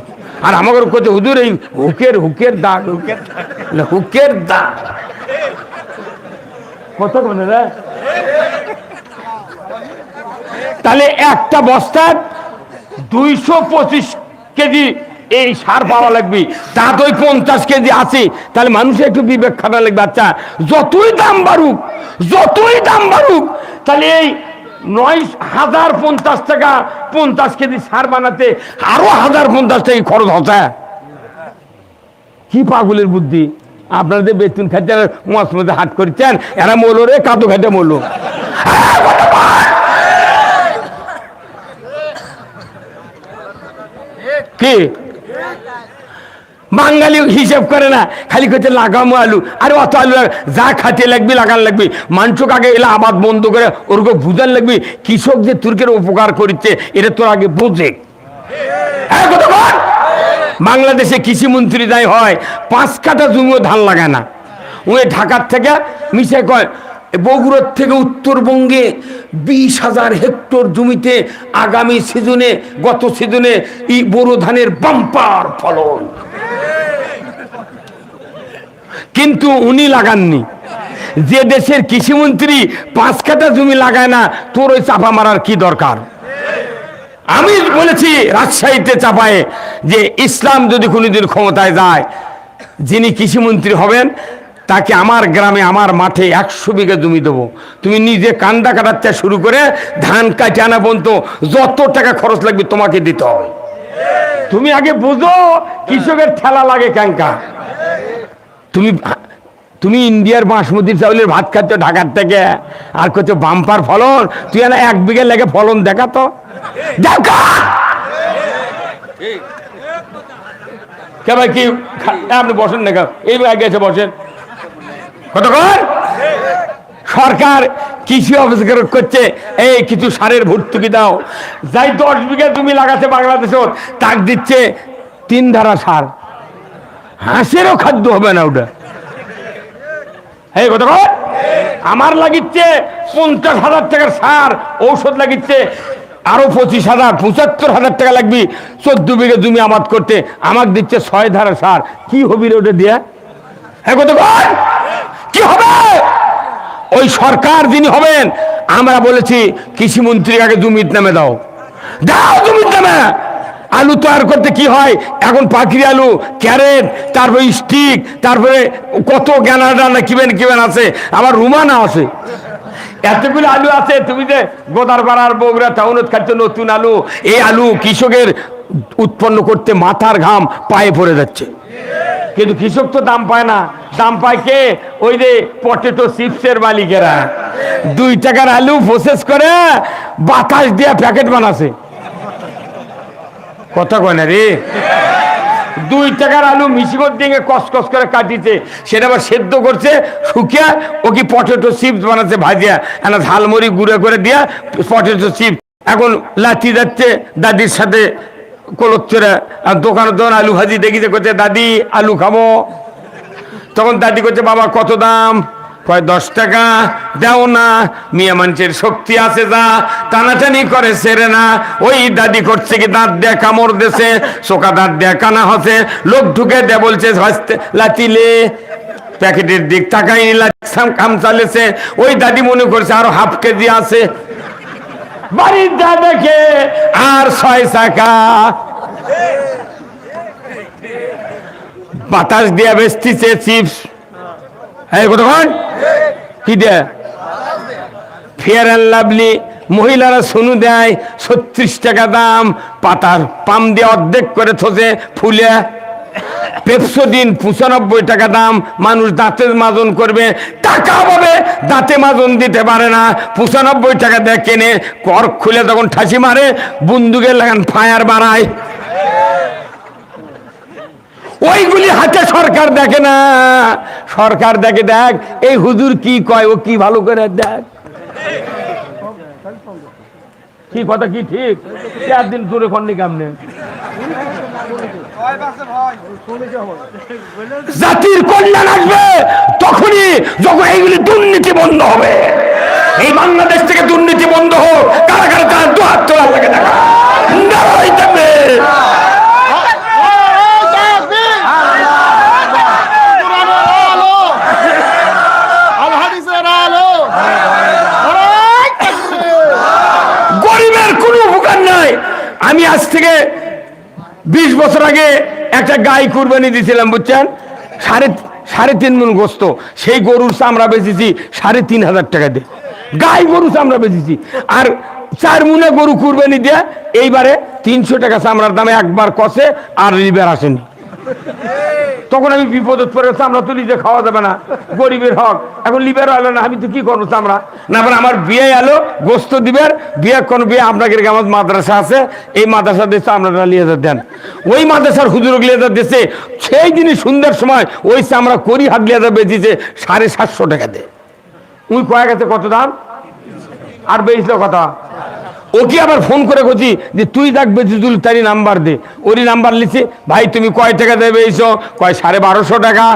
Speaker 1: আর আমাকে করছে হুজুর এই হুকের দাগ, হুকের দাগ কত করে রে? তাহলে একটা বস্তার 225 কেজি এই সার পাওয়া লাগবে, তা তো 50 কেজি আছে। তাহলে মানুষের একটু বিবেক খাটা লাগবে। আচ্ছা যতই দাম বাড়ুক, তাহলে এই 9050 টাকা 50 কেজি সার বানাতে আরো 1050 টাকা খরচ হচ্ছে। কি পাগলের বুদ্ধি! আপনাদের বেতন খাইতে মাছ মধ্যে হাট করছেন, এরা মরলো রে, কাদো খাইতে মরলো। কি বাঙালি হিসাব করে না, খালি করছে লাগামো আলু। আরে অত আলু যা খাতে লাগবে লাগান লাগবে। মানুষক আগে এলা আবাদ বন্ধ করে ওরকম বুঝান লাগবে কৃষক যে তুর্কের উপকার করছে, এটা তোর আগে বোঝে। বাংলাদেশে কৃষি মন্ত্রী যাই হয় 5 কাঠা জমিও ধান লাগায় না। ওই ঢাকার থেকে মিশে কয় বগুড়ার থেকে উত্তরবঙ্গে 20,000 হেক্টর জমিতে আগামী সিজনে, গত সিজনে এই বোরো ধানের বাম্পার ফলন। কিন্তু উনি লাগাননি। যে দেশের কৃষিমন্ত্রী 5 কাঠা জমি লাগায় না, তোর ওই চাপা মারার কি দরকার? আমি বলেছি রাজশাহীতে চাপায়ে যে ইসলাম যদি কোনোদিন ক্ষমতায় যায়, যিনি কৃষিমন্ত্রী হবেন তাকে আমার গ্রামে আমার মাঠে 100 বিঘা জমি দেবো। তুমি নিজে কান্দা কাটাতে শুরু করে ধান কাটে আনা পর্যন্ত যত টাকা খরচ লাগবে তোমাকে দিতে হবে। তুমি আগে বুঝো কৃষকের ঠেলা লাগে ক্যাঙ্কা। তুমি ইন্ডিয়ার বাসমতি চাউলের ভাত খাচ্ছ ঢাকার থেকে, আর করছো বাম্পার ফলন। তুই না 1 বিঘা লেগে ফলন দেখাতো, দেখা কে ভাই? কি আপনি বসেন না, এই আগে এসে বসেন। কতক্ষণ সরকার কৃষি অফিস করছে এই কিছু সারের ভর্তুকি দাও, যাই 10 বিঘা জমি লাগাতে বাংলাদেশত তাক দিচ্ছে 3 ধারা সার। হাঁসেরও খাদ্য হবে না ওটা। এই কথা আমার লাগিচ্ছে 50,000 টাকার সার, ঔষধ লাগিচ্ছে আরো 25,000 75,000 টাকা লাগবে 14 বিঘা জমি আবাদ করতে, আমাকে দিচ্ছে 6 ধারা সার। কি হবি রে ওটা দিয়া? হ্যাঁ কথা কি হবে? ওই সরকার যিনি হবেন, আমরা বলেছি কৃষিমন্ত্রীর আগে জমির নামে দাও, দাও জমির নামে। আলু তৈরি করতে কি হয় এখন, পাখির আলু, ক্যারেট, তারপরে স্টিক, তারপরে কত জ্ঞানা কিবেন আছে, আবার রুমানা আছে, এতগুলো আলু আছে। তুমি যে গোদারপাড়ার বগুড়া টাউনত খাচ্ছ নতুন আলু, এই আলু কৃষকের উৎপন্ন করতে মাথার ঘাম পায়ে পড়ে যাচ্ছে, কিন্তু কৃষক তো দাম পায় না। দাম পায় কে? ওই যে পটেটো চিপসের মালিকেরা 2 টাকার আলু প্রসেস করে বাতাস দিয়ে প্যাকেট বানাছে। কথা কয় না রে? 2 টাকার আলু মিশিগর দিয়ে কসকস করে কাটিছে, সেটা আবার সেদ্ধ করছে, শুকিয়ে ও কি পটেটো চিপস বানাচ্ছে ভাজিয়া, একটা ঝালমুড়ি গুঁড়ো করে দিয়া পটেটো চিপস। এখন লাঠি যাচ্ছে দাদির সাথে কলচ্চরে, আর দোকান আলু ভাজি দেখিতে করছে, দাদি আলু খাবো। তখন দাদি করছে, বাবা কত দাম? কয় 10 টাকা। দেও না, মিয়া মানুষের শক্তি আছে, যা টানাটানি করে সেরে না। ওই দাদি করছে কি, দাঁত দিয়ে কামড় দেছে, চোখা দাঁত দিয়ে কানা হচ্ছে, লোক ঢুকে দে বলছে লাচিলে, প্যাকেটের দিক তাকাই কাম চালেছে। ওই দাদি মনে করছে আরো হাফ কেজি আছে, বাড়ির যা দেখে আর 6 টাকা। বাতাস দিয়া বেচতিছে চিপস। এই কতক্ষণ কি দেয়? ফেয়ার অ্যান্ড লাভলি মহিলারা সোনু দেয় 36 টাকা দাম, পাতার পাম দিয়ে অর্ধেক করে থসে ফুলে। পেপসোডিন 95 টাকা দাম, মানুষ দাঁতে মাজন করবে, টাকা পাবে দাঁতে মাজন দিতে পারে না, 95 টাকা দিয়ে কেনে, কর খুলে তখন ঠাসি মারে, বন্দুকের লাগান ফায়ার বাড়ায়। ওইগুলি হাতে সরকার দেখে না, সরকার দেখে দেখ এই হুজুর কি কয়, ও কি ভালো করে দেখ। কি কথা কি ঠিক? 4 দিন দূরে খন্ডি কামনে জাতির কল্যাণ আসবে তখনই যখন এইগুলি দুর্নীতি বন্ধ হবে। এই বাংলাদেশ থেকে দুর্নীতি বন্ধ হোক, কারা কারা তার 2 হাত তোলা লাগে দেখা। গরিবের কোনো উপকার নাই। আমি আজ থেকে 20 বছর আগে একটা গাই কুরবানি দিয়েছিলাম, বুঝছেন, 3.5 মণ গোস্ত। সেই গরুর চামড়া বেচেছি 3,500 টাকা দিয়ে, গাই গরু চামড়া বেচেছি। আর 4 মণে গরু কুরবানি দিয়ে এইবারে 300 টাকা চামড়ার দামে একবার কষে আর লিভার আসেনি। তখন আমি বিপদে পড়ে, চামড়া তো নিজে খাওয়া যাবে না, গরিবের হক। এখন লিভার এলো না, আমি তো কি করবো চামড়া না। আমার বিয়ে এলো, গোস্ত দিবেন, বিয়ে কোন বিয়ে আপনাকে আমার মাদ্রাসা আছে, এই মাদ্রাসা দিয়ে চামড়াটা নিয়ে দেন। ওই মাদ্রাসার হুজুর লিয়াজার দিচ্ছে, সেই দিনই সন্ধ্যার সময় ওই চামড়া করি হাত লিয়াজার বেঁচেছে 750 টাকা দিয়ে। উনি কয়ে গেছে কত দাম, আর বেচলো কথা। ওকে আবার ফোন করে বলছি যে তুই দেখ বেচিদুল, তারই নাম্বার দে। ওরই নাম্বার লিখছে, ভাই তুমি কয় টাকা দেবে এইছো? কয় 1250 টাকা।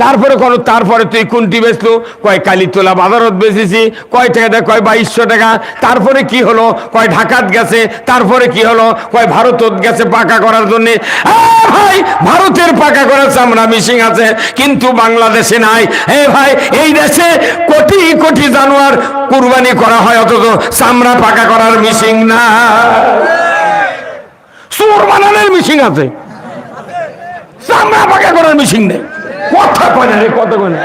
Speaker 1: তারপরে কোনো, তারপরে তুই কোনটি বেচলো? কয় কালীতলা বাজারত বেচেছি। কয় টাকা দেয়? কয় 2200 টাকা। তারপরে কি হলো? কয় ঢাকাত গেছে। তারপরে কি হলো? কয় ভারতত গেছে পাকা করার জন্য। ভাই ভারতের পাকা করার চামড়া মিশিং আছে, কিন্তু বাংলাদেশে নাই। ভাই এই দেশে কোটি কোটি জানোয়ার কুরবানি করা হয়, অথচ চামড়া পাকা করার মিশিং না, সুর বানানোর মিশিং আছে, চামড়া পাকা করার মিশিং নেই। কথা কয় না রে, কথা কয় না।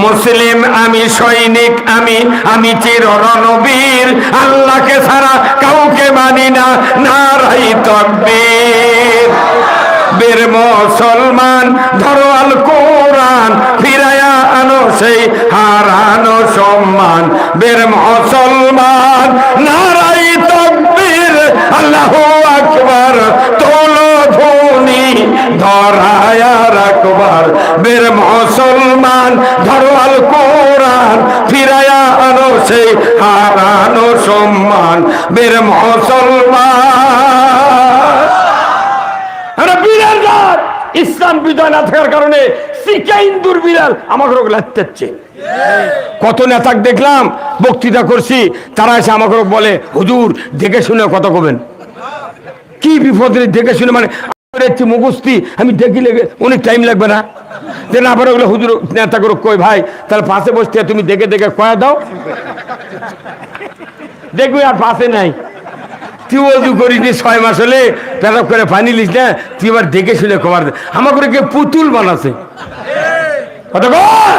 Speaker 1: মুসলিম আমি, সৈনিক আমি, আমি চির রণবীর, আল্লাহকে ছাড়া কাউকে মানি না, নারাই তাকবীর। বীর মুসলমান ধরো আল কোরআন, ফিরায়া আনো সেই হারানো সম্মান। বীর মুসলমান নারাই তাকবীর, আল্লাহু আকবার তোলো ধ্বনি, ধরায়া রাখবার বের মুসলমান, ধরো আল কোরআন ফিরায়া আনো সেই হারানো সম্মান বের মুসলমান। বিড়াল জাত ইসলাম বিজয় না থাকার কারণে শিকা ইন্দুর বিড়াল আমাকে রোগ লাগতেছে। কত নেতা দেখলাম বক্তৃতা করছি, তারা এসে আমাকে বলে হুজুর দেখে শুনে কথা কবেন। কি বিপদে দেখে শুনে, মানে মুখস্থি আমি দেখি লেগে অনেক টাইম লাগবে না, যে না পারে ওগুলো হুজুর নেতা করে কই ভাই তাহলে পাশে বসতে তুমি দেখে দেখে কয়া দাও, দেখবি আর পাশে নাই। তুই অজু করিনি 6 মাস হলে পেটক করে পানি লিস না, তুই এবার দেখে শুনে খবর দে। আমার করে কে পুতুল বানাছে কথা কর।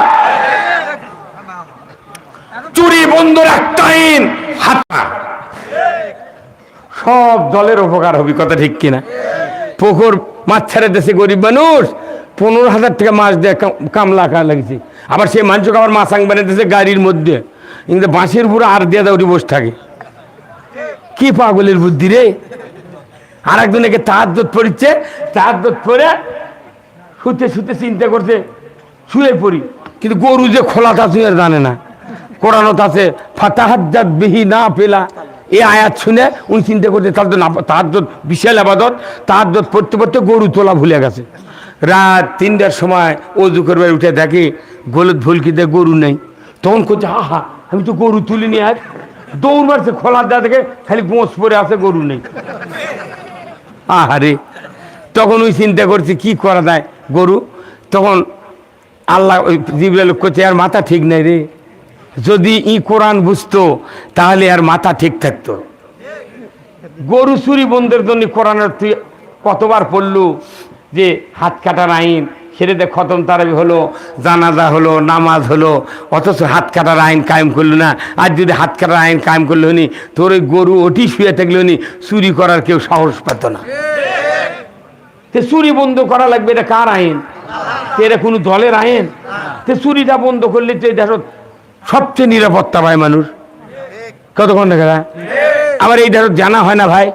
Speaker 1: চুরি বন্ধর একটা আইন হাতা, সব দলের উপকার হবে, কথা ঠিক কিনা? পুকুর মাছ ছেড়ে দেশে গরিব মানুষ 15,000 টাকা মাছ দিয়ে কামলা খা লাগছে, আবার সেই মানুষকে আবার মাছ আং বানাইতেছে গাড়ির মধ্যে, কিন্তু বাঁশের পুরো আর দিয়ে দেয়, ওটি বসে থাকে। কি পাগলের বুদ্ধি রে। আর একজন একে তাহাজ্জুদ পড়িচ্ছে, তাহাজ্জুদ পড়ে শুতে শুতে চিন্তা করছে শুয়ে পড়ি, কিন্তু গরু যে খোলা তা শুয়ে জানে না। কোরআনত আছে ফাতাহাজ্জাদ বিহি না পেলা, এই আয়াত শুনে উনি চিন্তা করছে তাহাজ্জুদ বিশাল ইবাদত, তাহাজ্জুদ পড়তে পড়তে গরু তোলা ভুলে গেছে। রাত 3টার সময় ওযু করবে উঠে দেখি গলদ ভুলকিতে গরু নেই। তখন করছে আহা আমি তো গরু তুলিনি, আর দৌড় মারছে, খোলা দেওয়া থেকে খালি গোঁস পরে আছে, গরু নেই। আহারে, তখন ওই চিন্তা করছে কি করা যায় গরু। তখন আল্লাহ ওই জিবরাইল করছে আর মাথা ঠিক নাই রে, যদি ই কোরআন বুঝতো তাহলে আর মাথা ঠিক থাকতো। গরু চুরি বন্ধের জন্য কোরআনের তুই কতবার পড়লু যে হাত কাটার আইন, সেটাতে খতম তারাবি হলো, জানাজা হলো, নামাজ হলো, অথচ হাত কাটার আইন কায়েম করলো না। আর যদি হাত কাটার আইন কায়েম করলো নি, তোর ওই গরু ওটি শুয়ে থাকলো নি, চুরি করার কেউ সাহস পেত না। চুরি বন্ধ করা লাগবে, এটা কার আইন? এটা কোনো দলের আইন? চুরিটা বন্ধ করলে তো দেখো সবচেয়ে নিরাপত্তা পায় মানুষ, কতক্ষণ দেখা যায়। আবার এই দেখো জানা হয় না ভাই,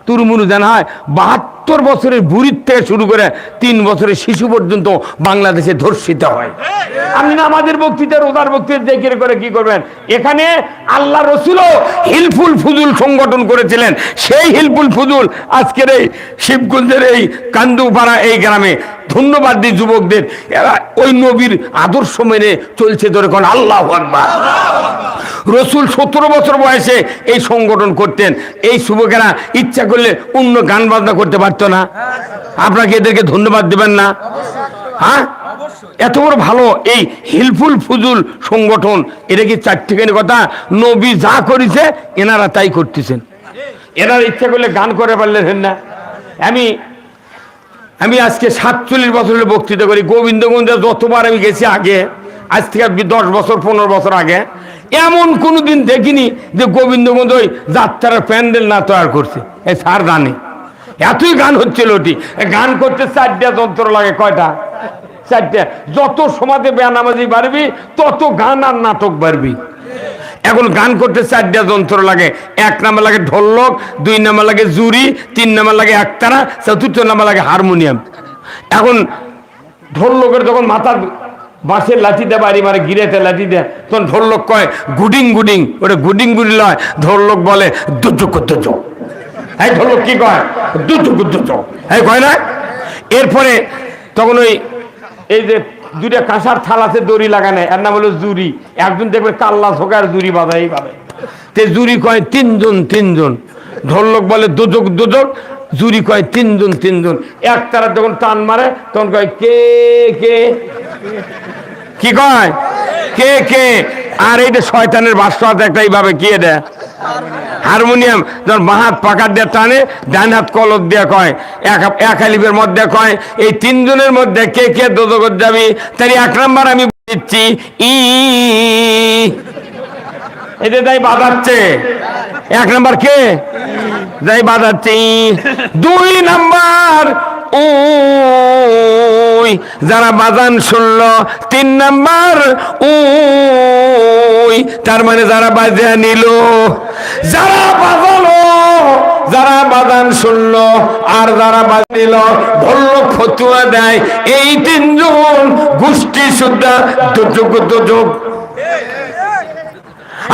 Speaker 1: তুরুমুরু জানা হয়। 72 বছরের বুড়ির থেকে শুরু করে 3 বছরের শিশু পর্যন্ত বাংলাদেশে ধর্ষিত হয়। আপনি না আমাদের বক্তৃতা রোজার বক্তৃতা দেখে করে কি করবেন? এখানে আল্লাহ রসুলও হিলফুল ফুজুল সংগঠন করেছিলেন। সেই হিলফুল ফুজুল আজকের এই শিবগঞ্জের এই কান্দুপাড়া এই গ্রামে ধন্যবাদ দিই যুবকদের, এরা ওই নবীর আদর্শ মেনে চলছে। ধরে কোন আল্লাহু আকবার। রসুল 17 বছর বয়সে এই সংগঠন করতেন। এই যুবকেরা ইচ্ছা করলে অন্য গান বাজনা করতে পারতো না? আপনাকে এদেরকে ধন্যবাদ দেবেন না? হ্যাঁ, এত বড় ভালো এই হিলফুল ফুজুল সংগঠন, এটা কি চারটিখানি কথা? নবী যা করেছে এনারা তাই করতেছেন। এনারা ইচ্ছা করলে গান করে পারলেন না। আমি আজকে 47 বছরের বক্তৃতা করি। গোবিন্দগঞ্জে যতবার আমি গেছি আগে, আজ থেকে 10 বছর 15 বছর আগে, এমন কোনোদিন দেখিনি যে গোবিন্দগঞ্জ ওই যাত্রার প্যান্ডেল না তৈরি করছে। এই স্যার জানে এতই গান হচ্ছিল। ওটি গান করতে 4টা যন্ত্র লাগে। কয়টা? 4টা। যত সমাজে বেনামাজি বাড়বি তত গান আর নাটক বাড়বি। এখন গান করতে 4টা যন্ত্র লাগে। 1 নাম্বার লাগে ঢোলক, 2 নাম্বার লাগে জুরি, 3 নাম্বার লাগে একতারা, 4র্থ নাম্বার লাগে হারমোনিয়াম। এখন ঢোলকের যখন মাথা বাঁশের লাঠি দেয়, বাড়ি মারে গিরেতে লাঠি দেয়, তখন ঢোলক কয় গুডিং গুডিং, ওটা গুডিং গুডি লয়। ঢোলক বলে দুচুক দুচুক। এই ঢোলক কি কয়? দুচুক দুচুক, এই কয় না? এরপরে তখন ওই এই যে 2টা কাঁসার থালাতে দড়ি লাগানো, এর নাম হলো জুরি। একজন দেখবে কাল্লা ঝোকার জুরি বাঁধা এইভাবে, তে জুরি কয় 3 জন 3 জন। ঢোলক বলে দুচুক দুচুক, জুরি কয় 3 জন 3 জন। একতারা যখন টান মারে তখন কয় কে কে, কি কয়? কে কে। আর এইটা শয়তানের বাদশা একটা এইভাবে কি এটা হারমোনিয়াম। যখন বাঁ হাত পাকার দিয়ে টানে, ডান হাত কলক দিয়ে কয়, এক আলিফের মধ্যে কয় এই 3 জনের মধ্যে কে কে দোজখত যাবি। তাই 1 নাম্বার আমি দিচ্ছি ই, এটা তাই বাজাচ্ছে। 1 নাম্বার কে যাই বাজাচ্ছে ই। 2 নাম্বার ওই যারা বাজান শুনলো। 3 নাম্বার ওই, তার মানে যারা বাজা নিল। যারা বাজালো যারা বাদান শুনলো আর যারা বাজিল বলল ফতুয়া দেয়, এই তিনজন গোষ্ঠী সুদ্ধা দুযোগ।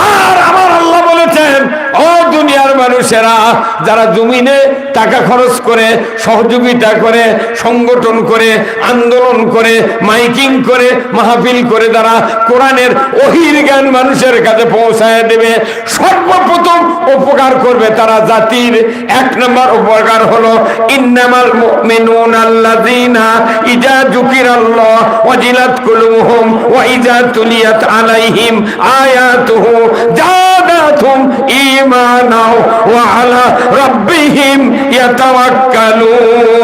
Speaker 1: আর আমার আল্লাহ বলেছেন, ও দুনিয়ার মানুষেরা, যারা জমিনে টাকা খরচ করে, সহযোগিতা করে, সংগঠন করে, আন্দোলন করে, মাইকিং করে, মাহফিল করে, যারা কোরআনের ওহির জ্ঞান মানুষের কাছে পৌঁছায় দেবে, সর্বপ্রথম উপকার করবে তারা জাতির। এক নম্বর উপকার হলো ইন্নামাল মুমিনুনা আল্লাযীনা ইযা যুকিরাল্লাহ ওয়াজিলাত কুলুবুহুম ওয়া ইযা তুলিয়াত আলাইহিম আয়াতুহু জাদাতুহুম ঈমানা ওয়া আলা রাব্বিহিম ইয়াতাওয়াক্কালুন।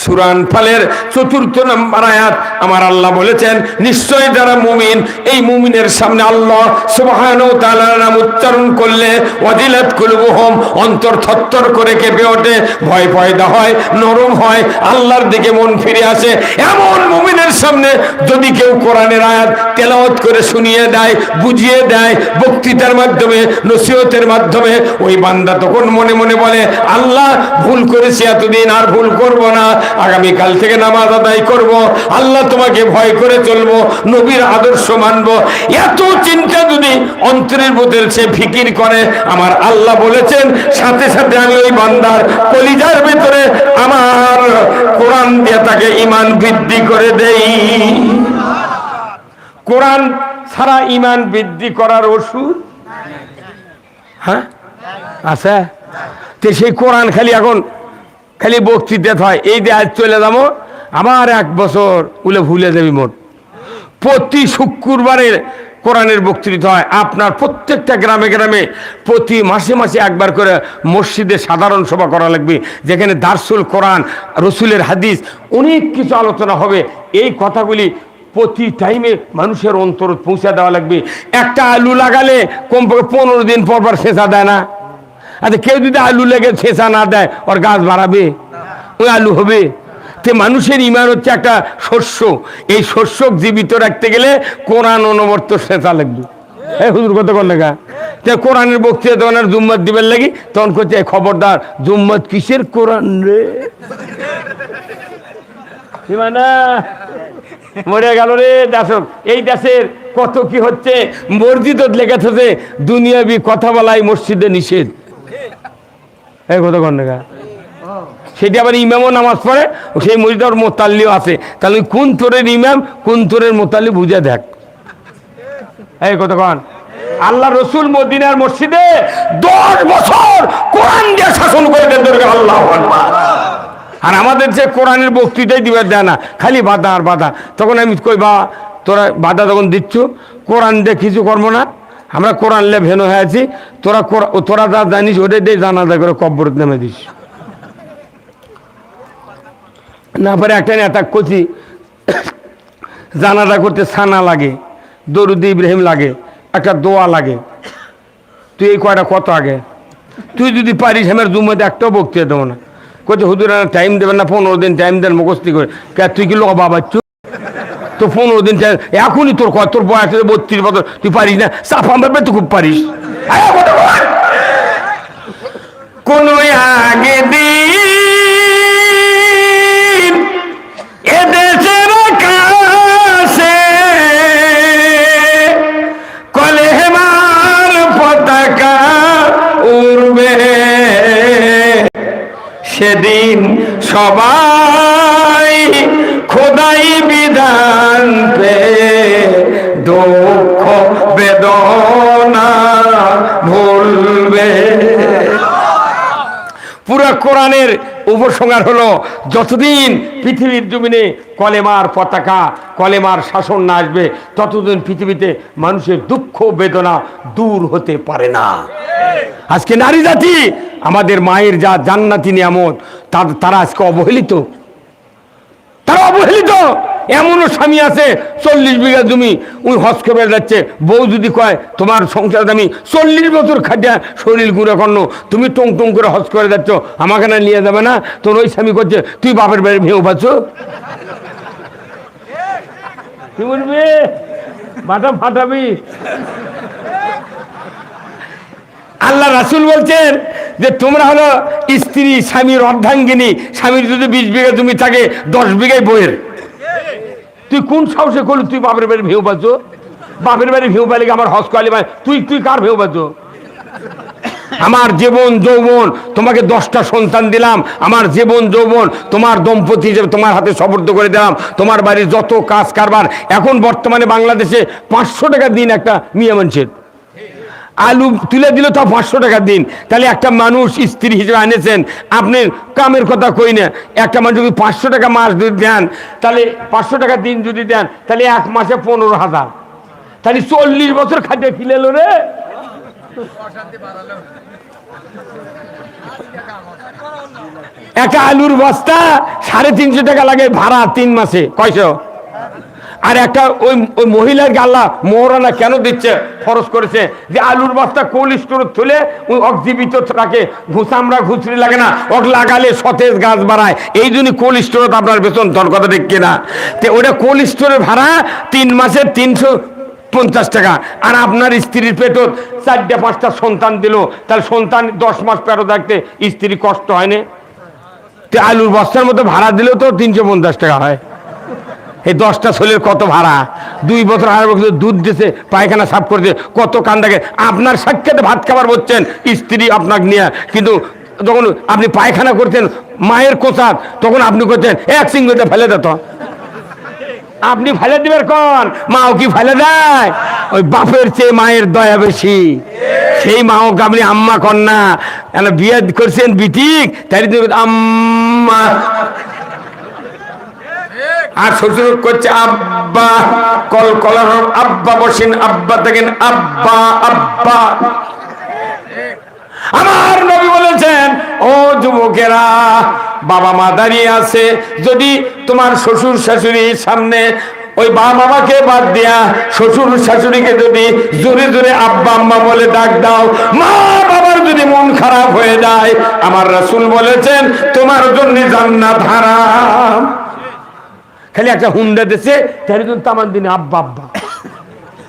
Speaker 1: সূরা আনফালের ৪র্থ নম্বর আয়াত আমার আল্লাহ বলেছেন, নিশ্চয়ই যারা মুমিন, এই মুমিনের সামনে আল্লাহ সুবহানাহু ওয়া তাআলার নাম উচ্চারণ করলে ওয়াজিলাত কুলুবুহুম, অন্তর থরথর করে কেঁপে ওঠে, ভয় পয়দা হয়, নরম হয়, আল্লাহর দিকে মন ফিরে আসে। এমন মুমিনের সামনে যদি কেউ কোরআনের আয়াত তেলাওয়াত করে শুনিয়ে দেয়, বুঝিয়ে দেয়, বক্তৃতার মাধ্যমে, নসিহতের মাধ্যমে, ওই বান্দা তখন মনে মনে বলে, আল্লাহ ভুল করেছি এতদিন, আর ভুল করব না, আগামীকাল থেকে নামাজ আদায় করব, আল্লাহ তোমাকে ভয় করে চলবো, নবীর আদর্শ মানবো। এত চিন্তা যদি অন্তরের মধ্যে সে ফিকির করে, আমার আল্লাহ বলেছেন সাথে সাথে আমি ওই বান্দার কলিজার ভিতরে আমার কোরআন দিয়ে তাকে ঈমান বৃদ্ধি করে দেই। কোরআন ছাড়া ঈমান বৃদ্ধি করার ওষুধ হ্যাঁ আছে? তো সেই কোরআন খালি বক্তৃতা হয়, এই যে আজ চলে যাবো, আমার 1 বছর উলে ভুলে যাবি মোট। প্রতি শুক্রবারে কোরআনের বক্তৃতা হয় আপনার প্রত্যেকটা গ্রামে গ্রামে, প্রতি মাসে মাসে একবার করে মসজিদে সাধারণ সভা করা লাগবে, যেখানে দারসুল কোরআন, রসুলের হাদিস, অনেক কিছু আলোচনা হবে। এই কথাগুলি প্রতি টাইমে মানুষের অন্তর পৌঁছে দেওয়া লাগবে। একটা আলু লাগালে কমপক্ষে 15 দিন পর পর সেচা দেয় না? আচ্ছা, কেউ যদি আলু লেগে সেচা না দেয়, ওর গাছ বাড়াবে? ওই আলু হবে? তে মানুষের ঈমান হচ্ছে একটা শস্য, এই শস্য জীবিত রাখতে গেলে কোরআন অনবরত সেচা লাগবে। এই হুজুর কত কর লেখা কোরআনের বক্তৃতা তখন আর জুম্মত দিবেন লাগি, তখন করছে খবরদার, জুম্মত কিসের কোরআন রে, মরে গেল রে দর্শক। এই দেশের কত কি হচ্ছে, মসজিদ লেগেছে দুনিয়াবি কথা বলাই মসজিদে নিষেধ। এই কত কর লেখা, সেটি আবার ইমামও নামাজ পড়ে, সেই মসজিদের মোতাল্লিও আছে, তাহলে কোন তোরের ইমাম কোন তোরের মোতাল্লি বুঝে দেখ। এই কতক্ষণ আল্লাহ রসুল মদিনার মসজিদে 10 বছর কোরআন দিয়ে শাসন করে দেন আল্লাহ। আর আমাদের যে কোরআনের বক্তৃতাই দিবার দেয় না, খালি বাধা আর বাধা। তখন আমি কই, বা তোরা বাধা তখন দিচ্ছ, কোরআন দিয়ে কিছু করবো না, আমরা কোরআন লে ভেনো হয়ে আছি, তোরা যা জানিস ওটাই দিয়ে জানাজা করে কব্বরত নেমে দিস। না পারে একটা নেতা কচি জানাজা করতে ছানা লাগে, দরুদ ইব্রাহিম লাগে, একটা দোয়া লাগে। তুই এই কয়টা কত আগে, তুই যদি পারিস আমার জুম্মাতে একটাও বক্তৃতা দেবো না। কোথায় হুজুর টাইম দেবেন না, 15 দিন টাইম দেন মুখস্থি করে। তুই কি লোক বাবা তো 15 দিন টাইম, এখনই তোর তোর বয়স 32 বছর, তুই পারিস না? সাফা মারবে তুই খুব পারিস। কোন আগে দিন এদেশের কাছে কলেমার পতাকা উড়বে, সেদিন সবাই খোদাই বিধান পে দুঃখ বেদনা ভুলবে। পুরা কোরআনের উপসংহার হলো, যতদিন পৃথিবীর জমিনে কলেমার পতাকা, কলেমার শাসন না আসবে, ততদিন পৃথিবীতে মানুষের দুঃখ বেদনা দূর হতে পারে না। আজকে নারী জাতি, আমাদের মায়ের যা জান্নাতি নিয়ামত, তারা আজকে অবহেলিত, তারা অবহেলিত। এমনও স্বামী আছে 40 বিঘা জমি, ওই হজ করে যাচ্ছে, বউ যদি কয় তোমার সংসার আমি 40 বছর খাটিয়া শরীর গুঁড়ো কর্ণ, তুমি টং টং করে হজ করে যাচ্ছ, আমাকে না নিয়ে যাবে না? তোর ওই স্বামী করছে তুই বাপের বাড়ি ভেউ পাচ্ছ, কি বলবি, মাথা ফাটাবি। আল্লাহ রাসূল বলছেন যে তোমরা হলো স্ত্রী স্বামীর অর্ধাঙ্গিনী। স্বামীর যদি 20 বিঘা জমি থাকে 10 বিঘাই বইয়ের। তুই কোন সাহসে করলি তুই বাপের বাড়ি ভেউ পাচ্ছ? বাপের বাড়ি ভেউ পাইলে আমার হজ করালি ভাই, তুই কার ভেউ পাচ্ছ? আমার জীবন যৌবন তোমাকে 10টা সন্তান দিলাম, আমার জীবন যৌবন তোমার দম্পতি হিসেবে তোমার হাতে সুপর্দ করে দিলাম। তোমার বাড়ির যত কাজ কারবার, এখন বর্তমানে বাংলাদেশে 500 টাকা দিন একটা মিয়া মানুষের। আলু তুলে দিল তাও 500 টাকা দিন। তাহলে একটা মানুষ স্ত্রী হিসেবে আনেছেন, আপনি কামের কথা কই না, একটা মানুষ যদি 500 টাকা মাস যদি দেন, তাহলে 500 টাকা দিন যদি দেন, তাহলে এক মাসে 15,000, তাহলে 40 বছর খাটে ফিলেল রে। একটা আলুর বস্তা 350 টাকা লাগে ভাড়া 3 মাসে, কয়শো? আর একটা ওই মহিলার আল্লাহ মোহরানা কেন দিচ্ছে? ফরজ করেছে যে আলুর বস্তা কোল্ড স্টোর তুলে ওই অক্সিবিত রাখে, ঘুষামরা ঘুষড়ি লাগে না, ওক লাগালে সতেজ গাছ বাড়ায়। এই জন্য কোল্ড স্টোরে আপনার বেতন ধর কথা ঠিক কিনা? তো ওটা কোল্ড স্টোরের ভাড়া 3 মাসে 350 টাকা। আর আপনার স্ত্রীর পেটত 4-5টা সন্তান দিল, তাহলে সন্তান 10 মাস পেটে থাকতে স্ত্রী কষ্ট হয় না? তো আলুর বস্তার মতো ভাড়া দিলেও তো 350 টাকা হয়। এই 10টা ছেলের কত ভাড়া? 2 বছর 2.5 বছর দুধ দিয়েছে, পায়খানা সাফ করেছে, কত কান্দাকে। আপনার সাক্ষাতে ভাত খাবার বলছেন স্ত্রী আপনাকে নিয়ে, কিন্তু যখন আপনি পায়খানা করছেন মায়ের কোচাত, তখন আপনি করছেন এক সিঙ্গটা ফেলে দিত। আপনি ফেলে দিবেন কোন? মাও কি ফেলে দেয়? ওই বাপের চেয়ে মায়ের দয়া বেশি। সেই মাও আপনি আম্মা কন্যা বিয়ে করছেন বিটিক, তাই আম্মা। আর শ্বশুর করছে আব্বা, কল কলার আব্বা বসেন, আব্বা দেখেন আব্বা আব্বা। আমার নবী বলেছেন, ও যুবকেরা, বাবা মা দাঁড়িয়ে আছে, যদি তোমার শ্বশুর শাশুড়ির সামনে ওই বাবা মাকে বাদ দিয়া শ্বশুর শাশুড়িকে যদি জোরে জোরে আব্বা আম্মা বলে ডাক দাও, মা বাবার যদি মন খারাপ হয়ে যায়, আমার রাসূল বলেছেন তোমার জন্য জান্নাত হারাম। খালি একটা হুন্ডা দেশে তামান দিনে আব্বা আব্বা।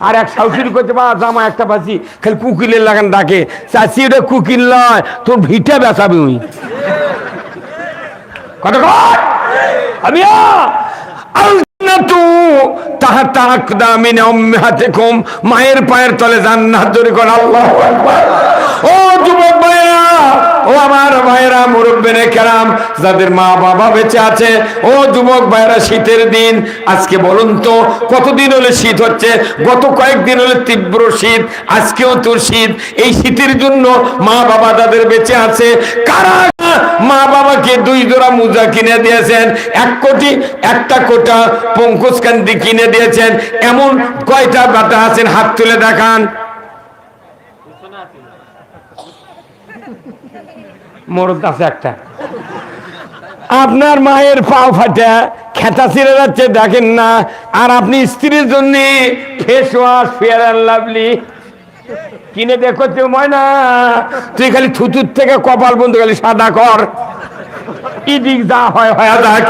Speaker 1: আর এক শাশুড়ি করতে বা জামা একটা বাঁচি খালি কুকিলের লাগান ডাকে, চাচি ওটা কুকিল নয়, তোর ভিটা বেচাবি ওই কথা কয়। আমি মায়ের পায়ের তলে জান্নাত, জোরে কর আল্লাহু আকবার। ও যুবক ভাইরা, ও আমার ভাইরা, মুরব্বিনে কেরাম, যাদের মা বাবা বেঁচে আছে, ও যুবক ভাইরা, শীতের দিন আজকে বলুন তো কতদিন হলে শীত হচ্ছে? গত কয়েকদিন হলে তীব্র শীত, আজকেও তো শীত। এই শীতের জন্য মা বাবা যাদের বেঁচে আছে, কারা মা বাবাকে 2 জোড়া মোজা কিনে দিয়েছেন, 1 কোটা পঙ্কজ কান্তি কিনে দিয়েছেন? এমন কয়টা বাটা আছেন? হাত তুলে দেখান। মরদ আছে একটা। আপনার মায়ের পাও ফাটা খেতা ছিঁড়ে যাচ্ছে, দেখেন না? আর আপনি স্ত্রীর জন্য face wash, fair and lovely কিনে দেখো, ময়না তুই খালি থুতুর থেকে কপাল বন্ধ খালি সাদা কর, ইদিক যা হয় হয়ে যাক।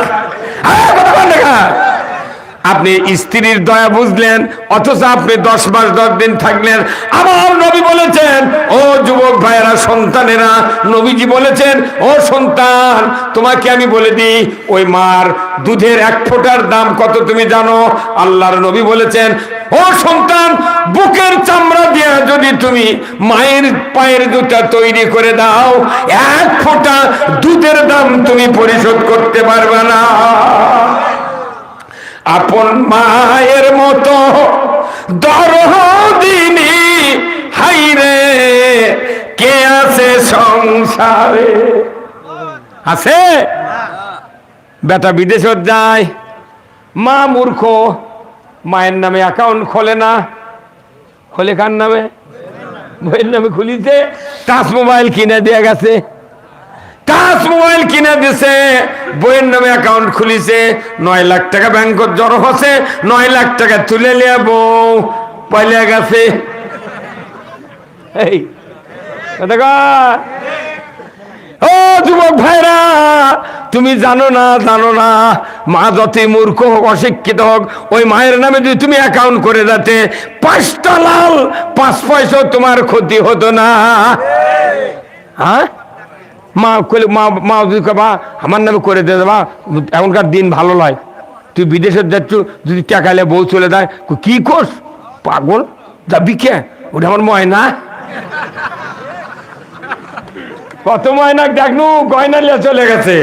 Speaker 1: আপনি স্ত্রীর দয়া বুঝলেন, অথচ আপনি 10 মাস 10 দিন থাকলেন। আমার নবী বলেছেন, ও যুবক ভাইয়েরা, সন্তানেরা, নবীজি বলেছেন, ও সন্তান, তোমাকে আমি বলে দিই, ওই মার দুধের 1 ফোঁটার দাম কত তুমি জানো? আল্লাহর নবী বলেছেন, ও সন্তান, বুকের চামড়া দিয়ে যদি তুমি মায়ের পায়ের জুতা তৈরি করে দাও, 1 ফোঁটা দুধের দাম তুমি পরিশোধ করতে পারবে না। আপন মায়ের মতো দরদিনী হাইরে কে আছে সংসারে? আছে? বেটা বিদেশে যায়, মা মূর্খ, মায়ের নামে অ্যাকাউন্ট খোলে না। খোলে কার নামে? বইয়ের নামে খুলিছে। টাচ মোবাইল কিনে দিয়ে গেছে, টাচ মোবাইল কিনে দিছে, বইয়ের নামে অ্যাকাউন্ট খুলিছে, 9 লাখ টাকা ব্যাংকত জড়ো হচ্ছে, 9 লাখ টাকা তুলে নিয়ে বউ পালিয়ে গেছে। এই ও যুবক ভাইরা, তুমি জানো না মা যতই মূর্খ হোক, অশিক্ষিত হোক, ওই মায়ের নামে যদি তুমি অ্যাকাউন্ট করে দিতে 5টা লাল 5 পয়সা তোমার ক্ষতি হতো না। হ্যাঁ, মা কইলে মা যদি কবা আমার নামে করে দিয়ে দেবা, এখনকার দিন ভালো নয়, তুই বিদেশে যাচ্ছ, যদি টাকালে বউ চলে দেয়, কি করস পাগল, যাবি কে, ওটা আমার ময়না। কত ময়না দেখনু, গয়না লিয়ে চলে গেছে,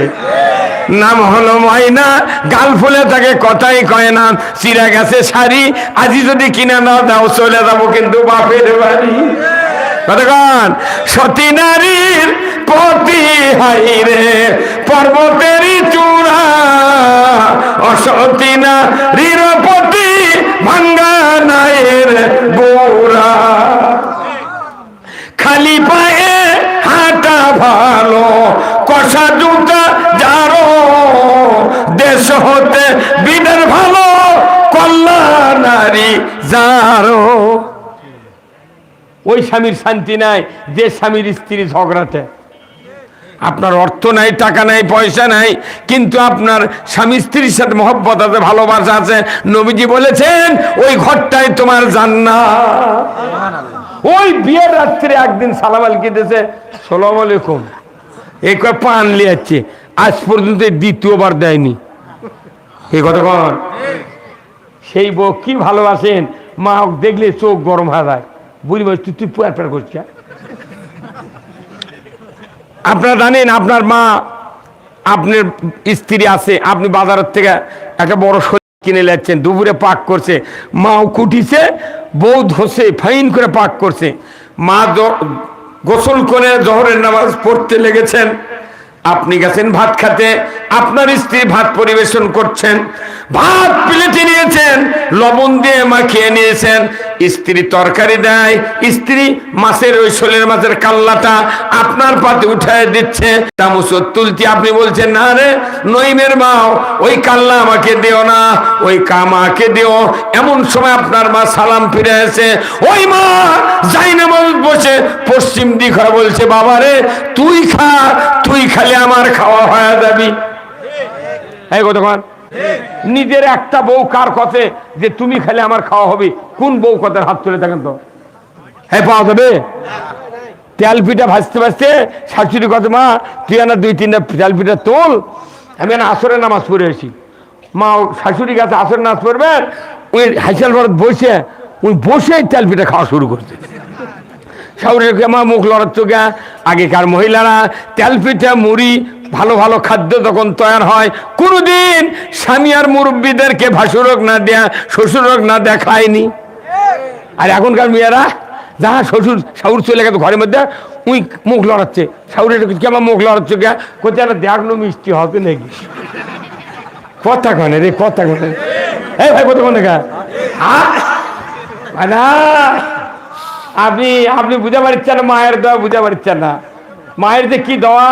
Speaker 1: নাম হলো ময়না, গাল ফুলে তাকে কথাই কয় না, চিরা গেছে শাড়ি, আজি যদি কিনে না দাও চলে যাবো কিন্তু বাপের বাড়ি। কতক্ষণ সতী নারীর পতি হাইরে পর্বতেরই চূড়া, অসতী নারীর পতি ভাঙ্গা নায়ের গোড়া, খালি পায়ে হাঁটা ভালো কষা জুতা যারো, দেশ হতে বিদের ভালো কল্যাণ নারী যারো। ওই স্বামীর শান্তি নাই যে স্বামীর স্ত্রী ঝগড়াতে। আপনার অর্থ নাই, টাকা নাই, পয়সা নাই, কিন্তু আপনার স্বামী স্ত্রীর সাথে মহব্বত আছে, ভালোবাসা আছে। নবীজি বলেছেন ওই ঘরটাই তোমার জান্নাত। ওই বিয়ের রাত্রে একদিন সালাম আলকি দিয়েছে, সালাম আলাইকুম, এই কয় পান লিয়াচ্ছে, আজ পর্যন্ত দ্বিতীয়বার দেয়নি। এই কথা কন, সেই বউ কি ভালোবাসেন, মা দেখলে চোখ গরম হয়ে যায়, বুঝলি তুই পুয়ার পেয়ার করছিস। আপনারা জানেন আপনার মা, আপনার স্ত্রী আছে, আপনি বাজারের থেকে একটা বড় কিনে যাচ্ছেন, দুপুরে পাক করছে, মাও কুটিছে, বউ ধসে ফাইন করে পাক করছে, মা গোসল করে জোহরের নামাজ পড়তে লেগেছেন, আপনি গেছেন ভাত খেতে, আপনার স্ত্রী ভাত পরিবেশন করছেন, ভাত প্লেটে নিয়েছেন, লবণ দিয়ে মাখিয়ে নিয়েছেন, স্ত্রী তরকারি দেয়, স্ত্রী মাছের ওই শোলের মাছের কাল্লাটা আপনার পাতে উঠায় দিচ্ছে, চামচ তুলতে আপনি বলছেন না রে নইমের মাও, ওই কাল্লা আমাকে দিও না, ওই কামাকে দিও। এমন সময় আপনার মা সালাম ফিরে এসে, ওই মা যাই না বসে পশ্চিম দিক হয়ে বলছে, বাবা রে তুই খা, তুই খালি আমার খাওয়া হয়ে যাবি। এই কতক্ষণ নিজের একটা বউ কার কথা যে তুমি খালি আমার খাওয়া হবে, কোন বউ কথার হাত তুলে থাকেন তো? হ্যাঁ, পাওয়া যাবে? তেল পিঠা ভাজতে ভাজতে শাশুড়ি কথা, মা তুই না 2-3টা তেল পিঠা তোল, আমি না আসরের নামাজ পড়ে আসি। মা শাশুড়ি কাছে আসরের নামাজ পড়বেন, ওই হাইসাল ভারত বসে ওই বসে তেল পিঠা খাওয়া শুরু করছে। শাশুড়ি মা মুখ লড়াচ্ছ গা, আগেকার মহিলারা তেল পিঠা মুড়ি ভালো ভালো খাদ্য যখন তৈরি হয়, কোনদিন স্বামী আর মুরব্বীদেরকে ভাসুরক না দেয়া, শ্বশুরক না দেয়া খায়নি। আর এখনকার মেয়েরা যাহা শ্বশুর শাশুর চলে গেছে ঘরের মধ্যে, উই মুখ লড়াচ্ছে, শাশুড়ি কেমন মুখ লড়াচ্ছ গা, কোথায় দেখলো মিষ্টি হবে নাকি, কথা কনে রে, কথা কনে, এই ভাই কথা কনে গা, আপনি আপনি বুঝা পারছেন না, মায়ের দোয়া বুঝা পারছেন না, মায়ের যে কি দোয়া।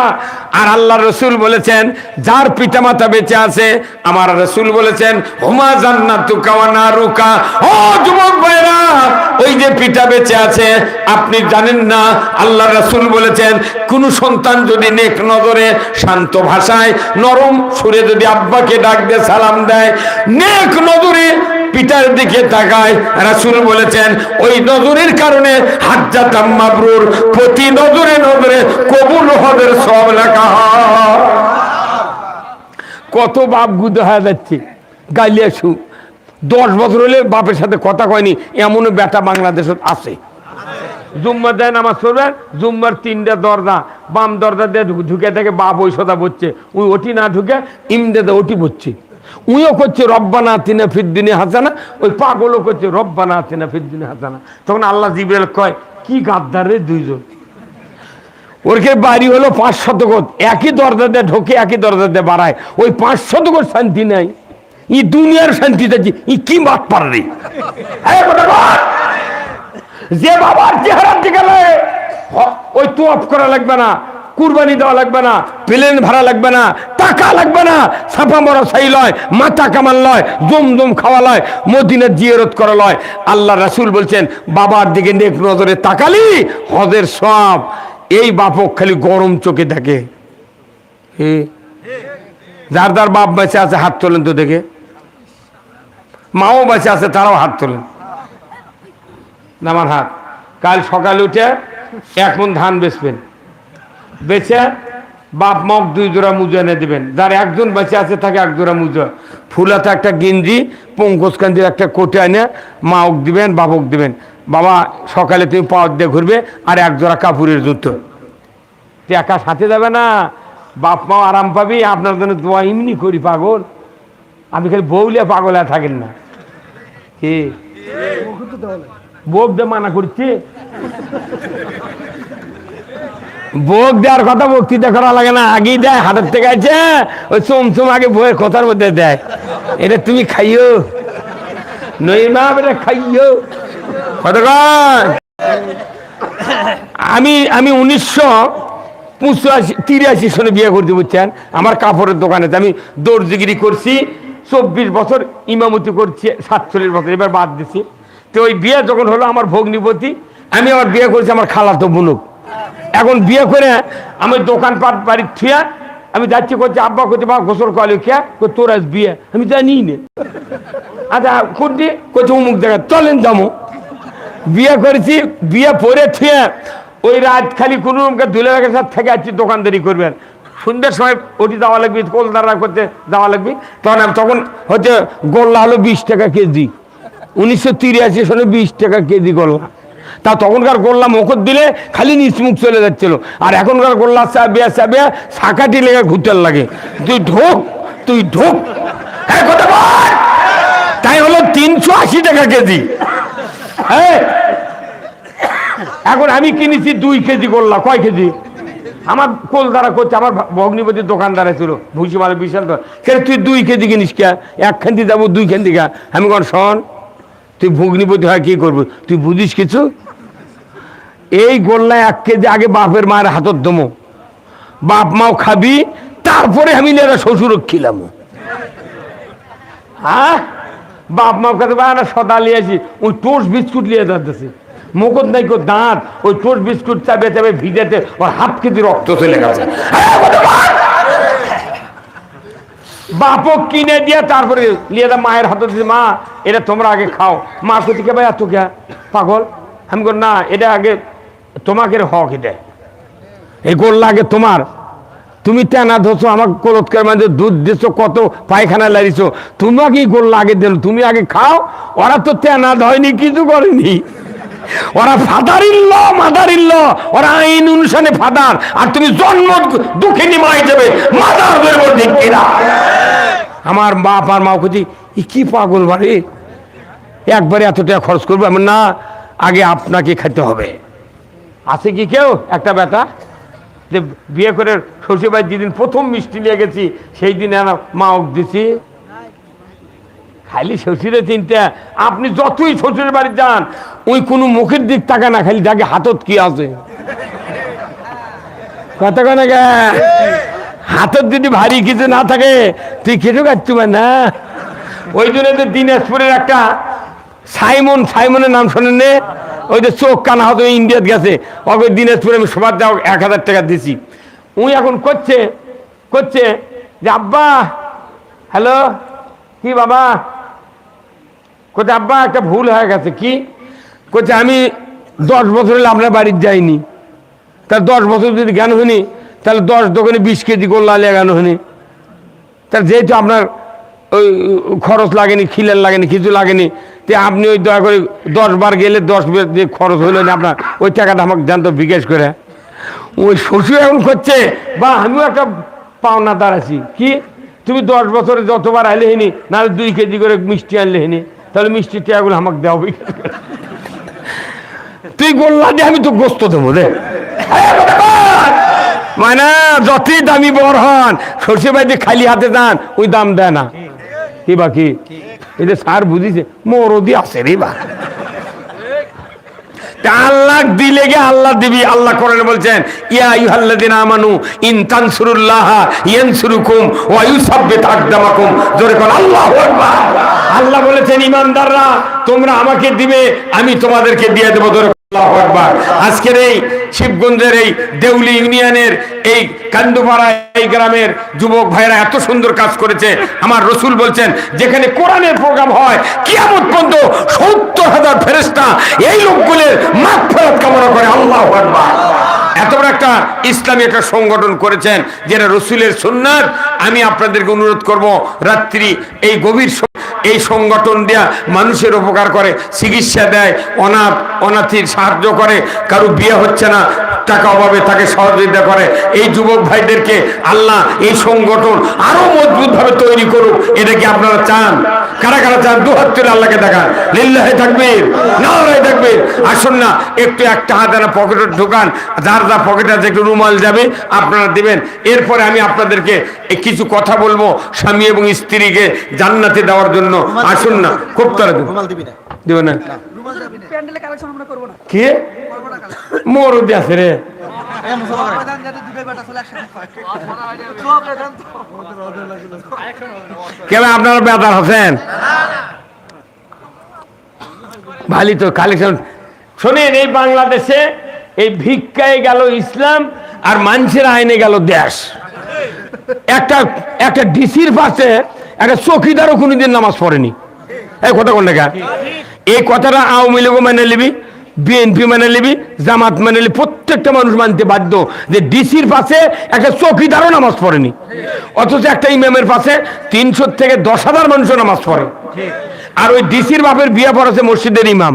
Speaker 1: আর আল্লাহ রসুল বলেছেন যার পিতা মাতা বেঁচে আছে, আমার রসুল বলেছেন হুমা জান্নাতুকা ওয়া নারুকা। ও যুবক ভাইরা, ওই যে পিতা বেঁচে আছে, আপনি জানেন না আল্লাহ রসুল বলেছেন কোন সন্তান যদি নেক নজরে শান্ত ভাষায় নরম সুরে যদি আব্বাকে ডাক দিয়ে সালাম দেয়, নেক নজরে পিতার দিকে তাকায়, রাসূল বলেছেন ওই নজরের কারণে হাজ্জাতাম মাবরুর, প্রতি নজরে নজরে কবুল হজের সওয়াব লেখা হয়। কত বাপ গুদে হয়ে যাচ্ছে, গাইলে শু 10 বছর হলে বাপের সাথে কথা কয়নি, এমনও বেটা বাংলাদেশত আছে। জুম্মা দেয় নামাজ পড়বেন, জুম্মার 3টা দরজা, বাম দরজা দিয়ে ঢুকে থেকে বাপ ওই সদা বসছে, ওই ওটি না ঢুকে ইমদে ওটি বসছে, উইও করছে রব্বানা আতিনা ফিদ দুনিয়া হাসানা, ওই পাগলও করছে রব্বানা আতিনা ফিদ দুনিয়া হাসানা। তখন আল্লাহ জিবরাইল কয় কি গাদ্দার রে দুইজন, ওরকে বাড়ি হলো 500 গজ, একই দরজা দিয়ে ঢোকে একই দরজা দিয়ে বাড়ায়, ওই 500 গজ শান্তি নাই, ই দুনিয়ার শান্তি চাচ্ছি, ই কি মাত পারে যে বাবার চেহারার দিকে ওই তোয়াফ করা লাগবে না, কুরবানি দেওয়া লাগবে না, প্লেন ভাড়া লাগবে না, টাকা লাগবে না, ছাপা মরা ছাই লয়, মাথা কামাল লয়, জমজম খাওয়া লয়, মদিনার জিয়ারত করা লয়। আল্লাহ রাসূল বলছেন বাবার দিকে নেক নজরে তাকালি হজের সওয়াব। এই বাপক খালি গরম চোখে দেখে। যার যার বাপ বেঁচে আছে হাত তোলেন তো দেখে, মাও বেঁচে আছে তারাও হাত তোলেন। আমার হাত। কাল সকালে উঠে 1 মণ ধান বেচবেন, বেচে বাপ মাও 2 জোড়া মুজো এনে দেবেন। যার একজন বেঁচে আছে তাকে 1 জোড়া মুজো, ফুলাতে একটা গেঞ্জি, পঙ্কজ কান্দির একটা কোটে এনে মাওক দিবেন, বাবক দিবেন। বাবা সকালে তুমি পাওয়ার দিয়ে ঘুরবে, আর 1 জোড়া কাপড়ের জুতো। তুই একা সাথে যাবে না, বাপ মাও আরাম পাবি। আপনার জন্য দোয়া এমনি করি পাগল, আমি খালি বউলিয়া পাগল থাকেন না। কি বোক দিয়ে মানা করছি? বোক দেওয়ার কথা বক্তৃতা করা লাগে না, আগেই দেয় হাতের থেকে আছে, ওই চমচম আগে বইয়ের কথার মধ্যে দেয়। এটা তুমি খাইও নই মা, এটা খাইও। আমি 1983 সনে বিয়ে করতে, বুঝছেন? আমার কাপড়ের দোকানেতে আমি দর্জিগিরি করছি 24 বছর, ইমামতি করছি 47 বছর, এবার বাদ দিছি। তো ওই বিয়ে যখন হলো আমার ভগ্নিপতি, আমি আবার বিয়ে করেছি আমার খালাতো বুনুক। এখন বিয়ে করে আমি দোকানপাট বাড়ির থুয়া আমি যাচ্ছি, করছি আব্বা করতে বা গোসল কলে খেয়া তোর আজ বিয়ে, আমি জানি নে। আচ্ছা করছি, করছি অমুক জায়গায় চলেন যাবো। বিয়ে করেছি, বিয়ে পরে থুয়ে ওই রাত খালি কোনো দুলের সাথে থেকে আসছি দোকানদারি করবেন। সন্ধ্যের সময় ওটি যাওয়া লাগবে, কলদারা করতে যাওয়া লাগবে। তখন হচ্ছে গোল্লা হলো 20 টাকা কেজি। 1983 সনে 20 টাকা কেজি গোল্লা। তা তখনকার গোল্লা মুখত দিলে খালি নিচমুখ চলে যাচ্ছিল, আর এখনকার গোল্লা চাবিয়া চাবিয়া শাকাটি লেগে ঘুরতে লাগে। তুই ঢোক, তুই ঢোক, তাই হলো 380 টাকা কেজি। হ্যাঁ, এখন আমি কিনেছি 2 কেজি গোল্লা। কয় কেজি? আমার কলদারা করছে, আমার ভগ্নিপতির দোকানদারা ছিল ভুসিমালের বিশাল। তুই 2 কেজি কিনিস কে? 1 খান্তি যাবো 2 খান্তি কা? আমি কোন শোন, তুই ভগ্নিপতি হয় কি করবো? তুই বুঝিস কিছু? এই গোল্লা 1 কেজি আগে বাপের মায়ের হাতত দমো, বাপ মাও খাবি, তারপরে আমি নেরা শ্বশুর খিলাম। হ্যাঁ, বাপ মার কাছে না সদা লিয়েছি, ওই টোস্ট বিস্কুট লিয়ে যাচ্ছে, মুখত নাই কো দাঁত, ওই টোস্ট বিস্কুট চাবে চাবে ভিজেতে ওর 1/2 কেজি রক্ত চলে গেছে। বাপক কিনে দিয়ে তারপরে লিয়ে দা মায়ের হাতে দিচ্ছে, মা এটা তোমরা আগে খাও। মা কোথা থেকে ভাই এত কে পাগল? আমি বল না, এটা আগে তোমাকে হক, এটা এই গোল্লা আগে তোমার। তুমি তেনা ধরছো, আমার কোলৎকার মাঝে দুধ দিচ্ছ, কত পায়খানা লাগিয়েছ, তোমাকে গোল্লা আগে দিল, তুমি আগে খাও। ওরা তো তেনা ধয়নি, কিছু করেনি, ওরা ফাদারিল্ল মাদারিল্ল, ওরা আইন অনুসারে ফাদার, আর তুমি জন্ম দুঃখিনী মা হিসেবে মাদার বেরবো। আমার বাপ আর মা খুঁজি কি পাগল বাড়ি, একবারে এত টাকা খরচ করবো? আমি না, আগে আপনাকে খেতে হবে। আছে কি কেউ একটা বেটা যে বিয়ে করে শ্বশুরবাড়ি যেদিন প্রথম মিষ্টি নিয়ে গেছি, সেই দিন মা দিছি। খালি শ্বশুরের চিন্তা, আপনি যতই শ্বশুরের বাড়ি যান, ওই কোনো মুখের দিক তাকা না, খালি যাকে হাতত কি আছে কথা কেনা গে, হাতত যদি ভারী কিছু না থাকে তুই খেতে খাচ্ছ না। ওই জন্য তো দিনাজপুরের একটা সাইমনের নাম শোনেন, ওই যে চোখ কানা হতো ইন্ডিয়াত গেছে, ওকে দিনাজপুরে আমি সবার যাও 1000 টাকা দিছি। উনি এখন করছে যে আব্বা, হ্যালো, কি বাবা? কোথায় আব্বা একটা ভুল হয়ে গেছে। কি কোথায়? আমি 10 বছর হলে আপনার বাড়ির যাইনি, তাহলে 10 বছর যদি জ্ঞান হয়নি, তাহলে 10 দোকানে 20 কেজি গোল্লা লিয়ে জ্ঞান হয়নি। তাহলে যেহেতু আপনার ওই খরচ লাগেনি, খিলের লাগেনি, কিছু লাগেনি, তো আপনি ওই দয়া করে 10 বার গেলে 10 বার যে খরচ হইল না আপনার, ওই টাকাটা আমাকে জানতো বিকাশ করে। ওই শ্বশুর এখন করছে, বা আমিও একটা পাওনাদার আছি। কি? তুমি 10 বছরে যতবার আইলে হয়নি, নাহলে 2 কেজি করে মিষ্টি আনলে হয়নি, তাহলে মিষ্টির টাকাগুলো আমাকে দেওয়া বিকাশ করে। তুই গোল্লা দিয়ে আমি তো গোস্ত দেবো রে। মানে যতই দামি বর হন, শ্বশুর বাড়িতে খালি হাতে যান, ওই দাম দেয় না। কি বাকি এটা স্যার বুঝিছে, মরদি আছে রে বা। আল্লাহ দিলে গে আল্লাহ দিবি। আল্লাহ কোরআনে বলছেন, ইয়া আইয়ুহাল্লাযিনা আমানু ইন তানসুরুল্লাহা ইয়ানসুরুকুম ওয়া ইউসাব্বিত আকদামাকুম। জোরে কোন আল্লাহু আকবার। আল্লাহ বলেছেন ইমানদাররা তোমরা আমাকে দিবে, আমি তোমাদেরকে দিয়ে দেবো। আল্লাহু আকবার। আজকের এই শিবগঞ্জের এই দেউলি ইউনিয়নের এই কান্দুপাড়া এই গ্রামের যুবক ভাইরা এত সুন্দর কাজ করেছে। আমার রসুল বলছেন যেখানে কোরআনের প্রোগ্রাম হয় কিয়ামত পর্যন্ত ৭০,০০০ ফেরেশতা এই লোকগুলোর মাগফিরাত কামনা করে। আল্লাহু আকবার। এত বড় একটা ইসলামী একটা সংগঠন করেছেন যেটা রসুলের সুন্নাত। আমি আপনাদেরকে অনুরোধ করব রাত্রি এই গভীর এই সংগঠন দেয়া মানুষের উপকার করে, চিকিৎসা দেয়, অনাথির সাহায্য করে, কারো বিয়ে হচ্ছে না টাকা অভাবে তাকে সহযোগিতা করে। এই যুবক ভাইদেরকে আল্লাহ এই সংগঠন আরো মজবুত ভাবে তৈরি করুক। এটা কি আপনারা চান? কারা কারা চান? দুহাত তুলে আল্লাহকে দেখান। লিল্লাহি তাকবীর, নারায়ে তাকবীর। আসুন না একটু একটা হাত না পকেটে ঢোকান, যার যা পকেটে আছে একটু রুমাল যাবে আপনারা দিবেন। এরপরে আমি আপনাদেরকে কিছু কথা বলবো স্বামী এবং স্ত্রীকে জান্নাতে দেওয়ার জন্য। আসুন না, খুব তাড়াতাড়ি দিবে না কি মরুদি আছে রে। কেন আপনারা বেদার আছেন? ভালি তো কালেকশন। শোনেন, এই বাংলাদেশে এই ভিক্ষায় গেল ইসলাম আর মানুষের আইনে গেল দেশ। একটা ডিসির পাশে একটা চৌকিদারও কোনোদিন নামাজ পড়েনি। এই কথা কোন লেখা? এই কথাটা আওয়ামী লীগও মেনে নিবি, বিএনপি মেনে নিবি, জামাত মেনে নিবি, প্রত্যেকটা মানুষ মানতে বাধ্য যে ডিসির পাশে একটা চৌকিদারও নামাজ পড়েনি। অথচ একটা ইমামের পাশে ৩০০ থেকে ১০,০০০ মানুষও নামাজ পড়ে। আর ওই ডিসির বাপের বিয়ে পড়াছে মসজিদের ইমাম,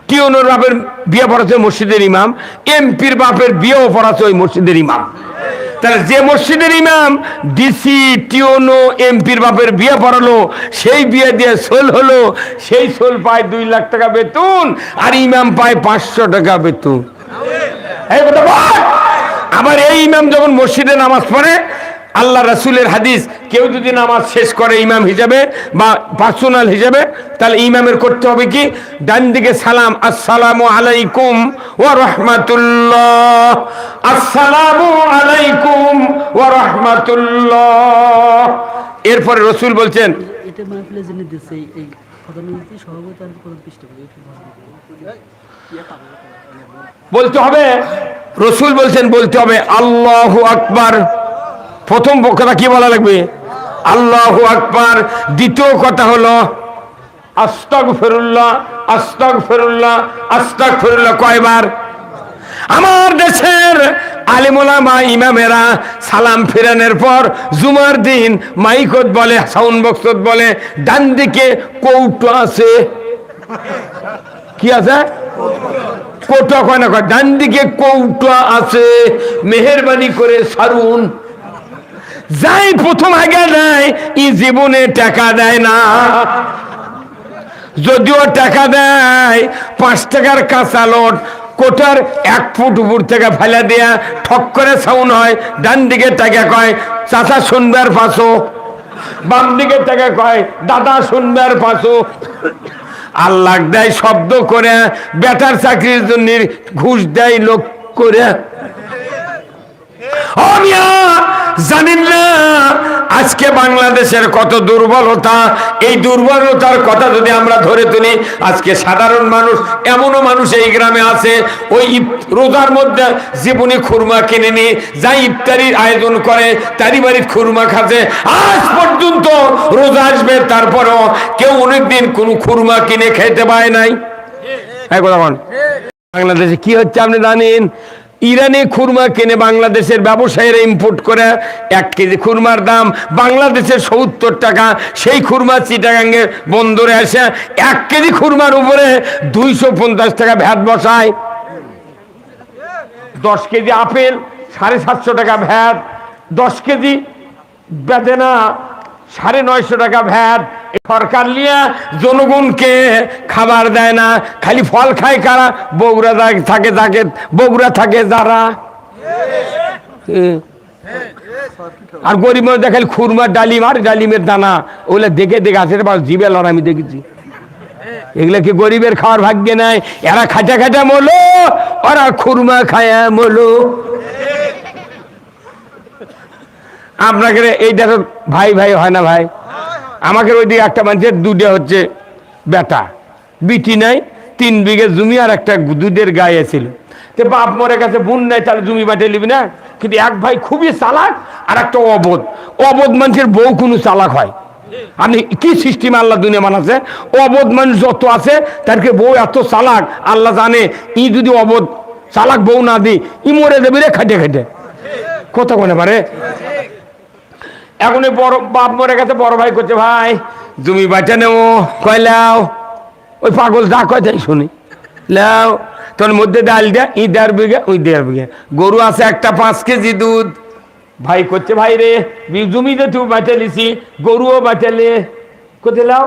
Speaker 1: টিওনোর বাপের বিয়ে পড়াছে মসজিদের ইমাম, এমপির বাপের বিয়েও পড়াছে ওই মসজিদের ইমাম। তাহলে যে মসজিদের ইমাম ডিসি টিওনো এমপির বাপের বিয়ে পড়ালো, সেই বিয়ে দিয়ে সোল হলো, সেই সোল পায় ২ লাখ টাকা বেতন, আর ইমাম পায় ৫০০ টাকা বেতন। আবার এই ইমাম যখন মসজিদে নামাজ পড়ে, আল্লাহ রাসূলের হাদিস, কেউ যদি নামাজ শেষ করে ইমাম হিসাবে বা পার্সোনাল হিসাবে, তাহলে ইমামের করতে হবে কি? ডান দিকে সালাম, আসসালামু আলাইকুম ওয়া রাহমাতুল্লাহ, আসসালামু আলাইকুম ওয়া রাহমাতুল্লাহ। এরপরে রাসূল বলছেন, এটা মাহফিলে জেনে দিয়েছে এই প্রধানমন্ত্রী সভাপতি আর কোন পৃষ্ঠে বলতে হবে। রাসূল বলছেন বলতে হবে আল্লাহু আকবার। প্রথম কথা কি বলা লাগবে? আল্লাহু আকবার। দ্বিতীয় কথা হলো আস্তাগফিরুল্লাহ, আস্তাগফিরুল্লাহ, আস্তাগফিরুল্লাহ। কয়বার? আমার দেশের আলেম ওলামা ইমামেরা সালাম ফিরানোর পর জুমার দিন মাইকত বলে, সাউন্ড বক্সত বলে, ডান দিকে কৌটো আছে। কি আছে? কৌটো কয় না, কয় ডান দিকে কৌটো আছে, মেহেরবানি করে সারুন। যাই প্রথম আগে দেয় ই জীবনে টাকা দেয় না। যদিও টাকা দেয় ৫ টাকার কাঁচা লোট, কোটার ১ ফুট উপর থেকে ফেলে দেয়া ঠক করে সাউন্ড হয়। ডান দিকে টাকা কয় চাচা শুনবার পাশো, বাম দিকে টাকা কয় দাদা শুনবার পাশো। আল্লাহ দেয় শব্দ করে, বেটার চাকরির জন্য ঘুষ দেয় লোক করে। জানেন না আজকে বাংলাদেশের কত দুর্বলতা? এই দুর্বলতার কথা যদি আমরা ধরে তুলি, আজকে সাধারণ মানুষ, এমনও মানুষ এই গ্রামে আছে ওই রোজার মধ্যে জীবনে খুরমা কিনে নিয়ে যাই ইফতারির আয়োজন করে, তারই বাড়ির খুরমা খাচ্ছে। আজ পর্যন্ত রোজা আসবে, তারপরও কেউ অনেকদিন কোনো খুরমা কিনে খেতে পায় নাই। বাংলাদেশে কি হচ্ছে আপনি জানেন? ইরানে খুরমা কিনে বাংলাদেশের ব্যবসায়ীরা ইম্পোর্ট করে। 1 কেজি খুরমার দাম বাংলাদেশের ৭০ টাকা। সেই খুরমা চিটাগাঙ্গে বন্দরে আসে 1 কেজি খুরমার উপরে 250 টাকা ভ্যাট বসায়। 10 কেজি আপেল 750 টাকা ভ্যাট, 10 কেজি বেদেনা 950 টাকা ভ্যাট। সরকার নিয়ে জনগণকে খাবার দেয় না, খালি ফল খায় কারা? বগুড়া থাকে, যাকে বগুড়া থাকে যারা। আর গরিব মানুষ দেখালি খুরমা ডালিম আর ডালিমের দানা, ওগুলো দেখে দেখে আসে জিবে লড়। আমি দেখেছি এগুলা কি গরিবের খাওয়ার ভাগ্যে নাই? এরা খাটা খাটা মলো, ওরা খুরমা খায়া মলো। আপনাকে এইটা তো ভাই ভাই হয় না ভাই? আমাকে ওইদিকে একটা মানুষের দুধে হচ্ছে বেটা, বিটি নাই, 3 বিঘে জমি আর একটা দুধের গায়ে ছিল। তো বাপ মরে গেছে, বোন নাই, তাহলে জমি বাটে নিবি না। কিন্তু এক ভাই খুবই চালাক আর একটা অবোধ। অবোধ মানুষের বউ কোনো চালাক হয়? আপনি কি সিস্টেম আল্লাহ দুনিয়া বানাচ্ছে? অবোধ মানুষ যত আছে তারকে বউ এত চালাক, আল্লাহ জানে ই যদি অবোধ চালাক বউ না দি ই মরে দেবে রে খাটে খাটে। কথা কোনে পারে? এখন বড় বাপ মরে গেছে, বড় ভাই করছে ভাই জমি বাঁচা নেবো, কয় লাও। ওই পাগল যা কয় তাই শুনি, লাও। তোর মধ্যে ডাল দেয়া, ই 1.5 বিঘা, ওই 1.5 বিঘা। গরু আছে একটা 5 কেজি দুধ। ভাই করছে ভাই রে জমিতে তুই বাঁচালিছি, গরুও বাঁচালে, কোথায় লাও।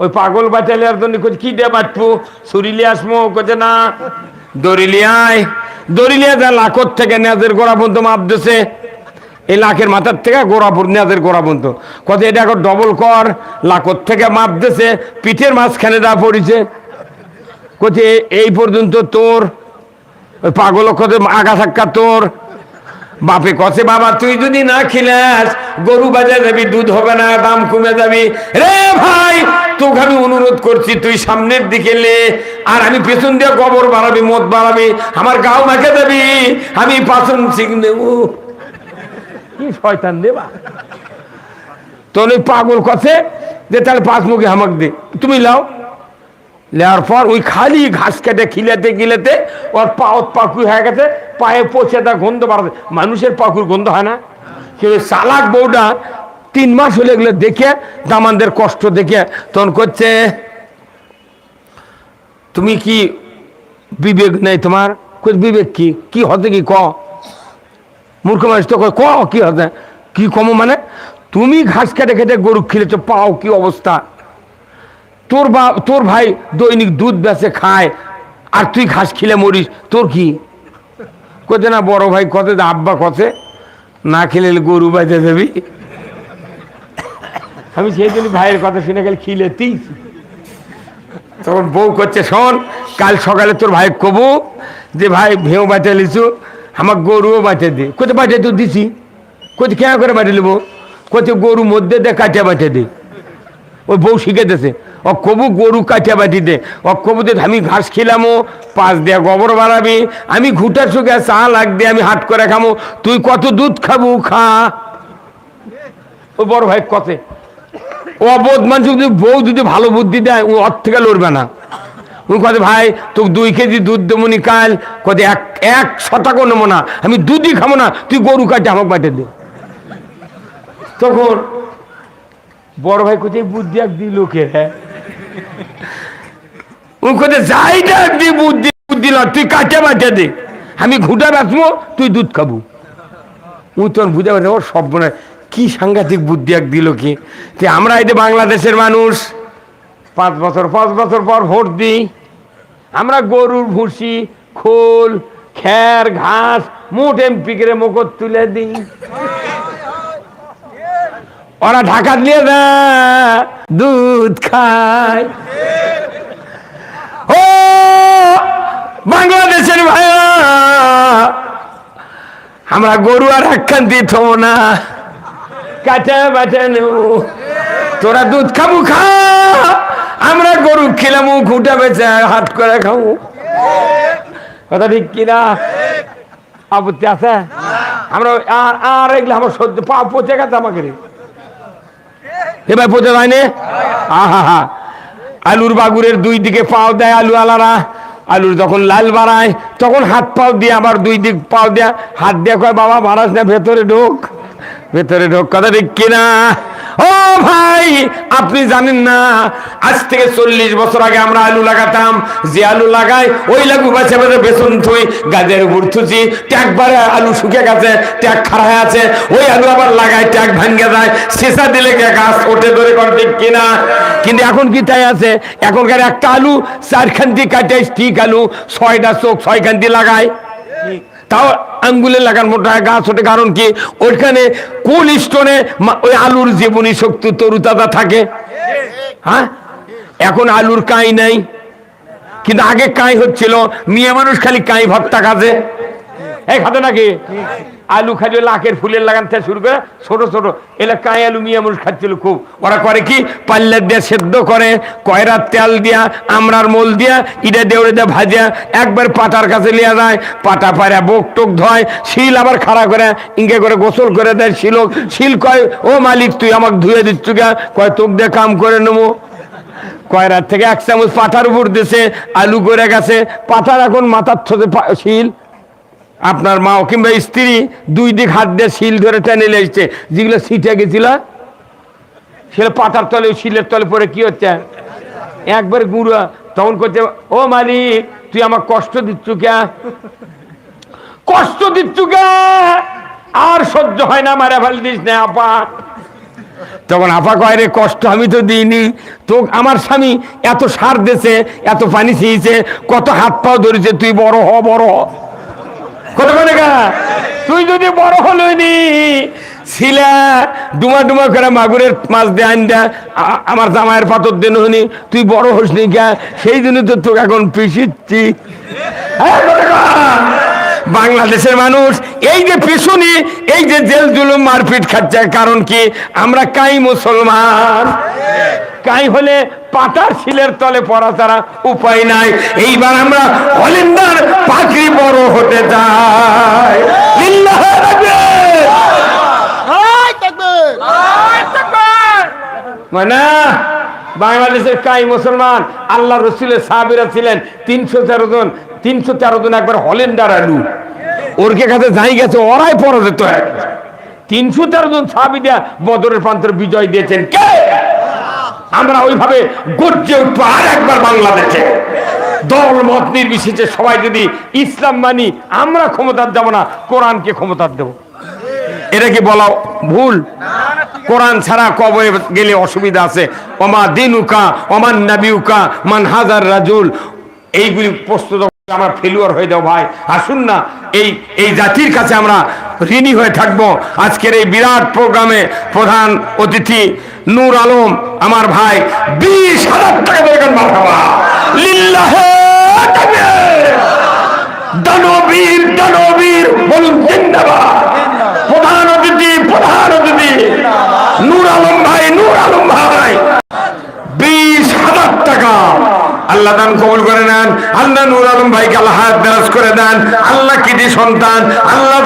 Speaker 1: ওই পাগল বাঁচালে আর জন্য কি দিয়ে বাঁচবো, ছুরিলে আসবো, কোথায় না দড়িলিয়ায়। দড়িলিয়া যা লাখর থেকে নেজের গোড়া পর্যন্ত মাপ দিছে, এই লাখের মাথার থেকে গোড়াপুর নেজের গোড়া পর্যন্ত কত, এটা এখন ডবল কর। লাখর থেকে মাপ দিছে, পিঠের মাঝখানে যা পড়িছে, কোথায় এই পর্যন্ত তোর। ওই পাগল কত আগা সাক্কা তোর। বাপে কছে বাবা তুই যদি না খিলাস গরু বাজে যাবি, দুধ হবে না, দাম কমে যাবি। রে ভাই তোকে আমি অনুরোধ করছি তুই সামনের দিকে লে, আর আমি পেছন দিয়ে গোবর বাড়াবি, মদ বাড়াবি, আমার গাও মাখে যাবি, আমি পাচন শিখ নেব। কি শয়তান দেবা। তোর ওই পাগল কছে যে তাহলে 5 মুখে হামাক দে, তুমি লাও। লেওয়ার পর ওই খালি ঘাস কেটে খিলেতে গিলেতে ওর পাকুর হয়ে গেছে, পায়ে পচে তার গন্ধ বাড়াতে। মানুষের পাকুর গন্ধ হয় না? কিন্তু চালাক বউটা 3 মাস হলে এগুলো দেখে, দামানদের কষ্ট দেখে তখন করছে তুমি কি বিবেক নেই তোমার? বিবেক কি কি হতে, কি ক মূর্খ মানুষ তো ক কি হতে, কি কম মানে তুমি ঘাস কেটে খেটে গরু খিলেছো, পাও কি অবস্থা। তোর ভাই দৈনিক দুধ বেচে খায়, আর তুই ঘাস খিলে মরিস, তোর কি? কোথে না বড় ভাই কতে, আব্বা কতে না খেলে গরু বাজে যাবি। আমি সেই জন্য ভাইয়ের কথা শুনে গেলে খিলেতেই। তখন বউ করছে শোন, কাল সকালে তোর ভাই কবু যে ভাই ভেউ বাঁচে লিছু, আমার গরুও বাঁচে দে। কোথায় বাঁচে তো দিছি, কোথায় কেন করে বাঁচে নেবো, কোথায় গরু মধ্যে দে কাটিয়া বাঁচে দে। ওই বউ শিখে দিয়েছে, ও কবু গরু কাটিয়া বাটি দে, ও কবু দে আমি ঘাস খিলামো, 5 দেয়া গোবর বাড়াবি, আমি ঘুটার শুকে চা লাগ দিয়ে আমি হাট করে খামো, তুই কত দুধ খাবো খা। ও বড় ভাই কতে ও অবোধ মানুষ যদি বউ যদি ভালো বুদ্ধি দেয় ও ওর থেকে লড়বে না। উনি কত ভাই তোকে 2 কেজি দুধ দেবো নি কাল, কত 1 শতাংশ নেবো না, আমি দুধই খাবো না, তুই গরু কাটে আমাকে বাটে দে। তখন বড় ভাই কোথায় বুদ্ধি এক দিল লোকের, হ্যাঁ উনি কোথায় যাই ডাক দি বুদ্ধি বুদ্ধি ল, তুই কাটে বাটে দে, আমি ঘুটা বেচবো, তুই দুধ খাবো। ও তোর বুঝে পারে ও সব মনে কি সাংঘাতিক বুদ্ধি এক দিল কি। আমরা এই যে বাংলাদেশের মানুষ 5 বছর পর ভোট দিই, আমরা গরুর ভুসি, খোল, খ্যার, ঘাস মোট এমপিকে মুখত তুলে দিই, ওরা ঢাকা দিয়ে দেয়, দুধ খায়। ও বাংলাদেশের ভাইয়া, আমরা গরু আর একখান দিত না, কাটা বাটা নেব, তোরা দুধ খাবো খা, আমরা গরু খেলামু, ঘুটা বেচে হাট করে খাবো। কথা ঠিক কিনা? আপত্তি আছে? আমরা আর এগুলো আমার সহ্য পা পচে গেছে আমাকে, এবার পচে যায়নি। আহা আলুর বাগুরের 2 দিকে পাও দেয় আলু আলারা, আলুর যখন লাল বাড়ায় তখন হাত পাও দিয়ে আবার 2 দিক পাও দেয়া, হাত দিয়ে কয় বাবা বাড়াস না, ভেতরে ঢোক, ভেতরে ঢোক। কথা ঠিক কিনা? ও ভাই আপনি জানেন না, আজ থেকে 40 বছর আগে আমরা আলু লাগাতাম, যে আলু লাগাই ওই লাগু বাঁচে বাঁচে বেসন থুই, গাছের উপর থুচি, ট্যাকবারে আলু শুকে গেছে, ট্যাক খাড়ায় আছে, ওই আলু আবার লাগায়, ট্যাক ভাঙ্গে যায়, শেষা দিলে গাছ ওঠে ধরে। কথা ঠিক কিনা? কিন্তু এখন কি তাই আছে? এখনকার একটা আলু 4 খান্তি কাটে, ঠিক আলু 6টা চোখ 6 খান্তি লাগায়, তাও আঙ্গুলে লাগান মোটা গাছ ওঠে। কারণ কি? ওইখানে কোন স্টোনে ওই আলুর জীবনী শক্তি তরুতাজা থাকে। হ্যাঁ এখন আলুর কাই নাই, কিন্তু আগে কাই হচ্ছিল, মেয়ে মানুষ খালি কাই ভর্তা কাজে এই খাতে নাকি, আলু খালি লাখের ফুলের লাগান থেকে শুরু করে ছোট ছোট এলাকায় আলু মিয়া মানুষ খাচ্ছিল খুব। ওরা করে কি পাল্লা দিয়ে সেদ্ধ করে, কয়রার তেল দিয়া, আমরার মোল দিয়া, ইটা দেউড়ে দিয়ে ভাজা একবার পাটার কাছে লিয়া যায়, পাটা পাড়া বোক টোক ধয়, শিল আবার খাড়া করে ইঙ্গে করে গোসল করে দেয় শিলক। শিল কয় ও মালিক তুই আমাকে ধুয়ে দিচ্ছ গা, কয় তোক দিয়ে কাম করে নেবো। কয়রার থেকে 1 চামচ পাঠার উপর দিছে, আলু করে গেছে, পাঠার এখন মাথার থতে শিল। আপনার মা কিংবা স্ত্রী 2 দিক হাত দিয়ে শিল ধরে টেনে লেগেছে, যেগুলো ছিটে গেছিল সেগুলো পাতার তলে শিলের তলে পরে কি হচ্ছে একবার গুঁড়া। তখন করছে ও মালিক তুই আমার কষ্ট দিচ্ছ কে, কষ্ট দিচ্ছ কে, আর সহ্য হয় না, মারা ফেল দিস না আপা। তখন আপা কয় রে কষ্ট আমি তো দিইনি, তো আমার স্বামী এত সার দিয়েছে, এত পানি ছিঁড়েছে, কত হাত পাও ধরেছে, তুই বড় হ বড় হ। কত মানে গা তুই যদি বড় হলনি ছিলা ডুমা ডুমা করে মাগুরের মাছ দিয়ে আন দা আমার জামাইয়ের পাথর দেন হনি, তুই বড় হসনি গা, সেই জন্য তো তোকে এখন পিছিচ্ছি। বাংলাদেশের মানুষ এই যে পিছনে এই যে জেল জুলুম মারপিট খাচ্ছে, কারণ কি আমরা কাই মুসলমান, কাই হলে পাটার শিলের তলে পড়া ছাড়া উপায় নাই। এইবার আমরা হলিন্দার পাখি বড় হতে চাই। মানে বাংলাদেশের কাই মুসলমান, আল্লাহ রসুলের সাহাবীরা ছিলেন 313 জন, 313 জন একবার হলেন্ডার আলু ওরকে কাছে যাই গেছে, ওরাই পরাজিত হয়। 313 জন সাহাবী দিয়া বদরের প্রান্তরে বিজয় দিয়েছেন কে? আমরা ওইভাবে গর্জে উঠবো আর একবার বাংলাদেশে, দল মত নির্বিশেষে সবাই যদি ইসলাম মানি, আমরা ক্ষমতার যাব না, কোরআনকে ক্ষমতার দেব। এটা কি বলা ভুল? কোরআন ছাড়া কবরে গেলে অসুবিধা আছে। ওমা দিনুকা ওমান নাবিউকা মান হাজার রাজুল, এইগুলি প্রস্তুত আমরা ফেলুয়ার হয়ে যাও ভাই। আসুন না এই জাতির কাছে আমরা ঋণী হয়ে থাকবো। আজকের এই বিরাট প্রোগ্রামে প্রধান অতিথি নূর আলম আমার ভাই 20,000 টাকা দেবেন। মারহাবা লিল্লাহে তাকবীর, দানবীর দানবীর বলুন জিন্দাবাদ। প্রধান অতিথি নূর আলম ভাই, নূর আলম ভাই 20,000 টাকা আল্লাহ দান কবুল করে নেন। আল্লাহ নূর আলম ভাইকে আল্লাহ হায়াত দারাজ করে দেন। আল্লাহ কৃতি সন্তান, আল্লাহ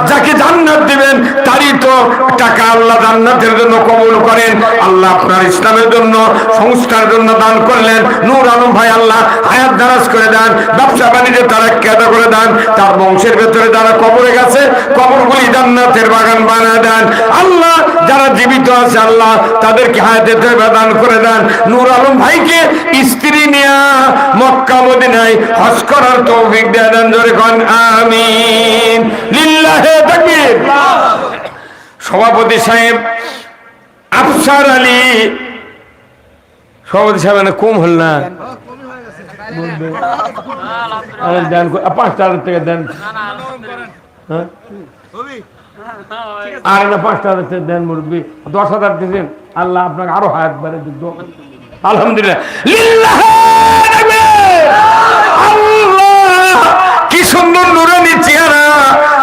Speaker 1: যাকে জান্নাত দিবেন তারই তো টাকা আল্লাহ জান্নাতের জন্য কবুল করেন। আল্লাহ আপনার ইসলামের জন্য সংস্কার জন্য দান করলেন। নূর আলম ভাই আল্লাহ হায়াত দারাজ করে দেন, ব্যবসা বাণিজ্যে তারা কেদা করে দেন, তার বংশের ভেতরে যারা কবরে গেছে কবরগুলি জান্নাতের বাগান বানিয়ে দেন। আল্লাহ যারা জীবিত আছে আল্লাহ তাদেরকে হায়াতের দান করে দেন। নূর আলম ভাইকে স্ত্রী নিয়ে মক্কা মদিনায় হজ করার তৌফিক দিয়ে দেন। জোরে কোন আমিন। লিল্লাহে তাকবীর। সভাপতি সাহেব আফসার আলী, সভাপতি সাহেব মানে কম হল না, দেন 5,000 টাকা দেন, আর না 5,000 টাকা দেন মুরব্বী, 10,000 দিয়েছেন, আল্লাহ আপনাকে আরো হায়াত বাড়ে দিত। আলহামদুলিল্লাহ। আল্লাহ কি সুন্দর নুরানি চেহারা,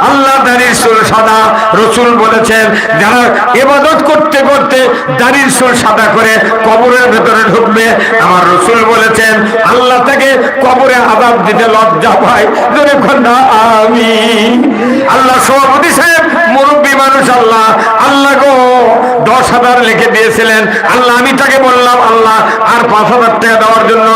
Speaker 1: আল্লাহ দাড়ির চুল সাদা। রসুল বলেছেন যারা ইবাদত করতে করতে দাড়ির চুল সাদা করে কবরের ভেতরে ঢুকবে, আমার রসুল বলেছেন আল্লাহ তাকে কবরে আযাব দিতে লজ্জা পায়। জোরে কন্যা আমিন। আল্লাহ সভাপতি সাহেব মুরব্বী মানুষ, আল্লাহ আল্লাহ গো 10,000 লিখে দিয়েছিলেন। আল্লাহ আমি তাকে বললাম আল্লাহ আর 5,000 টাকা দেওয়ার জন্য,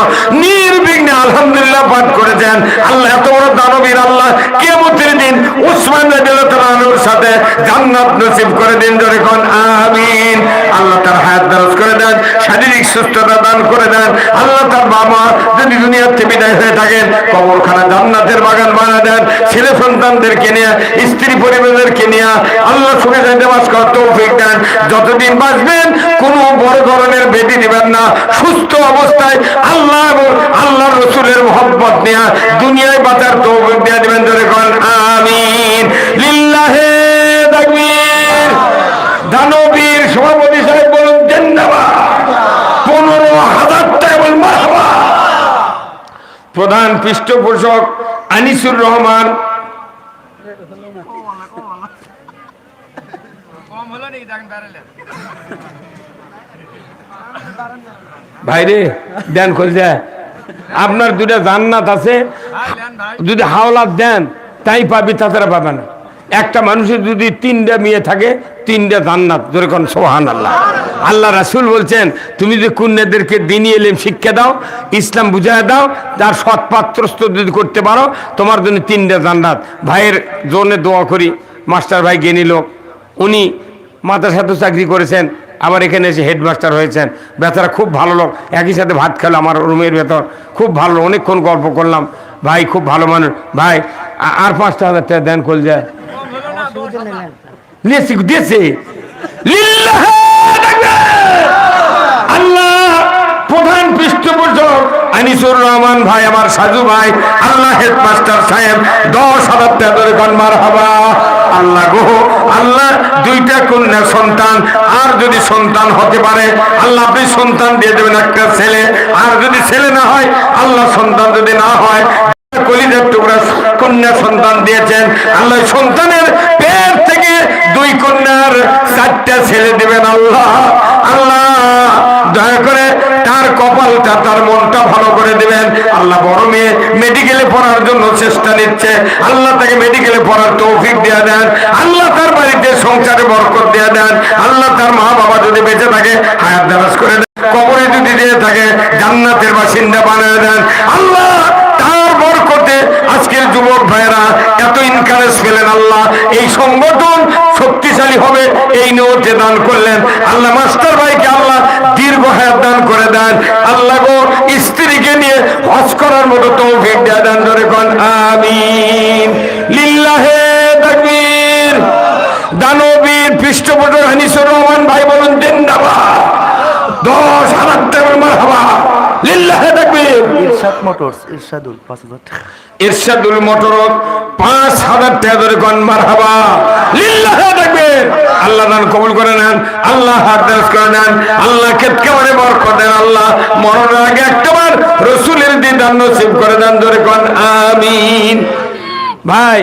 Speaker 1: নির্বিঘ্নে আলহামদুলিল্লাহ পাঠ করেছেন। আল্লাহ এত বড় দানবীর আল্লাহ কিয়ামতের দিন উসমান রাদিয়াল্লাহু আনহুর সাথে জান্নাত নসিব করে দিন। জোরে কোন আমিন। আল্লাহ তার হায়াত দারাজ করে দেন, শারীরিক সুস্থতা দান করে দেন। আল্লাহ তার বাবা যদি দুনিয়ার থেকে বিদায় হয়ে থাকেন কবরখানা জান্নাতের বাগান বানিয়ে দেন। ছেলে সন্তানদেরকে নিয়ে, স্ত্রী পরিবারদেরকে নিয়ে আল্লাহ সুখে শান্তিতে বাস করার তৌফিক দেন। যতদিন বাঁচবেন কোনো বড় ধরনের বেদি দিবেন না, সুস্থ অবস্থায় আল্লাহ এবং আল্লাহ রসুলের মহব্বত নিয়ে দুনিয়ায় বাঁচার তৌফিক দিয়ে দিবেন। জোরে কোন আমিন। লিল্লাহে তাকবীর। দানবীর সভাপতি সাহেব বলুন জিন্দাবাদ। 15,000 টাকা বলুন মারহাবা। প্রধান পৃষ্ঠপোষক আনিসুর রহমান ভাইরে দেন করে যায় আপনার দুটা জান্নাত আছে, যদি হাওলাত দেন তাই পাবি, তাছাড়া পাবে না। একটা মানুষের যদি 3টা মেয়ে থাকে 3টা জান্নাত, যেরকম সুবহানাল্লাহ। আল্লাহ রাসূল বলছেন তুমি যদি কন্যাদেরকে দ্বীনি ইলম শিক্ষা দাও, ইসলাম বুঝায় দাও, তার সৎ পাত্রস্থ যদি করতে পারো, তোমার জন্য 3টা জান্নাত। ভাইয়ের জন্য দোয়া করি। মাস্টার ভাই জ্ঞানী লোক, উনি মাদ্রাসাতে চাকরি করেছেন, আবার এখানে এসে হেডমাস্টার হয়েছেন। বেচারা খুব ভালো লোক, একই সাথে ভাত খেলো আমার রুমের ভেতর, খুব ভালো, অনেকক্ষণ গল্প করলাম। ভাই খুব ভালো মানুষ। ভাই আর 5,000 টাকা দেন কল যায় দিয়েছে। আল্লাহ প্রধান পৃষ্ঠপোষক আনিসুর রহমান ভাই, আমার সাজু ভাই, আল্লাহ হেডমাস্টার সাহেব 10,000 টাকা ধরে কন মারহাবা। আল্লাহ গো আল্লাহ 2টা কন্যা সন্তান, আর যদি সন্তান হতে পারে আল্লাহ আপনি সন্তান দিয়ে দেবেন, একটা ছেলে। আর যদি ছেলে না হয় আল্লাহ সন্তান যদি না হয়, কলিজার টুকরা কন্যা সন্তান দিয়েছেন আল্লাহ, সন্তানের পেট থেকে 2 কন্যার 4টা ছেলে দেবেন আল্লাহ। আল্লাহ দয়া করে তার কপালটা, তার মনটা ভালো করে দিবেন আল্লাহ। বড় মেয়ে মেডিকেলে পড়ার জন্য চেষ্টা নিচ্ছে, আল্লাহ তাকে মেডিকেলে পড়ার তৌফিক দিয়ে দেন আল্লাহ। তার বাড়িতে সংসারে বরকত দিয়ে দেন আল্লাহ। তার মা বাবা যদি বেঁচে থাকে হায়াত দারাজ করে দেন, কবরে যদি দিয়ে থাকে জান্নাতের বাসিন্দা বানিয়ে দেন আল্লাহ। তার বরকতে আজকের যুবক ভাইয়েরা এত ইনকারেজ পেলেন আল্লাহ, এই সংগঠন শক্তিশালী হবে এই নিয়তে দান করলেন আল্লাহ। মাস্টার ভাইকে আল্লাহ দীর্ঘ হায়াত দান করে দেন আল্লাহ গো, স্ত্রীকে নিয়ে হজ করার মতো তৌফিক দিয়ে দেন, ধরে কোন আমিন। লিল্লাহে তাকবীর। দানবীর পৃষ্ঠপোষক আনিসুর রহমান ভাই বলুন জিন্দাবাদ। 10,000 টাকা মারহাবা। লিল্লাহে তাকবীর।
Speaker 2: ইরশাদ মোটরস, ইরশাদুল 5,000 টাকা।
Speaker 1: ইরশাদুল মোটরস 5,000 টাকা ধরে কোন মারহাবা। লিল্লাহে তাকবীর। আল্লাহ দান কবুল করে নেন আল্লাহ, হাত দারাজ করে নেন আল্লাহ, কেতকেবারে বরকত দেন আল্লাহ। মরণের আগে একবার রাসূলের দিদার নসিব করে দেন, ধরে কোন আমিন। ভাই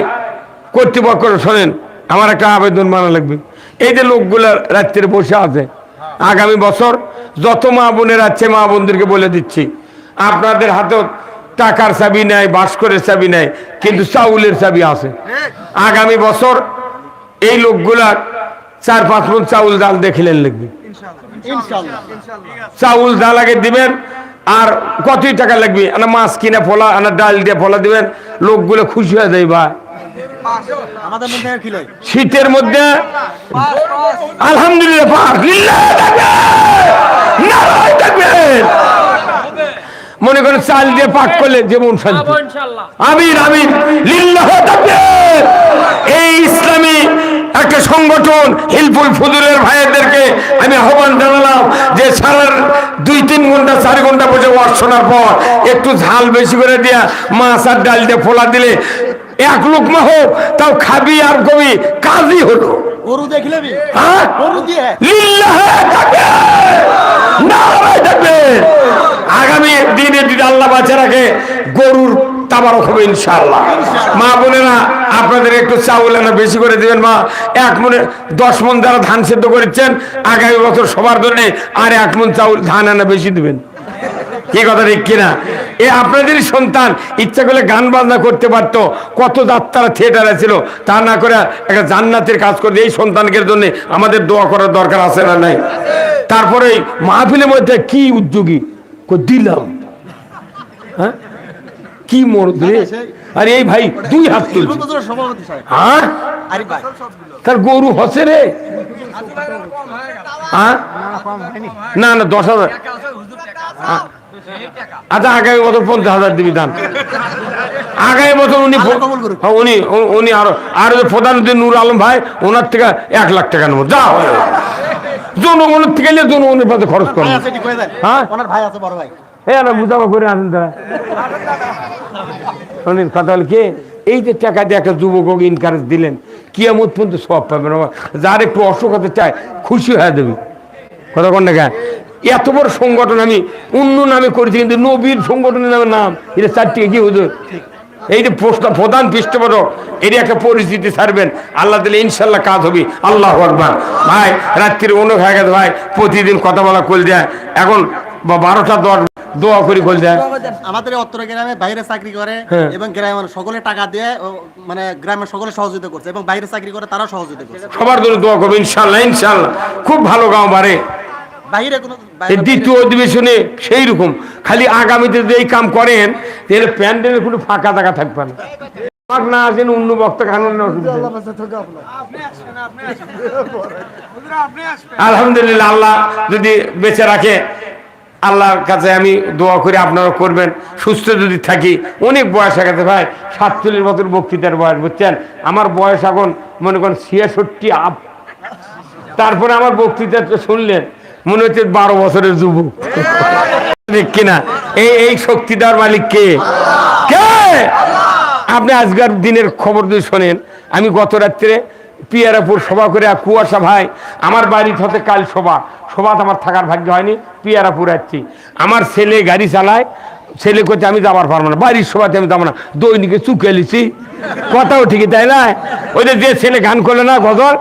Speaker 1: কর্তৃপক্ষ শোনেন, আমার একটা আবেদন মানা লাগবে। এই যে লোকগুলা রাত্রে বসে আছে, আগামী বছর যত মা বোনের আছে মা বোনদেরকে বলে দিচ্ছি, আপনাদের হাতে টাকার চাবি নাই, বাস্করের চাবি নাই, কিন্তু চাউলের চাবি আছে। আগামী বছর এই লোকগুলার 4-5 মণ চাউল ডাল দেখিলেন লিখবে, চাউল ডাল আগে দিবেন। আর কতই টাকা লাগবে, মাছ কিনে ফলা, ডাল দিয়ে ফলা দিবেন, লোকগুলো খুশি হয়ে যায়। ভাই শীতের মধ্যে আলহামদুলিল্লাহ মনে করেন চাল দিয়ে পাক করলে যেমন শান্তি। আমিন আমিন। লিল্লাহে তাকবীর। এই ইসলামী একটা সংগঠন হিলফুল ফুজুরের ভাইদেরকে আমি আহ্বান জানালাম যে সারা 2-3 ঘন্টা 4 ঘন্টা বসে ওয়াজ শোনার পর একটু ঝাল বেশি করে দিয়া মাছ আর ডাল দিয়ে ফোলা দিলে 1 লোকমা হোক তাও খাবি আর কবি কাজই হলো।
Speaker 2: গরু দেখলে
Speaker 1: হ্যাঁ
Speaker 2: গরু দিয়ে
Speaker 1: লিল্লাহে তাকবীর। নারায়ে তাকবীর। আগামী দিনে যদি আল্লাহ বাঁচা রাখে গরুর তাবারক হবে ইনশাআল্লাহ। মা বোনেরা আপনাদের একটু চাউল আনা বেশি করে দিবেন। মা 1 মণে 10 মণ যারা ধান সেদ্ধ করেছেন আগামী বছর সবার জন্য আর 1 মণ চাউল ধান আনা বেশি দিবেন। কি কথা ঠিক কিনা? এ আপনাদেরই সন্তান, ইচ্ছা করলে গান বাজনা করতে পারতো, কত যাত্রা থিয়েটারে ছিল, তা না করে একটা জান্নাতের কাজ করতে। এই সন্তানকে জন্য আমাদের দোয়া করার দরকার আছে না নাই? তারপরে মাহফিলের মধ্যে কি উদ্যোগী দিলাম, হ্যাঁ কি মরদ রে। আর এই ভাই 2 হাত তুলছে। হ্যাঁ তার গরু হসে রে। হ্যাঁ না না 10,000। আচ্ছা আগামী বছর 50,000 দিবি দান। আগামী বছর উনি আরো প্রধানমন্ত্রী নূর আলম ভাই ওনার থেকে 1 লাখ টাকা নেবো। যা জনগণের থেকে জনগণের পাশে খরচ করবো। হ্যাঁ
Speaker 2: ভাই আছে বড় ভাই,
Speaker 1: বুঝাবা করে আসেন তারা। কথা হল কি, এই যে টাকা দিয়ে একটা যুবক ইনকারেজ দিলেন, কিয়ামত পর্যন্ত সব পাবেন। যার একটু অসুখ হতে চায় খুশি হয়ে দেবে। কথা কোন টাকা এত বড় সংগঠন আমি অন্য নামে করেছি, কিন্তু নবীর সংগঠনের নামে নাম এটা 4 টাকা কি হুজুর এই যে প্রধান পৃষ্ঠপোষক এর একটা পরিস্থিতি ছাড়বেন, আল্লাহ দিলে ইনশাল্লাহ কাজ হবে। আল্লাহ আকবার। ভাই রাত্রির অনেক হয়ে গেছে ভাই, প্রতিদিন কথা বলা করে দেয়, এখন 12টা 10 দোয়া করি করে দেয়।
Speaker 2: আমাদের অত্র গ্রামে বাইরে চাকরি করে এবং গ্রামের সকলে টাকা দিয়ে মানে গ্রামের সকলে সহযোগিতা করছে এবং বাইরে চাকরি করে তারা সহযোগিতা করছে।
Speaker 1: সবার জন্য দোয়া করবো ইনশাল্লাহ, ইনশাল্লাহ খুব ভালো গাঁও বাড়ে।
Speaker 2: বাইরে কোনো
Speaker 1: এই দ্বিতীয় অধিবেশনে সেই রকম, খালি আগামীতে যদি এই কাম করেন তাহলে প্যান্ডেলের কোনো ফাঁকা জায়গা থাকবে না। না আসেন অন্য বক্তা কানুন না, আলহামদুলিল্লাহ আল্লাহ যদি বেঁচে রাখে, আল্লাহর কাছে আমি দোয়া করি আপনারা করবেন, সুস্থ যদি থাকি। অনেক বয়স হয়ে গেছে ভাই, 47 বছর বক্তৃতার বয়স, বুঝছেন? আমার বয়স এখন মনে করেন 66 আপ। তারপরে আমার বক্তৃতা শুনলেন মনে হচ্ছে 12 বছরের যুবক, ঠিক কিনা? এই শক্তি দেওয়ার মালিক কে? কে? আপনি আজকের দিনের খবর যদি শোনেন, আমি গত রাত্রে পিয়ারাপুর সভা করে, কুয়াশা ভাই আমার বাড়ি হতে কাল সভাতে আমার থাকার ভাগ্য হয়নি, পিয়ারাপুর আসছি। আমার ছেলে গাড়ি চালায়, ছেলে করছে আমি যাবার পারবো না, বাড়ির সভাতে আমি যাবো না, দৈনিকে চুকে লিছি। কথাও ঠিকই, তাই না? ওই যে ছেলে গান করলে না গজল,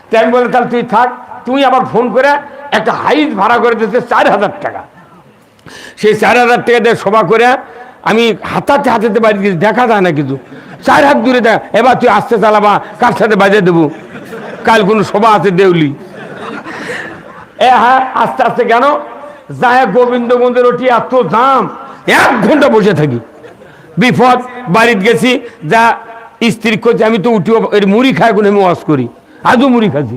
Speaker 1: তাই আমি বলে তাহলে তুই থাক। তুমি আবার ফোন করে একটা হাইস ভাড়া করে দিতে 4000 টাকা। সেই 4000 টাকা দিয়ে সভা করে আমি হাতাতে বাড়ি গেছি, দেখা যায় না কিছু, 4 হাত দূরে দেখা। এবার তুই আসতে চালাবা, কার সাথে বাজিয়ে দেবো, কাল কোনো সভা আছে দেউলি। হ্যাঁ আস্তে আস্তে কেন যায় গোবিন্দগঞ্জের ওটি এত দাম, 1 ঘন্টা বসে থাকি। বিপদ, বাড়িতে গেছি, যা স্ত্রী করছে আমি তো উঠিও এর মুড়ি খাই, কোনো আমি ওয়াশ করি, আজও মুড়ি খাচ্ছি।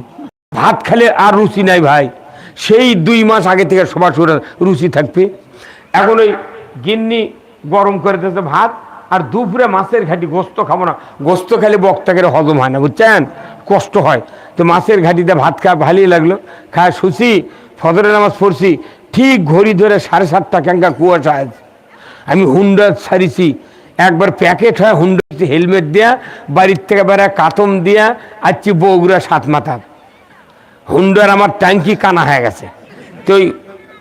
Speaker 1: ভাত খেলে আর রুচি নাই ভাই, সেই 2 মাস আগে থেকে সবার শুরু রুচি থাকবে। এখন ওই গিন্নি গরম করে দিতেছে ভাত, আর দুপুরে মাছের ঘাটি, গোস্ত খাবো না, গোস্ত খেলে বক্তাকে হজম হয় না, বুঝছেন? কষ্ট হয়। তো মাছের ঘাটিতে ভাত খাওয়া ভালোই লাগলো, খায় শুছি, ফজরের নামাজ পড়ছি, ঠিক ঘড়ি ধরে 7:30টা ক্যাঙ্কা কুয়াশা আছে। আমি হুন্ডা ছাড়িছি, একবার প্যাকেট হয় হুন্ডা, হেলমেট দেয়া বাড়ির থেকে বেড়ায় কাতম দিয়া আসছি বগুড়া 7 মাথার। হুন্ডার আমার ট্যাঙ্কি কানা হয়ে গেছে। তো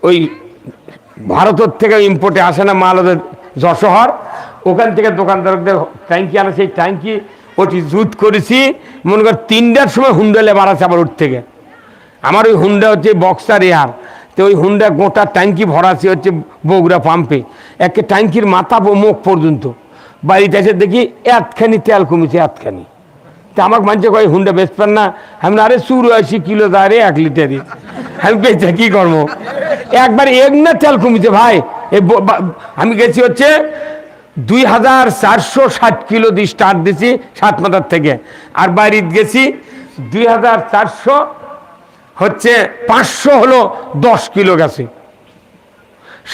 Speaker 1: ওই ভারতের থেকে ইম্পোর্টে আসে না মাল, ওদের যশোহর, ওখান থেকে দোকানদারদের ট্যাঙ্কি আনে, সেই ট্যাঙ্কি ওটি জুত করেছি। মনে কর 3টার সময় হুন্ডা লেবার আছে আবার ওর থেকে। আমার ওই হুন্ডা হচ্ছে বক্সার এয়ার, তো ওই হুন্ডা গোটা ট্যাঙ্কি ভরাছি হচ্ছে বগুড়া পাম্পে, একে ট্যাঙ্কির মাথা মুখ পর্যন্ত। বাড়িতে এসে দেখি এতখানি তেল কমেছে, এতখানি। তা আমাকে মানছে কয় হুন্ডা বেচবেন না? আমি আরে 84 কিলো দাঁড়ে 1 লিটারে, আমি বেচে কি করবো? একবার না তেল কমেছে ভাই। আমি গেছি হচ্ছে 2460 কিলো দিয়ে স্টার্ট দিছি 7 মাথার থেকে, আর বাড়িতে গেছি 2400 হচ্ছে 500 হলো 10 কিলো গেছে।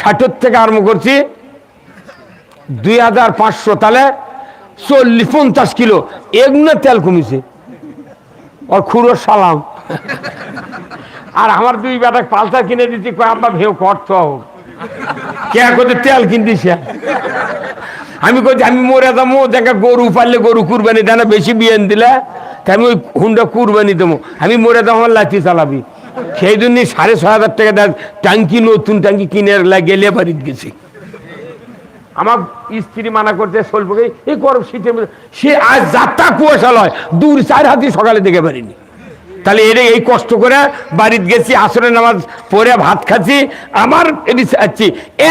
Speaker 1: 60 থেকে আরম্ভ করছি 2500, তাহলে 40-50 কিলো এগুলো তেল কমেছে। ওর খুঁড়ো সালাম। আর আমার 2 বেটা পালসার কিনে দিচ্ছি, কয় আব্বা ভেউ করতে হোক কে করতে তেল কিনতেছে। আমি কইছি আমি মরে যাবো, দেখা গরু পারলে গরু কুরবানি দেয় না, বেশি বিয়েন দিলে তাই আমি ওই হুন্ডা কুরবানি দেবো, আমি মরে যাবো আমার লাঠি চালাবি। সেই জন্যই 6500 টাকা দেয় ট্যাঙ্কি, নতুন ট্যাঙ্কি কিনে গেলে বাড়িতে গেছি। আমার স্ত্রী মানা করতে চলবে, এই গরম শীতে সে আজ যাত্রা কুয়াশা লয়, 2-4 হাতি সকালে দেখে পারিনি। তাহলে এই কষ্ট করে বাড়িতে গেছি, আসরের নামাজ পড়ে ভাত খাচ্ছি, আমার চাচ্ছি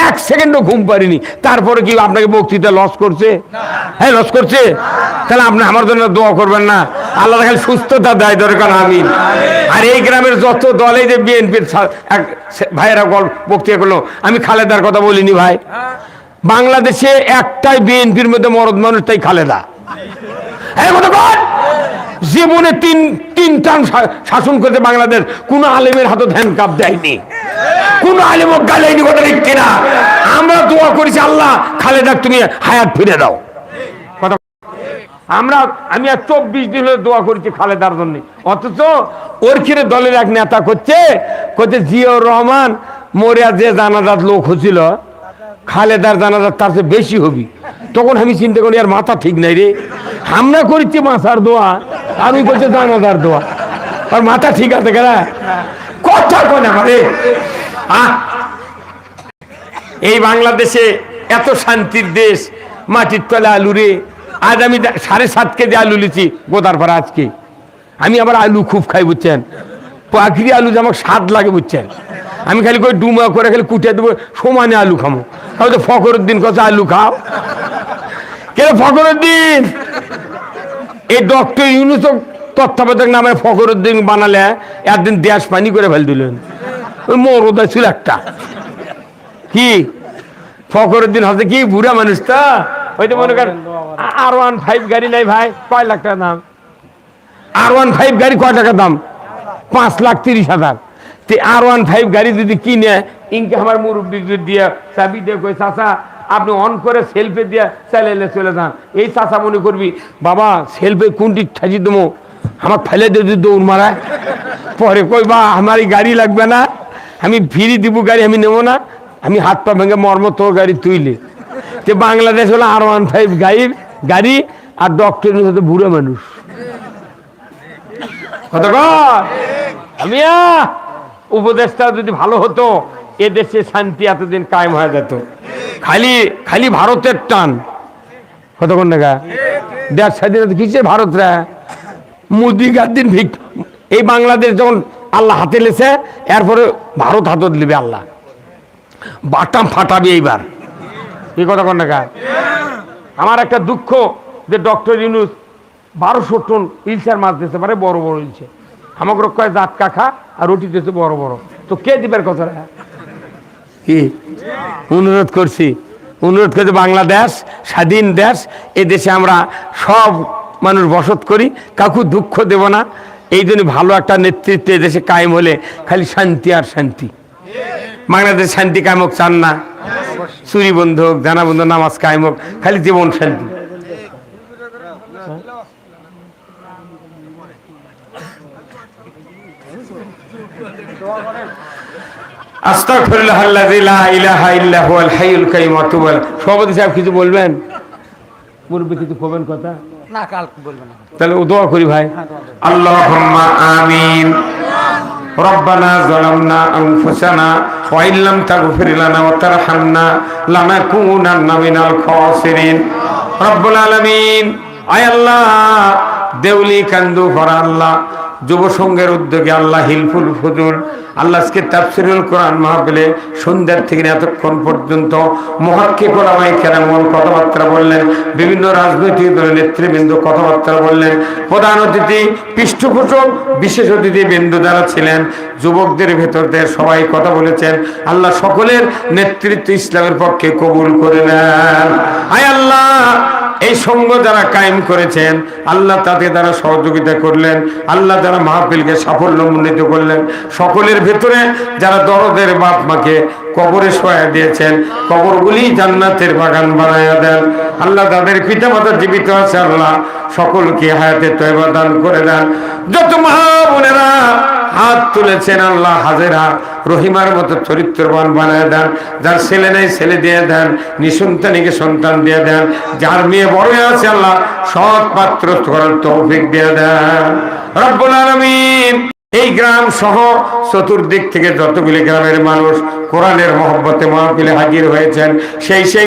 Speaker 1: 1 সেকেন্ডও ঘুম পারিনি। তারপরে কি আপনাকে বক্তৃতা লস করছে? হ্যাঁ লস করছে। তাহলে আপনি আমার জন্য দোয়া করবেন না? আল্লাহ খালি সুস্থতা দেয়, দরকার আমিন। আর এই গ্রামের যত দলে যে বিএনপির ভাইয়েরা বক্তৃতা করলো, আমি খালেদার কথা বলিনি ভাই। বাংলাদেশে একটাই বিএনপির মধ্যে মরদ মানুষ, তাই খালেদা। জীবনে তিন টার্ম শাসন করতে বাংলাদেশ, কোন আলেমের হাতে হ্যান্ডকাপ দেয়নি, কোন আলেম গালাইনি, কথা ঠিক কিনা? আমরা দোয়া করেছি আল্লাহ খালেদা তুমি হায়াত ফিরে দাও। আমি আর 24 দিন হলে দোয়া করেছি খালেদার জন্য, অথচ ওর কিরে দলের এক নেতা করছে জিয়াউর রহমান মরিয়া যে জানাজাত লোক হচ্ছিল, খালেদার জানাজাত তার চেয়ে বেশি হবি। তখন আমি চিন্তা করি আর মাথা ঠিক নাই রে, আমরা করেছি মাথার দোয়া আর ওই করছে জানাজার দোয়া, আর মাথা ঠিক আছে কেনা? কথা কোন আমারে। এই বাংলাদেশে এত শান্তির দেশ, মাটির তলে আলু রে। আজ আমি 7.5 কেজি আলু লিছি গোদার পর আজকে। আমি আবার আলু খুব খাই বুঝছেন, পাখিরি আলু যে আমার স্বাদ লাগে বুঝছেন। আমি খালি করে ডুমা করে খালি কুটিয়ে দেবো, সমানে আলু খামো। তাহলে তো ফখরুদ্দিন কথা আলু খাও কে ফখরুদ্দিন? এই ডক্টর ইউনুস তত্ত্বাবধায়ক নামে ফখরুদ্দিন বানালে একদিন দেশ পানি করে ফেল দিলেন। ওই মরদা ছিল একটা কি ফখরুদ্দিন হচ্ছে কি বুড়া মানুষ তা হয়তো মনে করেন R15 গাড়ি নাই ভাই, কয় লাখ টাকা দাম? R15 গাড়ি কয় টাকা দাম? 5,30,000। R15 গাড়ি যদি কিনে ইনকে আমার মুরব্বী দিয়ে চাবি দিয়ে কই চাচা আপনি অন করে সেলফে দিয়ে চালাইলে চলে যান। এই চাচা মনে করবি বাবা সেলফে কোনটি ঠাজি দেবো, আমার ফেলে দিয়ে দৌড় মারায়। পরে কই বা আমার এই গাড়ি লাগবে না, আমি ফিরি দিব গাড়ি, আমি নেবো না, আমি হাত পা ভেঙে মর্ম তোর গাড়ি তুইলে। বাংলাদেশ হলো R15 গাড়ি আর ডক্টর হচ্ছে বুড়ো মানুষ। আমি উপদেশটা যদি ভালো হতো এদেশে শান্তি এতদিন কায়েম হয়ে যেত। খালি খালি ভারতের টান কতক্ষণ টাকা দেশ স্বাধীনতা কিসে ভারতরা মুদি গাদ্দিন ভিক। এই বাংলাদেশ যখন আল্লাহ হাতে লেছে এরপরে ভারত হাতত নেবে আল্লাহ, বাটাম ফাটাবে এইবার। এই কথা কোন টাকা? আমার একটা দুঃখ যে ডক্টর ইউনুস 1200 টন ইলচার মাছ দিতে পারে, বড় বড় ইলচে। আমাকে কয় জাত কাখা আর রুটি দিতে বড় বড়, তো কে দিবার কথা? কি অনুরোধ করছি, অনুরোধ করছি বাংলাদেশ স্বাধীন দেশ, এ দেশে আমরা সব মানুষ বসত করি, কাকু দুঃখ দেব না। এই জন্য ভালো একটা নেতৃত্ব দেশে কায়েম হলে খালি শান্তি আর শান্তি। বাংলাদেশ শান্তি কায়েমক চান না? চুরি বন্ধ হোক, জানা বন্ধ, নামাজ কায়েম হোক, খালি জীবন শান্তি। আস্তাগফিরুল্লাহ আল্লাযী লা ইলাহা ইল্লা হুয়াল হাইয়ুল কাইয়্যুম ওয়া আতুবু ইলাইহি। সভাপতি সাহেব কিছু বলবেন? মুরব্বি কিছু কবেন কথা?
Speaker 3: না, কাল বলবেন না।
Speaker 1: তাহলে দোয়া করি ভাই। আল্লাহুম্মা আমিন। রব্বানা যালামনা আনফুসানা ওয়া ইল্লাম তাগফির লানা ওয়া তারহামনা লানাকুনান্না মিনাল খাসিরিন। রব্বুল আলামিন, আয় আল্লাহ দেউলি কান্দু ভরা আল্লাহ যুব সংঘের উদ্যোগে আল্লাহ হিলফুল ফুজুল আল্লাহ আজকে তাফসীরুল কোরআন মাহফিলে সন্ধ্যার থেকে এতক্ষণ পর্যন্ত মুহাক্কিক ওলামায়ে কেরাম কথাবার্তা বললেন, বিভিন্ন রাজনৈতিক দলের নেতৃবৃন্দ কথাবার্তা বললেন, প্রধান অতিথি পৃষ্ঠপোষক বিশেষ অতিথি বৃন্দ যারা ছিলেন যুবকদের ভেতর দিয়ে সবাই কথা বলেছেন। আল্লাহ সকলের নেতৃত্ব ইসলামের পক্ষে কবুল করে নেন। আয় আল্লাহ এই সঙ্গ যারা কায়েম করেছেন আল্লাহ তাতে যারা সহযোগিতা করলেন, আল্লাহ যারা মাহফিলকে সাফল্যমণ্ডিত করলেন, সকলের ভেতরে যারা দরদের বাপ মাকে কবরে শোয়া দিয়েছেন কবরগুলি জান্নাতের বাগান বানায়া দেন। আল্লাহ তাদের পিতা মাতা জীবিত আছে আল্লাহ সকলকে হায়াতে তয়বা দান করে দেন। যত মা বোনেরা হাত তুলেছেন আল্লাহ হাজেরা রহিমার মতো চরিত্রবান বানায় দেন। যার ছেলে নেই ছেলে দিয়ে দেন, নিঃসন্তানীকে সন্তান দিয়ে দেন, যার মেয়ে বড় আছে আল্লাহ সৎ পাত্র করার তৌফিক দিয়ে দেন। রব্বুল আলামিন এই গ্রাম সহ চতুর্দিক থেকে যতগুলি গ্রামের মানুষ কোরআনের মহব্বতে মাহফিলে হাজির হয়েছেন সেই